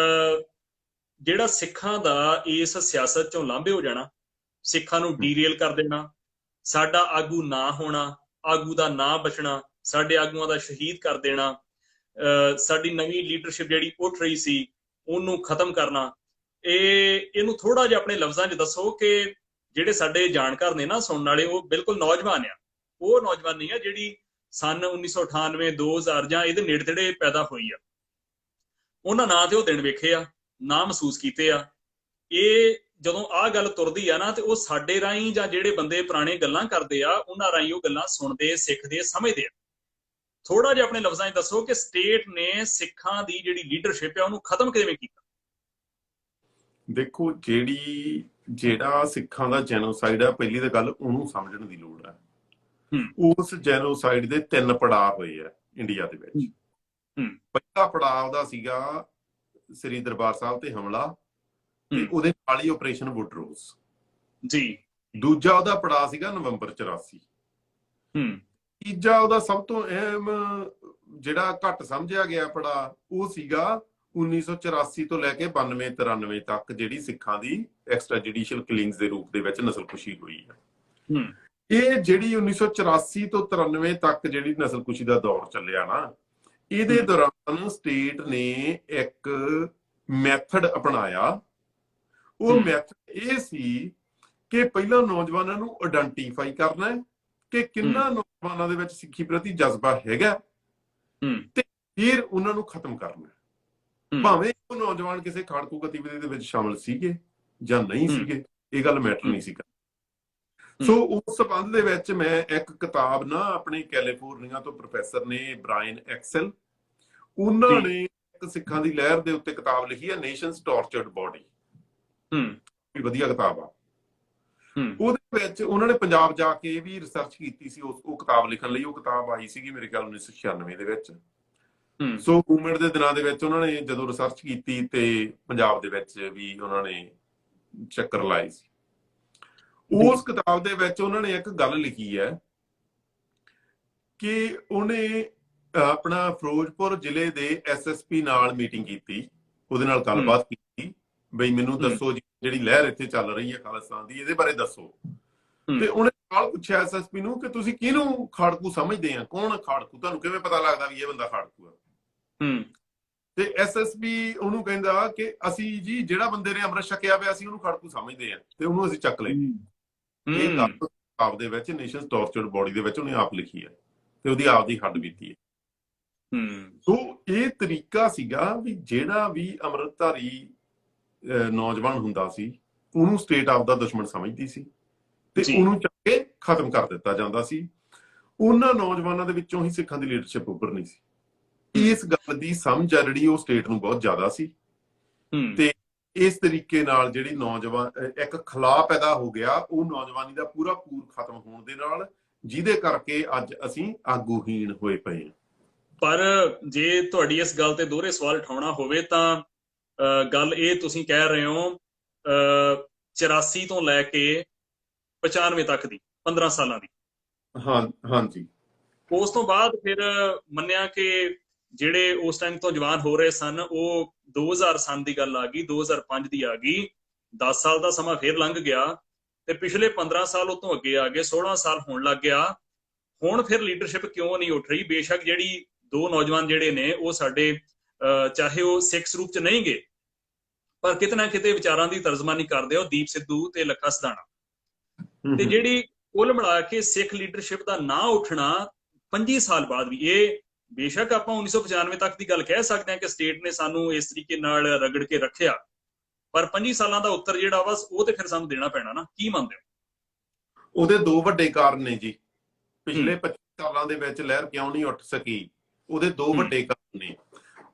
ਜਿਹੜਾ ਸਿੱਖਾਂ ਦਾ ਇਸ ਸਿਆਸਤ ਚੋਂ ਲਾਂਭੇ ਹੋ ਜਾਣਾ, ਸਿੱਖਾਂ ਨੂੰ ਡੀਰੇਲ ਕਰ ਦੇਣਾ, ਸਾਡਾ ਆਗੂ ਨਾ ਹੋਣਾ, ਆਗੂ ਦਾ ਨਾ ਬਚਣਾ, ਸਾਡੇ ਆਗੂਆਂ ਦਾ ਸ਼ਹੀਦ ਕਰ ਦੇਣਾ, ਸਾਡੀ ਨਵੀਂ ਲੀਡਰਸ਼ਿਪ ਜਿਹੜੀ ਉੱਠ ਰਹੀ ਸੀ ਉਹਨੂੰ ਖਤਮ ਕਰਨਾ। ਇਹਨੂੰ ਥੋੜਾ ਜਿਹਾ ਆਪਣੇ ਲਫ਼ਜ਼ਾਂ 'ਚ ਦੱਸੋ ਕਿ ਜਿਹੜੇ ਸਾਡੇ ਜਾਣਕਾਰ ਨੇ ਨਾ ਸੁਣਨ ਵਾਲੇ, ਉਹ ਬਿਲਕੁਲ ਨੌਜਵਾਨ ਆ। ਉਹ ਨੌਜਵਾਨ ਨਹੀਂ ਆ ਜਿਹੜੀ ਸਨ 1998 2000 ਜਾਂ ਇਹਦੇ ਨੇੜੇ ਤੇੜੇ ਪੈਦਾ ਹੋਈ ਆ। ਉਹਨਾਂ ਨਾ ਤੇ ਉਹ ਦਿਨ ਵੇਖੇ ਆ, ਨਾ ਮਹਿਸੂਸ ਕੀਤੇ ਆ। ਇਹ ਜਦੋਂ ਆਹ ਗੱਲ ਤੁਰਦੀ ਆ ਨਾ ਤੇ ਉਹ ਸਾਡੇ ਰਾਹੀਂ ਜਾਂ ਜਿਹੜੇ ਬੰਦੇ ਪੁਰਾਣੇ ਗੱਲਾਂ ਕਰਦੇ ਆ ਉਹਨਾਂ ਰਾਹੀਂ ਉਹ ਗੱਲਾਂ ਸੁਣਦੇ, ਸਿੱਖਦੇ, ਸਮਝਦੇ ਆ। ਥੋੜਾ ਜਿਹਾ ਆਪਣੇ ਲਫ਼ਜ਼ਾਂ 'ਚ ਦੱਸੋ ਕਿ ਸਟੇਟ ਨੇ ਸਿੱਖਾਂ ਦੀ ਜਿਹੜੀ ਲੀਡਰਸ਼ਿਪ ਆ ਉਹਨੂੰ ਖਤਮ ਕਿਵੇਂ ਕੀਤਾ? ਦੇਖੋ, ਜਿਹੜਾ ਸਿੱਖਾਂ ਦਾ ਜੈਨੋਸਾਈਡ ਆ, ਪਹਿਲੀ ਤਾਂ ਗੱਲ ਉਹਨੂੰ ਸਮਝਣ ਦੀ ਲੋੜ ਹੈ। ਉਸ ਜੈਨੋਸਾਈਡ ਦੇ 3 ਪੜਾਅ ਹੋਏ ਆ ਇੰਡੀਆ ਦੇ ਵਿੱਚ। ਪਹਿਲਾ ਪੜਾਅ ਉਹਦਾ ਸੀਗਾ ਸ੍ਰੀ ਦਰਬਾਰ ਸਾਹਿਬ ਤੇ ਹਮਲਾ ਤੇ ਉਹਦੇ ਨਾਲ ਹੀ ਆਪਰੇਸ਼ਨ ਵੁਡਰੋਜ਼ ਜੀ। ਦੂਜਾ ਉਹਦਾ ਪੜਾਅ ਸੀਗਾ ਨਵੰਬਰ 84। ਤੀਜਾ ਉਹਦਾ ਸਭ ਤੋਂ ਅਹਿਮ ਜਿਹੜਾ ਘੱਟ ਸਮਝਿਆ ਗਿਆ ਪੜਾਅ ਉਹ ਸੀਗਾ 1984 ਤੋਂ ਲੈ ਕੇ 92-93 ਤੱਕ ਜਿਹੜੀ ਸਿੱਖਾਂ ਦੀ ਐਕਸਟਰਾ ਜੁਡੀਸ਼ੀਅਲ ਕਿਲਿੰਗਸ ਦੇ ਰੂਪ ਦੇ ਵਿੱਚ ਨਸਲਕੁਸ਼ੀ ਹੋਈ ਹੈ। ਇਹ ਜਿਹੜੀ 1984 ਤੋਂ 93 ਤੱਕ ਜਿਹੜੀ ਨਸਲਕੁਸ਼ੀ ਦਾ ਦੌਰ ਚੱਲਿਆ ਨਾ, ਇਹਦੇ ਦੌਰਾਨ ਸਟੇਟ ਨੇ ਇੱਕ ਮੈਥਡ ਅਪਣਾਇਆ ਉਹ ਮੈਥਡ ਇਹ ਸੀ ਕਿ ਪਹਿਲਾਂ ਨੌਜਵਾਨਾਂ ਨੂੰ ਆਇਡੈਂਟੀਫਾਈ ਕਰਨਾ ਹੈ ਕਿ ਕਿੰਨਾ ਨੌਜਵਾਨਾਂ ਦੇ ਵਿੱਚ ਸਿੱਖੀ ਪ੍ਰਤੀ ਜਜ਼ਬਾ ਹੈਗਾ, ਤੇ ਫਿਰ ਉਹਨਾਂ ਨੂੰ ਖਤਮ ਕਰਨਾ। ਭਾਵੇਂ ਉਹ ਨੌਜਵਾਨ ਕਿਸੇ ਖਾੜਕੂ ਗਤੀਵਿਧੀ ਦੇ ਵਿੱਚ ਸ਼ਾਮਲ ਸੀਗੇ ਜਾਂ ਨਹੀਂ ਸੀਗੇ, ਇਹ ਗੱਲ ਮੈਟਰ ਨਹੀਂ ਸੀ ਕਰਦੀ। ਸੋ ਉਸ ਸੰਬੰਧ ਦੇ ਵਿੱਚ ਮੈਂ ਇੱਕ ਕਿਤਾਬ ਨਾ ਆਪਣੇ ਕੈਲੀਫੋਰਨੀਆ ਤੋਂ ਪ੍ਰੋਫੈਸਰ ਨੇ ਬ੍ਰਾਇਨ ਐਕਸਲ, ਉਹਨਾਂ ਨੇ ਇੱਕ ਸਿੱਖਾਂ ਦੀ ਲਹਿਰ ਦੇ ਉੱਤੇ ਕਿਤਾਬ ਲਿਖੀ ਹੈ, ਨੇਸ਼ਨਸ ਟਾਰਚਰਡ ਬਾਡੀ। ਵਧੀਆ ਕਿਤਾਬ ਆ। ਉਹਦੇ ਵਿੱਚ ਉਹਨਾਂ ਨੇ ਪੰਜਾਬ ਜਾ ਕੇ ਵੀ ਰਿਸਰਚ ਕੀਤੀ ਸੀ ਉਹ ਕਿਤਾਬ ਲਿਖਣ ਲਈ। ਉਹ ਕਿਤਾਬ ਆਈ ਸੀਗੀ ਮੇਰੇ ਖਿਆਲ 1996 ਦੇ ਵਿੱਚ। ਸੋ ਮੂਵਮੈਂਟ ਦੇ ਦਿਨਾਂ ਦੇ ਵਿੱਚ ਉਹਨਾਂ ਨੇ ਜਦੋਂ ਰਿਸਰਚ ਕੀਤੀ ਤੇ ਪੰਜਾਬ ਦੇ ਵਿੱਚ ਵੀ ਉਹਨਾਂ ਨੇ ਚੱਕਰ ਲਾਏ ਸੀ। ਉਸ ਕਿਤਾਬ ਦੇ ਵਿੱਚ ਉਹਨਾਂ ਨੇ ਇੱਕ ਗੱਲ ਲਿਖੀ ਹੈ ਕਿ ਉਹਨੇ ਆਪਣਾ ਫਿਰੋਜ਼ਪੁਰ ਜ਼ਿਲ੍ਹੇ ਦੇ ਐਸਐਸਪੀ ਨਾਲ ਮੀਟਿੰਗ ਕੀਤੀ, ਉਹਦੇ ਨਾਲ ਗੱਲਬਾਤ ਕੀਤੀ, ਬਈ ਮੈਨੂੰ ਦੱਸੋ ਜੀ ਜਿਹੜੀ ਲਹਿਰ ਇੱਥੇ ਚੱਲ ਰਹੀ ਹੈ ਖਾਲਿਸਤਾਨ ਦੀ, ਇਹਦੇ ਬਾਰੇ ਦੱਸੋ। ਤੇ ਉਹਨੇ ਨਾਲ ਪੁੱਛਿਆ ਐਸਐਸਪੀ ਨੂੰ ਕਿ ਤੁਸੀਂ ਕਿਹਨੂੰ ਖਾੜਕੂ ਸਮਝਦੇ ਆ, ਕੌਣ ਖਾੜਕੂ, ਤੁਹਾਨੂੰ ਕਿਵੇਂ ਪਤਾ ਲੱਗਦਾ ਵੀ ਇਹ ਬੰਦਾ ਖਾੜਕੂ ਆ। ਤੇ ਐਸਐਸਪੀ ਉਹਨੂੰ ਕਹਿੰਦਾ ਕਿ ਅਸੀਂ ਜੀ ਜਿਹੜਾ ਬੰਦੇ ਨੇ ਅੰਮ੍ਰਿਤ ਛਕਿਆ ਪਿਆ ਅਸੀਂ ਉਹਨੂੰ ਖਾੜਕੂ ਸਮਝਦੇ ਆ ਤੇ ਉਹਨੂੰ ਅਸੀਂ ਚੱਕ ਲਏ। ਇਹ ਗੱਲ ਕਿਤਾਬ ਦੇ ਵਿੱਚ ਨੇਸ਼ਨਸ ਟਾਰਚਰਡ ਬਾਡੀ ਦੇ ਵਿੱਚ ਉਹਨੇ ਆਪ ਲਿਖੀ ਹੈ ਤੇ ਉਹਦੀ ਆਪ ਦੀ ਹੱਡ ਬੀਤੀ ਹੈ। ਸੋ ਇਹ ਤਰੀਕਾ ਸੀਗਾ ਵੀ ਜਿਹੜਾ ਵੀ ਅੰਮ੍ਰਿਤਧਾਰੀ ਨੌਜਵਾਨ ਹੁੰਦਾ ਸੀ ਉਹਨੂੰ ਸਟੇਟ ਆਪ ਦਾ ਦੁਸ਼ਮਣ ਸਮਝਦੀ ਸੀ ਤੇ ਉਹਨੂੰ ਚੱਕ ਕੇ ਖਤਮ ਕਰ ਦਿੱਤਾ ਜਾਂਦਾ ਸੀ। ਉਹਨਾਂ ਨੌਜਵਾਨਾਂ ਦੇ ਵਿੱਚੋਂ ਹੀ ਸਿੱਖਾਂ ਦੀ ਲੀਡਰਸ਼ਿਪ ਉੱਭਰਨੀ ਸੀ। ਇਸ ਗੱਲ ਦੀ ਸਮਝ ਆ ਜਿਹੜੀ ਉਹ ਸਟੇਟ ਨੂੰ ਬਹੁਤ ਜ਼ਿਆਦਾ ਸੀ ਤੇ ਇਸ ਤਰੀਕੇ ਨਾਲ ਜਿਹੜੀ ਨੌਜਵਾਨ ਇੱਕ ਖਲਾਅ ਪੈਦਾ ਹੋ ਗਿਆ ਉਹ ਨੌਜਵਾਨੀ ਦਾ ਪੂਰਾ ਖਤਮ ਹੋਣ ਦੇ ਨਾਲ, ਜਿਹਦੇ ਕਰਕੇ ਅੱਜ ਅਸੀਂ ਆਗੂਹੀਣ ਹੋਏ ਪਏ ਹਾਂ। ਪਰ ਜੇ ਤੁਹਾਡੀ ਇਸ ਗੱਲ ਤੇ ਦੋਹਰੇ ਸਵਾਲ ਉਠਾਉਣਾ ਹੋਵੇ ਤਾਂ ਗੱਲ ਇਹ ਤੁਸੀਂ ਕਹਿ ਰਹੇ ਹੋ 84 ਤੋਂ ਲੈ ਕੇ 95 ਤੱਕ ਦੀ 15 ਸਾਲਾਂ ਦੀ। ਹਾਂਜੀ। ਉਸ ਤੋਂ ਬਾਅਦ ਫਿਰ ਮੰਨਿਆ ਕਿ ਜਿਹੜੇ ਉਸ ਟਾਈਮ ਤੋਂ ਜਵਾਨ ਹੋ ਰਹੇ ਸਨ ਉਹ 2000 ਸਨ ਦੀ ਗੱਲ ਆ ਗਈ, 2005 ਦੀ ਆ ਗਈ, 10 ਸਾਲ ਦਾ ਸਮਾਂ ਫਿਰ ਲੰਘ ਗਿਆ ਤੇ ਪਿਛਲੇ 15 ਸਾਲ ਉਹ ਤੋਂ ਅੱਗੇ ਆ ਗਏ, 16 ਸਾਲ ਹੋਣ ਲੱਗ ਗਿਆ। ਹੁਣ ਫਿਰ ਲੀਡਰਸ਼ਿਪ ਕਿਉਂ ਨਹੀਂ ਉੱਠ ਰਹੀ? ਬੇਸ਼ੱਕ ਜਿਹੜੀ ਦੋ ਨੌਜਵਾਨ ਜਿਹੜੇ ਨੇ ਉਹ ਸਾਡੇ ਚਾਹੇ ਉਹ ਸਿੱਖ ਸਰੂਪ ਚ ਨਹੀਂ ਗਏ ਪਰ ਕਿਤੇ ਨਾ ਕਿਤੇ ਵਿਚਾਰਾਂ ਦੀ ਤਰਜਮਾਨੀ ਕਰਦੇ ਹੋ, ਦੀਪ ਸਿੱਧੂ ਤੇ ਲੱਖਾ ਸਦਾਣਾ। ਤੇ ਜਿਹੜੀ ਕੁੱਲ ਮਿਲਾ ਕੇ ਸਿੱਖ ਲੀਡਰਸ਼ਿਪ ਦਾ ਨਾਂ ਉੱਠਣਾ 25 ਸਾਲ ਬਾਅਦ ਵੀ, ਇਹ ਬੇਸ਼ੱਕ ਆਪਾਂ 1995 ਤੱਕ ਦੀ ਗੱਲ ਕਹਿ ਸਕਦੇ ਹਾਂ ਕਿ ਸਟੇਟ ਨੇ ਸਾਨੂੰ ਇਸ ਤਰੀਕੇ ਨਾਲ ਰਗੜ ਕੇ ਰੱਖਿਆ, ਪਰ 25 ਸਾਲਾਂ ਦਾ ਉੱਤਰ ਜਿਹੜਾ ਵਾ ਉਹ ਤੇ ਫਿਰ ਸਾਨੂੰ ਦੇਣਾ ਪੈਣਾ ਨਾ। ਕੀ ਮੰਨਦੇ ਹੋ? ਉਹਦੇ ਦੋ ਵੱਡੇ ਕਾਰਨ ਨੇ ਜੀ। ਪਿਛਲੇ 25 ਸਾਲਾਂ ਦੇ ਵਿੱਚ ਲਹਿਰ ਕਿਉਂ ਨਹੀਂ ਉੱਠ ਸਕੀ, ਉਹਦੇ ਦੋ ਵੱਡੇ ਕਾਰਨ ਨੇ।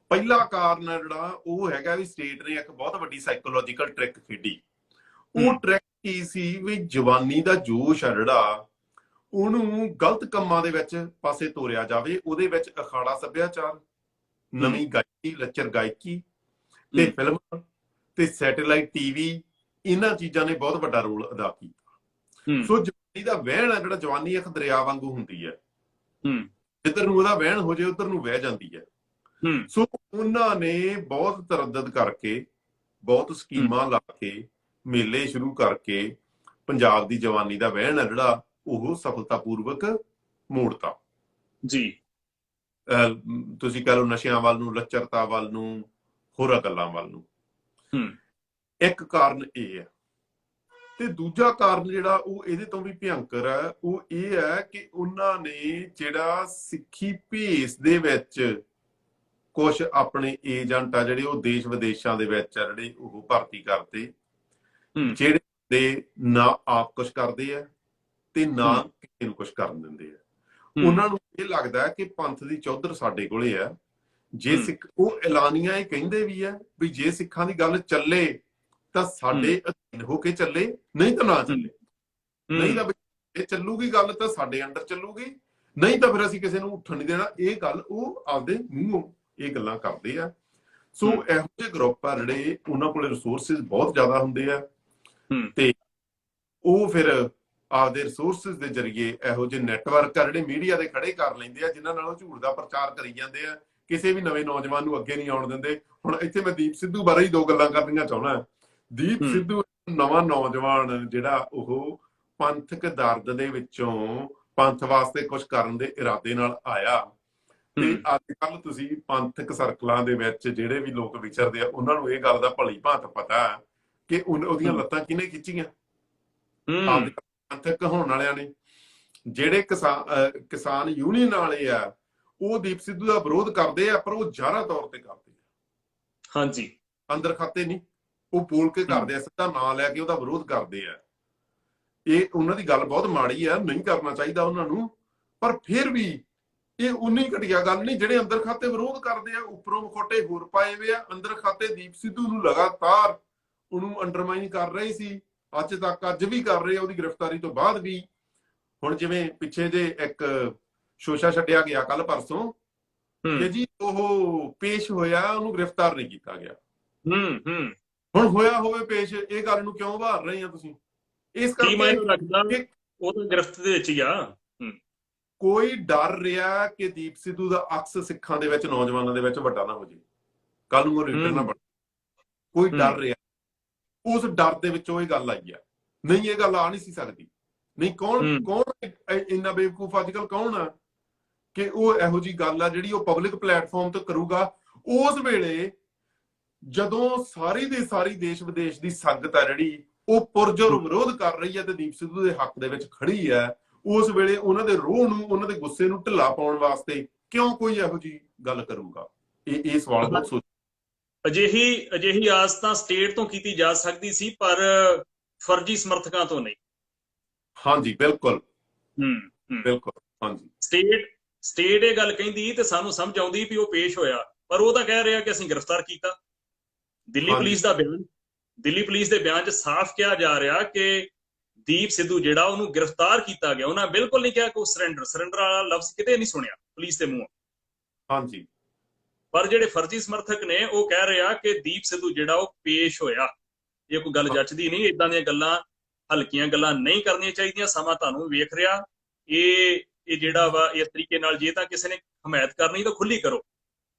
ਪਹਿਲਾ ਕਾਰਨ ਜਿਹੜਾ ਉਹ ਹੈਗਾ ਵੀ ਸਟੇਟ ਨੇ ਇੱਕ ਬਹੁਤ ਵੱਡੀ ਸਾਈਕੋਲੋਜੀਕਲ ਟ੍ਰਿਕ ਖੇਡੀ। ਉਹ ਟ੍ਰਿਕ ਕੀ ਸੀ ਵੀ ਜਵਾਨੀ ਦਾ ਜੋਸ਼ ਆ ਜਿਹੜਾ ਉਹਨੂੰ ਗਲਤ ਕੰਮਾਂ ਦੇ ਵਿੱਚ ਪਾਸੇ ਤੋਰਿਆ ਜਾਵੇ। ਉਹਦੇ ਵਿੱਚ ਅਖਾੜਾ ਸੱਭਿਆਚਾਰ, ਨਵੀਂ ਗਾਇਕੀ, ਲੱਚਰ ਗਾਇਕੀ ਤੇ ਫਿਲਮਾਂ ਤੇ ਸੈਟੇਲਾਈਟ ਟੀਵੀ, ਇਹਨਾਂ ਚੀਜ਼ਾਂ ਨੇ ਬਹੁਤ ਵੱਡਾ ਰੋਲ ਅਦਾ ਕੀਤਾ। ਸੋ ਜਵਾਨੀ ਦਾ ਵਹਿਣ ਆ ਜਿਹੜਾ, ਜਵਾਨੀ ਇੱਕ ਦਰਿਆ ਵਾਂਗੂ ਹੁੰਦੀ ਹੈ, ਜਿੱਧਰ ਨੂੰ ਉਹਦਾ ਵਹਿਣ ਹੋ ਜਾਏ ਉਧਰ ਨੂੰ ਵਹਿ ਜਾਂਦੀ ਹੈ। ਸੋ ਉਹਨਾਂ ਨੇ ਬਹੁਤ ਤਰੱਦਦ ਕਰਕੇ, ਬਹੁਤ ਸਕੀਮਾਂ ਲਾ ਕੇ, ਮੇਲੇ ਸ਼ੁਰੂ ਕਰਕੇ ਪੰਜਾਬ ਦੀ ਜਵਾਨੀ ਦਾ ਵਹਿਣ ਆ ਜਿਹੜਾ ਉਹ ਸਫਲਤਾਪੂਰਵਕ ਮੋੜਤਾ ਜੀ। ਤੁਸੀਂ ਕਹਿ ਲਓ ਨਸ਼ਿਆਂ ਵੱਲ ਨੂੰ, ਲੱਚਰਤਾ ਵੱਲ ਨੂੰ, ਹੋਰਾਂ ਗੱਲਾਂ ਵੱਲ ਨੂੰ। ਇੱਕ ਕਾਰਨ ਇਹ ਹੈ ਤੇ ਦੂਜਾ ਕਾਰਨ ਜਿਹੜਾ ਉਹ ਇਹਦੇ ਤੋਂ ਵੀ ਭਿਅੰਕਰ ਹੈ, ਉਹ ਇਹ ਹੈ ਕਿ ਉਹਨਾਂ ਨੇ ਜਿਹੜਾ ਸਿੱਖੀ ਭੇਸ ਦੇ ਵਿੱਚ ਕੁਛ ਆਪਣੇ ਏਜੰਟ ਆ ਜਿਹੜੇ ਉਹ ਦੇਸ਼ ਵਿਦੇਸ਼ਾਂ ਦੇ ਵਿੱਚ ਆ ਜਿਹੜੇ ਉਹ ਭਰਤੀ ਕਰਦੇ, ਜਿਹੜੇ ਦੇ ਨਾ ਆਪ ਕੁਛ ਕਰਦੇ ਆ ਤੇ ਨਾ ਕਿਸੇ ਨੂੰ ਕੁਛ ਕਰਨ ਦਿੰਦੇ ਆ। ਉਹਨਾਂ ਨੂੰ ਇਹ ਲੱਗਦਾ ਕਿ ਪੰਥ ਦੀ ਚੌਧਰ ਸਾਡੇ ਕੋਲੇ ਆ। ਜੇ ਸਿੱਖ, ਉਹ ਐਲਾਨੀਆਂ ਇਹ ਕਹਿੰਦੇ ਵੀ ਆ ਵੀ ਜੇ ਸਿੱਖਾਂ ਦੀ ਗੱਲ ਚੱਲੇ ਤਾਂ ਸਾਡੇ ਅਧੀਨ ਹੋ ਕੇ ਚੱਲੇ, ਨਹੀਂ ਤਾਂ ਨਾ ਚੱਲੇ। ਨਹੀਂ ਤਾਂ ਇਹ ਚੱਲੂਗੀ ਗੱਲ ਤਾਂ ਸਾਡੇ ਅੰਡਰ ਚੱਲੂਗੀ, ਨਹੀਂ ਤਾਂ ਫਿਰ ਅਸੀਂ ਕਿਸੇ ਨੂੰ ਉੱਠਣ ਨਹੀਂ ਦੇਣਾ। ਇਹ ਗੱਲ ਉਹ ਆਪਦੇ ਮੂੰਹੋਂ ਇਹ ਗੱਲਾਂ ਕਰਦੇ ਆ। ਸੋ ਇਹੋ ਜਿਹੇ ਗਰੁੱਪ ਆ ਜਿਹੜੇ ਉਹਨਾਂ ਕੋਲੇ ਰਿਸੋਰਸਿਸ ਬਹੁਤ ਜ਼ਿਆਦਾ ਹੁੰਦੇ ਆ ਤੇ ਉਹ ਫਿਰ ਆਪਦੇ ਰਿਸੋਰਸਿਸ ਦੇ ਜ਼ਰੀਏ ਇਹੋ ਜਿਹੇ ਨੈਟਵਰਕ ਆ ਜਿਹੜੇ ਮੀਡੀਆ ਦੇ ਖੜੇ ਕਰ ਲੈਂਦੇ ਆ, ਜਿਨ੍ਹਾਂ ਨਾਲ ਉਹ ਝੂਠ ਦਾ ਪ੍ਰਚਾਰ ਕਰੀ ਜਾਂਦੇ ਆ, ਕਿਸੇ ਵੀ ਨਵੇਂ ਨੌਜਵਾਨ ਨੂੰ ਅੱਗੇ ਨਹੀਂ ਆਉਣ ਦਿੰਦੇ। ਹੁਣ ਇੱਥੇ ਮੈਂ ਦੀਪ ਸਿੱਧੂ ਬਾਰੇ ਹੀ ਦੋ ਗੱਲਾਂ ਕਰਨੀਆਂ ਚਾਹੁੰਦਾ। ਦੀਪ ਸਿੱਧੂ ਨਵਾਂ ਨੌਜਵਾਨ ਜਿਹੜਾ ਉਹ ਪੰਥਕ ਦਰਦ ਦੇ ਵਿੱਚੋਂ ਪੰਥ ਵਾਸਤੇ ਕੁਝ ਕਰਨ ਦੇ ਇਰਾਦੇ ਨਾਲ ਆਇਆ ਤੇ ਅੱਜ ਕੱਲ ਤੁਸੀਂ ਪੰਥਕ ਸਰਕਲਾਂ ਦੇ ਵਿੱਚ ਜਿਹੜੇ ਵੀ ਲੋਕ ਵਿਚਰਦੇ ਆ ਉਹਨਾਂ ਨੂੰ ਇਹ ਗੱਲ ਦਾ ਭਲੀ ਭਾਂਤ ਪਤਾ ਕਿ ਉਹਦੀਆਂ ਲੱਤਾਂ ਕਿਹਨੇ ਖਿੱਚੀਆਂ? ਆਪਦੇ ਪੰਥਕ ਹੋਣ ਵਾਲਿਆਂ ਨੇ। ਜਿਹੜੇ ਕਿਸਾਨ ਯੂਨੀਅਨ ਵਾਲੇ ਆ ਉਹ ਦੀਪ ਸਿੱਧੂ ਦਾ ਵਿਰੋਧ ਕਰਦੇ ਆ, ਪਰ ਉਹ ਜ਼ਾਹਰਾ ਤੌਰ ਤੇ ਕਰਦੇ ਆ। ਹਾਂਜੀ, ਅੰਦਰ ਖਾਤੇ ਨਹੀਂ, ਉਹ ਬੋਲ ਕੇ ਕਰਦੇ ਆ, ਸਿੱਧਾ ਨਾਂ ਲੈ ਕੇ ਉਹਦਾ ਵਿਰੋਧ ਕਰਦੇ ਆ। ਇਹ ਉਹਨਾਂ ਦੀ ਗੱਲ ਬਹੁਤ ਮਾੜੀ ਆ, ਨਹੀਂ ਕਰਨਾ ਚਾਹੀਦਾ ਉਹਨਾਂ ਨੂੰ, ਪਰ ਫਿਰ ਵੀ ਇਹ ਉਨੀ ਘਟੀਆ ਗੱਲ ਨਹੀਂ। ਜਿਹੜੇ ਅੰਦਰ ਖਾਤੇ ਵਿਰੋਧ ਕਰਦੇ ਆ, ਉੱਪਰੋਂ ਮੁਖੌਟੇ ਹੋਰ ਪਾਏ ਹੋਏ ਆ। ਅੰਦਰ ਖਾਤੇ ਦੀਪ ਸਿੱਧੂ ਨੂੰ ਲਗਾਤਾਰ ਉਹਨੂੰ ਅੰਡਰਮਾਈਨ ਕਰ ਰਹੇ ਸੀ, ਅੱਜ ਵੀ ਕਰ ਰਹੇ ਆ, ਉਹਦੀ ਗ੍ਰਿਫਤਾਰੀ ਤੋਂ ਬਾਅਦ ਵੀ। ਹੁਣ ਜਿਵੇਂ ਪਿੱਛੇ ਜੇ ਇੱਕ ਸ਼ੋਸ਼ਾ ਛੱਡਿਆ ਗਿਆ ਕੱਲ ਪਰਸੋਂ ਕਿ ਜੀ ਉਹ ਪੇਸ਼ ਹੋਇਆ, ਉਹਨੂੰ ਗ੍ਰਿਫਤਾਰ ਨਹੀਂ ਕੀਤਾ ਗਿਆ। ਹੁਣ ਹੋਇਆ ਹੋਵੇ ਪੇਸ਼, ਇਹ ਗੱਲ ਨੂੰ ਕਿਉਂ ਉਭਾਰ ਰਹੇ ਆ ਤੁਸੀਂ? ਇਸ ਕਰਕੇ ਉਹ ਤਾਂ ਗ੍ਰਿਫਤ ਦੇ ਵਿੱਚ ਹੀ ਆ। ਕੋਈ ਡਰ ਰਿਹਾ ਕਿ ਦੀਪ ਸਿੱਧੂ ਦਾ ਅਕਸ ਸਿੱਖਾਂ ਦੇ ਵਿੱਚ, ਨੌਜਵਾਨਾਂ ਦੇ ਵਿੱਚ ਵੱਡਾ ਨਾ ਹੋ ਜੇ, ਕੱਲ ਨੂੰ ਉਹ ਲੀਡਰ ਨਾ ਬਣੇ। ਕੋਈ ਡਰ ਰਿਹਾ, ਉਸ ਡਰ ਦੇ ਵਿੱਚੋਂ ਇਹ ਗੱਲ ਆਈ ਆ। ਨਹੀਂ, ਇਹ ਗੱਲ ਆ ਨਹੀਂ ਸੀ ਸਕਦੀ। ਨਹੀਂ, ਕੌਣ ਇੰਨਾ ਬੇਵਕੂਫ ਅੱਜ ਕੱਲ ਕੌਣ ਆ ਕਿ ਉਹ ਇਹੋ ਜਿਹੀ ਗੱਲ ਆ ਜਿਹੜੀ ਉਹ ਪਬਲਿਕ ਪਲੇਟਫਾਰਮ ਤੇ ਕਰੂਗਾ। ਉਸ ਵੇਲੇ ਜਦੋਂ ਸਾਰੀ ਦੀ ਸਾਰੀ ਦੇਸ਼ ਵਿਦੇਸ਼ ਦੀ ਸੰਗਤ ਆ ਜਿਹੜੀ ਉਹ ਪੁਰਜੋਰ ਵਿਰੋਧ ਕਰ ਰਹੀ ਹੈ ਤੇ ਦੀਪ ਸਿੱਧੂ ਦੇ ਹੱਕ ਦੇ ਵਿੱਚ ਖੜੀ ਹੈ, ਉਸ ਵੇਲੇ ਉਹਨਾਂ ਦੇ ਰੋਹ ਨੂੰ, ਉਹਨਾਂ ਦੇ ਗੁੱਸੇ ਨੂੰ ਢਿੱਲਾ ਪਾਉਣ ਵਾਸਤੇ ਕਿਉਂ ਕੋਈ ਇਹੋ ਜਿਹੀ ਗੱਲ ਕਰੂਗਾ? ਇਹ ਸਵਾਲ ਬਹੁਤ ਸੋਚ। ਅਜਿਹੀ ਆਸ ਤਾਂ ਸਟੇਟ ਤੋਂ ਕੀਤੀ ਜਾ ਸਕਦੀ ਸੀ, ਪਰ ਫਰਜ਼ੀ ਸਮਰਥਕਾਂ ਤੋਂ ਨਹੀਂ। ਹਾਂਜੀ, ਬਿਲਕੁਲ ਬਿਲਕੁਲ। ਹਾਂਜੀ, ਸਟੇਟ ਇਹ ਗੱਲ ਕਹਿੰਦੀ ਤੇ ਸਾਨੂੰ ਸਮਝ ਆਉਂਦੀ ਵੀ ਉਹ ਪੇਸ਼ ਹੋਇਆ, ਪਰ ਉਹ ਤਾਂ ਕਹਿ ਰਿਹਾ ਕਿ ਅਸੀਂ ਗ੍ਰਿਫਤਾਰ ਕੀਤਾ। ਦਿੱਲੀ ਪੁਲਿਸ ਦੇ ਬਿਆਨ 'ਚ ਸਾਫ਼ ਕਿਹਾ ਜਾ ਰਿਹਾ ਕਿ ਦੀਪ ਸਿੱਧੂ ਜਿਹੜਾ, ਉਹਨੂੰ ਗ੍ਰਿਫਤਾਰ ਕੀਤਾ ਗਿਆ। ਉਹਨਾਂ ਬਿਲਕੁਲ ਨਹੀਂ ਕਿਹਾ ਕਿ ਉਹ ਸਰੈਂਡਰ ਵਾਲਾ ਲਫ਼ਜ਼ ਕਿਤੇ ਨਹੀਂ ਸੁਣਿਆ ਪੁਲਿਸ ਦੇ ਮੂੰਹੋਂ। ਹਾਂਜੀ, ਪਰ ਜਿਹੜੇ ਫਰਜ਼ੀ ਸਮਰਥਕ ਨੇ ਉਹ ਕਹਿ ਰਿਹਾ ਕਿ ਦੀਪ ਸਿੱਧੂ ਜਿਹੜਾ ਉਹ ਪੇਸ਼ ਹੋਇਆ। ਇਹ ਕੋਈ ਗੱਲ ਜੱਚਦੀ ਨਹੀਂ। ਏਦਾਂ ਦੀਆਂ ਗੱਲਾਂ, ਹਲਕੀਆਂ ਗੱਲਾਂ ਨਹੀਂ ਕਰਨੀਆਂ ਚਾਹੀਦੀਆਂ। ਸਮਾਂ ਤੁਹਾਨੂੰ ਵੇਖ ਰਿਹਾ। ਇਹ ਜਿਹੜਾ ਵਾ, ਇਸ ਤਰੀਕੇ ਨਾਲ ਜੇ ਤਾਂ ਕਿਸੇ ਨੇ ਹਮਾਇਤ ਕਰਨੀ ਤਾਂ ਖੁੱਲੀ ਕਰੋ।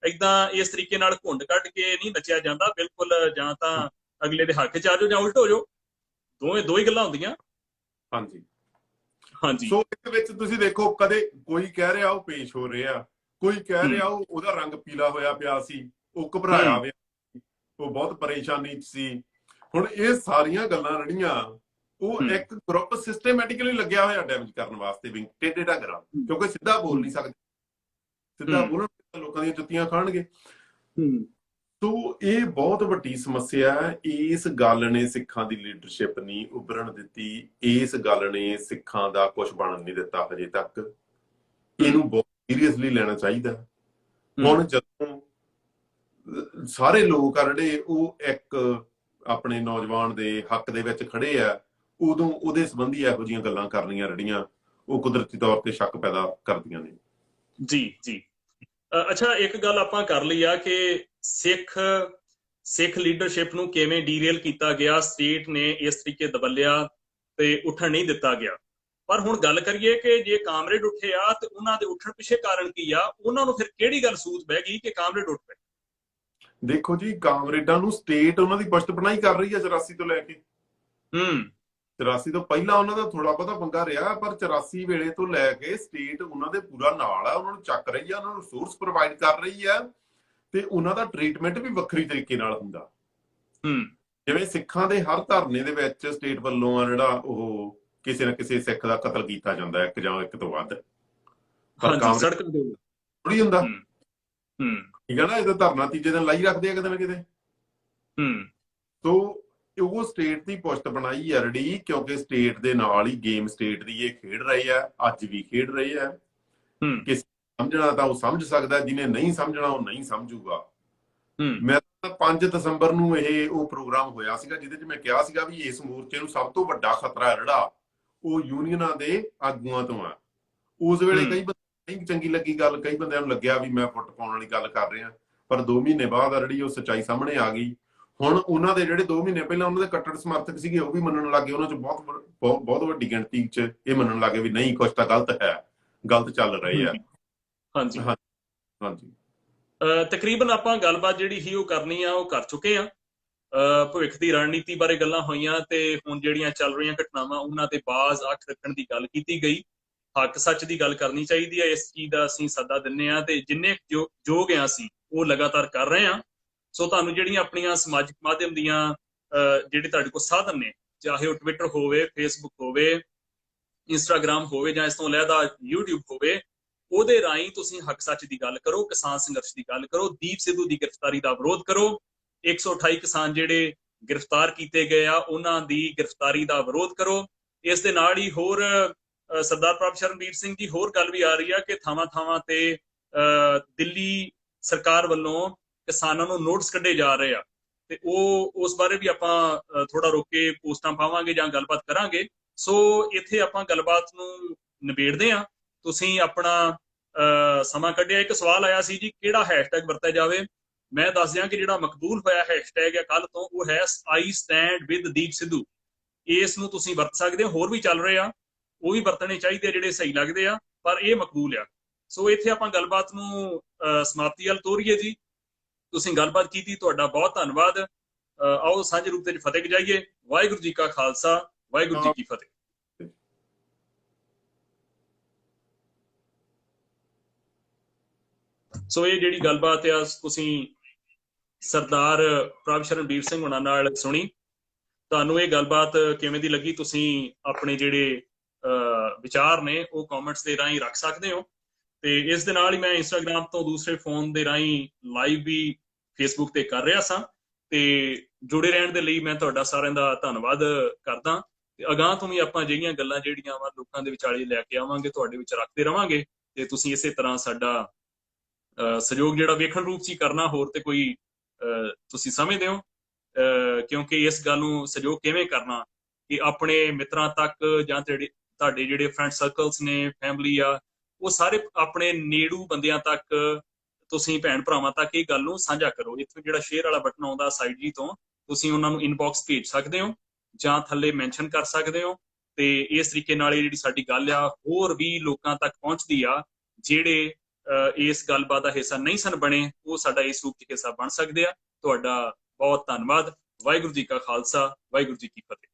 ਏਦਾਂ ਇਸ ਤਰੀਕੇ ਨਾਲ ਘੁੰਡ ਕੱਢ ਕੇ ਨਹੀਂ ਨੱਚਿਆ ਜਾਂਦਾ ਬਿਲਕੁਲ। ਜਾਂ ਤਾਂ ਅਗਲੇ ਦੇ ਹੱਕ 'ਚ ਆ ਜਾਓ ਜਾਂ ਉਲਟ ਹੋ ਜਾਓ। ਦੋ ਹੀ ਗੱਲਾਂ ਹੁੰਦੀਆਂ। ਹਾਂਜੀ। ਸੋ ਇਸ ਵਿੱਚ ਤੁਸੀਂ ਦੇਖੋ, ਕਦੇ ਕੋਈ ਕਹਿ ਰਿਹਾ ਉਹ ਪੇਸ਼ ਹੋ ਰਿਹਾ, ਕੋਈ ਕਹਿ ਰਿਹਾ ਉਹਦਾ ਰੰਗ ਪੀਲਾ ਹੋਇਆ ਪਿਆ ਸੀ, ਉਹ ਘਬਰਾਇਆ ਹੋਇਆ, ਉਹ ਬਹੁਤ ਪਰੇਸ਼ਾਨੀ 'ਚ ਸੀ। ਹੁਣ ਇਹ ਸਾਰੀਆਂ ਗੱਲਾਂ ਜਿਹੜੀਆਂ ਉਹ ਇੱਕ ਗਰੁੱਪ ਸਿਸਟਮੈਟਿਕਲੀ ਲੱਗਿਆ ਹੋਇਆ ਡੈਮੇਜ ਕਰਨ ਵਾਸਤੇ ਵੀ, ਟੇਢੇ ਢੰਗਰਾਂ, ਕਿਉਂਕਿ ਸਿੱਧਾ ਬੋਲ ਨਹੀਂ ਸਕਦੇ। ਸਿੱਧਾ ਬੋਲਣ ਲੋਕਾਂ ਦੀਆਂ ਜੁੱਤੀਆਂ ਖਾਣਗੇ। ਸੋ ਇਹ ਬਹੁਤ ਵੱਡੀ ਸਮੱਸਿਆ ਹੈ। ਇਸ ਗੱਲ ਨੇ ਸਿੱਖਾਂ ਦੀ ਲੀਡਰਸ਼ਿਪ ਨਹੀਂ ਉੱਭਰਨ ਦਿੱਤੀ। ਇਸ ਗੱਲ ਨੇ ਸਿੱਖਾਂ ਦਾ ਕੁਝ ਬਣਨ ਨਹੀਂ ਦਿੱਤਾ ਹਜੇ ਤੱਕ। ਇਹਨੂੰ ਬਹੁਤ ਸੀਰੀਅਸਲੀ ਲੈਣਾ ਚਾਹੀਦਾ। ਹੁਣ ਜਦੋਂ ਸਾਰੇ ਲੋਕ ਆ ਜਿਹੜੇ ਉਹ ਇੱਕ ਆਪਣੇ ਨੌਜਵਾਨ ਦੇ ਹੱਕ ਦੇ ਵਿੱਚ ਖੜੇ ਆ, ਉਦੋਂ ਉਹਦੇ ਸੰਬੰਧੀ ਇਹੋ ਜਿਹੀਆਂ ਗੱਲਾਂ ਕਰਨੀਆਂ ਜਿਹੜੀਆਂ ਉਹ ਕੁਦਰਤੀ ਤੌਰ ਤੇ ਸ਼ੱਕ ਪੈਦਾ ਕਰਦੀਆਂ ਨੇ। ਜੀ। ਅੱਛਾ, ਇੱਕ ਗੱਲ ਆਪਾਂ ਕਰ ਲਈ ਆ ਕਿ ਸਿੱਖ ਲੀਡਰਸ਼ਿਪ ਨੂੰ ਕਿਵੇਂ ਡੀਰੇਲ ਕੀਤਾ ਗਿਆ। ਸਟੇਟ ਨੇ ਇਸ ਤਰੀਕੇ ਦਬਲਿਆ ਤੇ ਉੱਠਣ ਨਹੀਂ ਦਿੱਤਾ ਗਿਆ। ਪਰ ਹੁਣ ਗੱਲ ਕਰੀਏ ਕਿ ਜੇ ਕਾਮਰੇਡ ਉੱਠੇ ਆ ਤੇ ਉਹਨਾਂ ਦੇ ਉੱਠਣ ਪਿੱਛੇ ਕਾਰਨ ਕੀ ਆ? ਉਹਨਾਂ ਨੂੰ ਫਿਰ ਕਿਹੜੀ ਗੱਲ ਸੂਝ ਬਹਿ ਗਈ ਕਿ ਕਾਮਰੇਡ ਉੱਠ ਪਏ? ਦੇਖੋ ਜੀ, ਕਾਮਰੇਡਾਂ ਨੂੰ ਸਟੇਟ ਉਹਨਾਂ ਦੀ ਪੁਸ਼ਤ ਬਣਾਈ ਕਰ ਰਹੀ ਹੈ 84 ਤੋਂ ਲੈ ਕੇ। 84 ਤੋਂ ਪਹਿਲਾਂ ਉਹਨਾਂ ਦਾ ਥੋੜਾ ਬਹੁਤਾ ਪੰਗਾ ਰਿਹਾ, ਪਰ 84 ਵੇਲੇ ਤੋਂ ਲੈ ਕੇ ਸਟੇਟ ਉਹਨਾਂ ਦੇ ਪੂਰਾ ਨਾਲ ਆ। ਉਹਨਾਂ ਨੂੰ ਚੱਕ ਰਹੀ ਆ, ਉਹਨਾਂ ਨੂੰ ਰਿਸੋਰਸ ਪ੍ਰੋਵਾਈਡ ਕਰ ਰਹੀ ਆ ਤੇ ਉਹਨਾਂ ਦਾ ਟ੍ਰੀਟਮੈਂਟ ਵੀ ਵੱਖਰੀ ਤਰੀਕੇ ਨਾਲ ਹੁੰਦਾ। ਜਿਵੇਂ ਸਿੱਖਾਂ ਦੇ ਹਰ ਧਰਨੇ ਦੇ ਵਿੱਚ ਸਟੇਟ ਵੱਲੋਂ ਆ ਜਿਹੜਾ ਉਹ ਕਿਸੇ ਨਾ ਕਿਸੇ ਸਿੱਖ ਦਾ ਕਤਲ ਕੀਤਾ ਜਾਂਦਾ, ਇੱਕ ਜਾਂ ਇੱਕ ਤੋਂ ਵੱਧ। ਸੜਕ ਥੋੜੀ ਹੁੰਦਾ, ਠੀਕ ਹੈ ਨਾ। ਇਹਦਾ ਧਰਨਾ ਤੀਜੇ ਦਿਨ ਲਾਈ ਰੱਖਦੇ ਆ ਕਿਤੇ ਨਾ ਕਿਤੇ। ਸੋ ਉਹ ਸਟੇਟ ਦੀ ਪੁਸ਼ਤ ਬਣਾਈ ਆ ਜਿਹੜੀ, ਕਿਉਂਕਿ ਸਟੇਟ ਦੇ ਨਾਲ ਹੀ ਗੇਮ ਸਟੇਟ ਦੀ ਇਹ ਖੇਡ ਰਹੇ ਆ, ਅੱਜ ਵੀ ਖੇਡ ਰਹੇ ਆ। ਕਿਸੇ ਸਮਝਣਾ ਤਾਂ ਉਹ ਸਮਝ ਸਕਦਾ, ਜਿਹਨੇ ਨਹੀਂ ਸਮਝਣਾ ਉਹ ਨਹੀਂ ਸਮਝੂਗਾ। ਮੈਂ 5 ਦਸੰਬਰ ਨੂੰ ਉਹ ਪ੍ਰੋਗਰਾਮ ਹੋਇਆ ਸੀਗਾ ਜਿਹਦੇ 'ਚ ਮੈਂ ਕਿਹਾ ਸੀਗਾ ਵੀ ਇਸ ਮੋਰਚੇ ਨੂੰ ਸਭ ਤੋਂ ਵੱਡਾ ਖਤਰਾ ਜਿਹੜਾ ਉਹ ਯੂਨੀਅਨਾਂ ਦੇ ਆਗੂਆਂ ਤੋਂ ਆ। ਉਸ ਵੇਲੇ ਕਈ ਬੰਦੇ ਨਹੀਂ ਚੰਗੀ ਲੱਗੀ ਗੱਲ, ਕਈ ਬੰਦਿਆਂ ਨੂੰ ਲੱਗਿਆ ਵੀ ਮੈਂ ਫੁੱਟ ਪਾਉਣ ਵਾਲੀ ਗੱਲ ਕਰ ਰਿਹਾ, ਪਰ 2 ਮਹੀਨੇ ਬਾਅਦ ਆ ਜਿਹੜੀ ਉਹ ਸੱਚਾਈ ਸਾਹਮਣੇ ਆ ਗਈ। ਹੁਣ ਉਹਨਾਂ ਦੇ ਜਿਹੜੇ 2 ਮਹੀਨੇ ਪਹਿਲਾਂ ਉਹਨਾਂ ਦੇ ਕੱਟੜ ਸਮਰਥਕ ਸੀਗੇ ਉਹ ਵੀ ਮੰਨਣ ਲੱਗੇ। ਉਹਨਾਂ 'ਚ ਬਹੁਤ ਵੱਡੀ ਗਿਣਤੀ 'ਚ ਇਹ ਮੰਨਣ ਲੱਗੇ ਵੀ ਨਹੀਂ, ਕੁਛ ਤਾਂ ਗਲਤ ਹੈ, ਗਲਤ ਚੱਲ ਰਹੇ ਆ। ਹਾਂਜੀ। ਤਕਰੀਬਨ ਆਪਾਂ ਗੱਲਬਾਤ ਜਿਹੜੀ ਸੀ ਉਹ ਕਰਨੀ ਆ, ਉਹ ਕਰ ਚੁੱਕੇ ਆ। ਭਵਿੱਖ ਦੀ ਰਣਨੀਤੀ ਬਾਰੇ ਗੱਲਾਂ ਹੋਈਆਂ ਤੇ ਹੁਣ ਜਿਹੜੀਆਂ ਚੱਲ ਰਹੀਆਂ ਘਟਨਾਵਾਂ ਉਹਨਾਂ ਤੇ ਬਾਜ਼ ਅੱਖ ਰੱਖਣ ਦੀ ਗੱਲ ਕੀਤੀ ਗਈ। ਹੱਕ ਸੱਚ ਦੀ ਗੱਲ ਕਰਨੀ ਚਾਹੀਦੀ ਹੈ। ਇਸ ਚੀਜ਼ ਦਾ ਅਸੀਂ ਸੱਦਾ ਦਿੰਦੇ ਹਾਂ ਤੇ ਜਿੰਨੇ ਯੋਗ ਆ ਅਸੀਂ ਉਹ ਲਗਾਤਾਰ ਕਰ ਰਹੇ ਹਾਂ। ਸੋ ਤੁਹਾਨੂੰ ਜਿਹੜੀਆਂ ਆਪਣੀਆਂ ਸਮਾਜਿਕ ਮਾਧਿਅਮ ਦੀਆਂ ਜਿਹੜੇ ਤੁਹਾਡੇ ਕੋਲ ਸਾਧਨ ਨੇ, ਚਾਹੇ ਉਹ ਟਵਿੱਟਰ ਹੋਵੇ, ਫੇਸਬੁੱਕ ਹੋਵੇ, ਇੰਸਟਾਗ੍ਰਾਮ ਹੋਵੇ, ਜਾਂ ਇਸ ਤੋਂ ਅਲੱਗਾ YouTube ਹੋਵੇ, ਉਹਦੇ ਰਾਹੀਂ ਤੁਸੀਂ ਹੱਕ ਸੱਚ ਦੀ ਗੱਲ ਕਰੋ, ਕਿਸਾਨ ਸੰਘਰਸ਼ ਦੀ ਗੱਲ ਕਰੋ, ਦੀਪ ਸਿੱਧੂ ਦੀ ਗ੍ਰਿਫਤਾਰੀ ਦਾ ਵਿਰੋਧ ਕਰੋ। 128 ਕਿਸਾਨ ਜਿਹੜੇ ਗ੍ਰਿਫਤਾਰ ਕੀਤੇ ਗਏ ਆ, ਉਹਨਾਂ ਦੀ ਗ੍ਰਿਫਤਾਰੀ ਦਾ ਵਿਰੋਧ ਕਰੋ। ਇਸ ਦੇ ਨਾਲ ਹੀ ਹੋਰ ਸਰਦਾਰ ਪ੍ਰਭ ਸ਼ਰਨਵੀਰ ਸਿੰਘ ਜੀ, ਹੋਰ ਗੱਲ ਵੀ ਆ ਰਹੀ ਆ ਕਿ ਥਾਵਾਂ ਥਾਵਾਂ ਤੇ ਦਿੱਲੀ ਸਰਕਾਰ ਵੱਲੋਂ ਕਿਸਾਨਾਂ ਨੂੰ ਨੋਟਿਸ ਕੱਢੇ ਜਾ ਰਹੇ ਆ, ਤੇ ਉਸ ਬਾਰੇ ਵੀ ਆਪਾਂ ਥੋੜਾ ਰੁਕ ਕੇ ਪੋਸਟਾਂ ਪਾਵਾਂਗੇ ਜਾਂ ਗੱਲਬਾਤ ਕਰਾਂਗੇ। ਸੋ ਇੱਥੇ ਆਪਾਂ ਗੱਲਬਾਤ ਨੂੰ ਨਿਬੇੜਦੇ ਹਾਂ। ਤੁਸੀਂ ਆਪਣਾ ਸਮਾਂ ਕੱਢਿਆ। ਇੱਕ ਸਵਾਲ ਆਇਆ ਸੀ ਜੀ, ਕਿਹੜਾ ਹੈਸ਼ਟੈਗ ਵਰਤਿਆ ਜਾਵੇ? ਮੈਂ ਦੱਸ ਦਿਆਂ ਕਿ ਜਿਹੜਾ ਮਕਬੂਲ ਹੋਇਆ ਹੈਸ਼ਟੈਗ ਹੈ ਕੱਲ ਤੋਂ, ਉਹ ਹੈ I stand with Deep Sidhu. ਇਸ ਨੂੰ ਤੁਸੀਂ ਵਰਤ ਸਕਦੇ ਹੋ, ਹੋਰ ਵੀ ਚੱਲ ਰਹੇ ਆ, ਉਹ ਵੀ ਵਰਤਣੇ ਚਾਹੀਦੇ ਆ ਜਿਹੜੇ ਸਹੀ ਲੱਗਦੇ ਆ, ਪਰ ਇਹ ਮਕਬੂਲ ਆ। ਸੋ ਇੱਥੇ ਆਪਾਂ ਗੱਲਬਾਤ ਨੂੰ ਸਮਾਪਤੀ ਵੱਲ ਤੋਰੀਏ ਜੀ। ਤੁਸੀਂ ਗੱਲਬਾਤ ਕੀਤੀ, ਤੁਹਾਡਾ ਬਹੁਤ ਧੰਨਵਾਦ। ਆਓ ਸਾਂਝੇ ਰੂਪ ਵਿੱਚ ਫਤਿਹ ਗਜਾਈਏ। ਵਾਹਿਗੁਰੂ ਜੀ ਕਾ ਖਾਲਸਾ, ਵਾਹਿਗੁਰੂ ਜੀ ਕੀ ਫਤਿਹ। ਸੋ ਇਹ ਜਿਹੜੀ ਗੱਲਬਾਤ ਆ ਤੁਸੀਂ ਸਰਦਾਰ ਪ੍ਰਭ ਸ਼ਰਨਵੀਰ ਸਿੰਘ ਹੁਣਾਂ ਨਾਲ ਸੁਣੀ। ਤੁਹਾਨੂੰ ਇਹ ਗੱਲਬਾਤ ਕਿਵੇਂ ਦੀ ਲੱਗੀ? ਤੁਸੀਂ ਆਪਣੇ ਜਿਹੜੇ ਵਿਚਾਰ ਨੇ ਉਹ ਕਮੈਂਟਸ ਦੇ ਰਾਹੀਂ ਰੱਖ ਸਕਦੇ ਹੋ। ਤੇ ਇਸ ਦੇ ਨਾਲ ਹੀ ਮੈਂ ਇੰਸਟਾਗ੍ਰਾਮ ਤੋਂ ਦੂਸਰੇ ਫੋਨ ਦੇ ਰਾਹੀਂ ਲਾਈਵ ਵੀ ਫੇਸਬੁੱਕ ਤੇ ਕਰ ਰਿਹਾ ਸਾਂ। ਤੇ ਜੁੜੇ ਰਹਿਣ ਦੇ ਲਈ ਮੈਂ ਤੁਹਾਡਾ ਸਾਰਿਆਂ ਦਾ ਧੰਨਵਾਦ ਕਰਦਾ। ਤੇ ਅਗਾਂਹ ਤੋਂ ਵੀ ਆਪਾਂ ਜਿਹੜੀਆਂ ਗੱਲਾਂ ਜਿਹੜੀਆਂ ਵਾ ਲੋਕਾਂ ਦੇ ਵਿਚਾਲੇ ਲੈ ਕੇ ਆਵਾਂਗੇ, ਤੁਹਾਡੇ ਵਿੱਚ ਰੱਖਦੇ ਰਵਾਂਗੇ। ਤੇ ਤੁਸੀਂ ਇਸੇ ਤਰ੍ਹਾਂ ਸਾਡਾ ਸਹਿਯੋਗ ਜਿਹੜਾ ਵੇਖਣ ਰੂਪ 'ਚ ਹੀ ਕਰਨਾ, ਹੋਰ ਤੇ ਕੋਈ ਤੁਸੀਂ ਸਮਝਦੇ ਹੋ। ਕਿਉਂਕਿ ਇਸ ਗੱਲ ਨੂੰ ਸਹਿਯੋਗ ਕਿਵੇਂ ਕਰਨਾ ਕਿ ਆਪਣੇ ਮਿੱਤਰਾਂ ਤੱਕ ਜਾਂ ਤੁਹਾਡੇ ਜਿਹੜੇ ਫਰੈਂਡ ਸਰਕਲਸ ਨੇ, ਫੈਮਿਲੀ ਆ, ਉਹ ਸਾਰੇ ਆਪਣੇ ਨੇੜੂ ਬੰਦਿਆਂ ਤੱਕ, ਤੁਸੀਂ ਭੈਣ ਭਰਾਵਾਂ ਤੱਕ ਇਹ ਗੱਲ ਨੂੰ ਸਾਂਝਾ ਕਰੋ। ਇੱਥੋਂ ਜਿਹੜਾ ਸ਼ੇਅਰ ਵਾਲਾ ਬਟਨ ਆਉਂਦਾ ਸਾਈਡ ਜੀ ਤੋਂ, ਤੁਸੀਂ ਉਹਨਾਂ ਨੂੰ ਇਨਬਾਕਸ ਭੇਜ ਸਕਦੇ ਹੋ ਜਾਂ ਥੱਲੇ ਮੈਂਸ਼ਨ ਕਰ ਸਕਦੇ ਹੋ। ਤੇ ਇਸ ਤਰੀਕੇ ਨਾਲ ਇਹ ਜਿਹੜੀ ਸਾਡੀ ਗੱਲ ਆ ਹੋਰ ਵੀ ਲੋਕਾਂ ਤੱਕ ਪਹੁੰਚਦੀ ਆ। ਜਿਹੜੇ ਇਸ ਗੱਲਬਾਤ ਦਾ ਹਿੱਸਾ ਨਹੀਂ ਸਨ ਬਣੇ, ਉਹ ਸਾਡਾ ਇਸ ਰੂਪ 'ਚ ਹਿੱਸਾ ਬਣ ਸਕਦੇ ਆ। ਤੁਹਾਡਾ ਬਹੁਤ ਧੰਨਵਾਦ। ਵਾਹਿਗੁਰੂ ਜੀ ਕਾ ਖਾਲਸਾ, ਵਾਹਿਗੁਰੂ ਜੀ ਕੀ ਫਤਿਹ।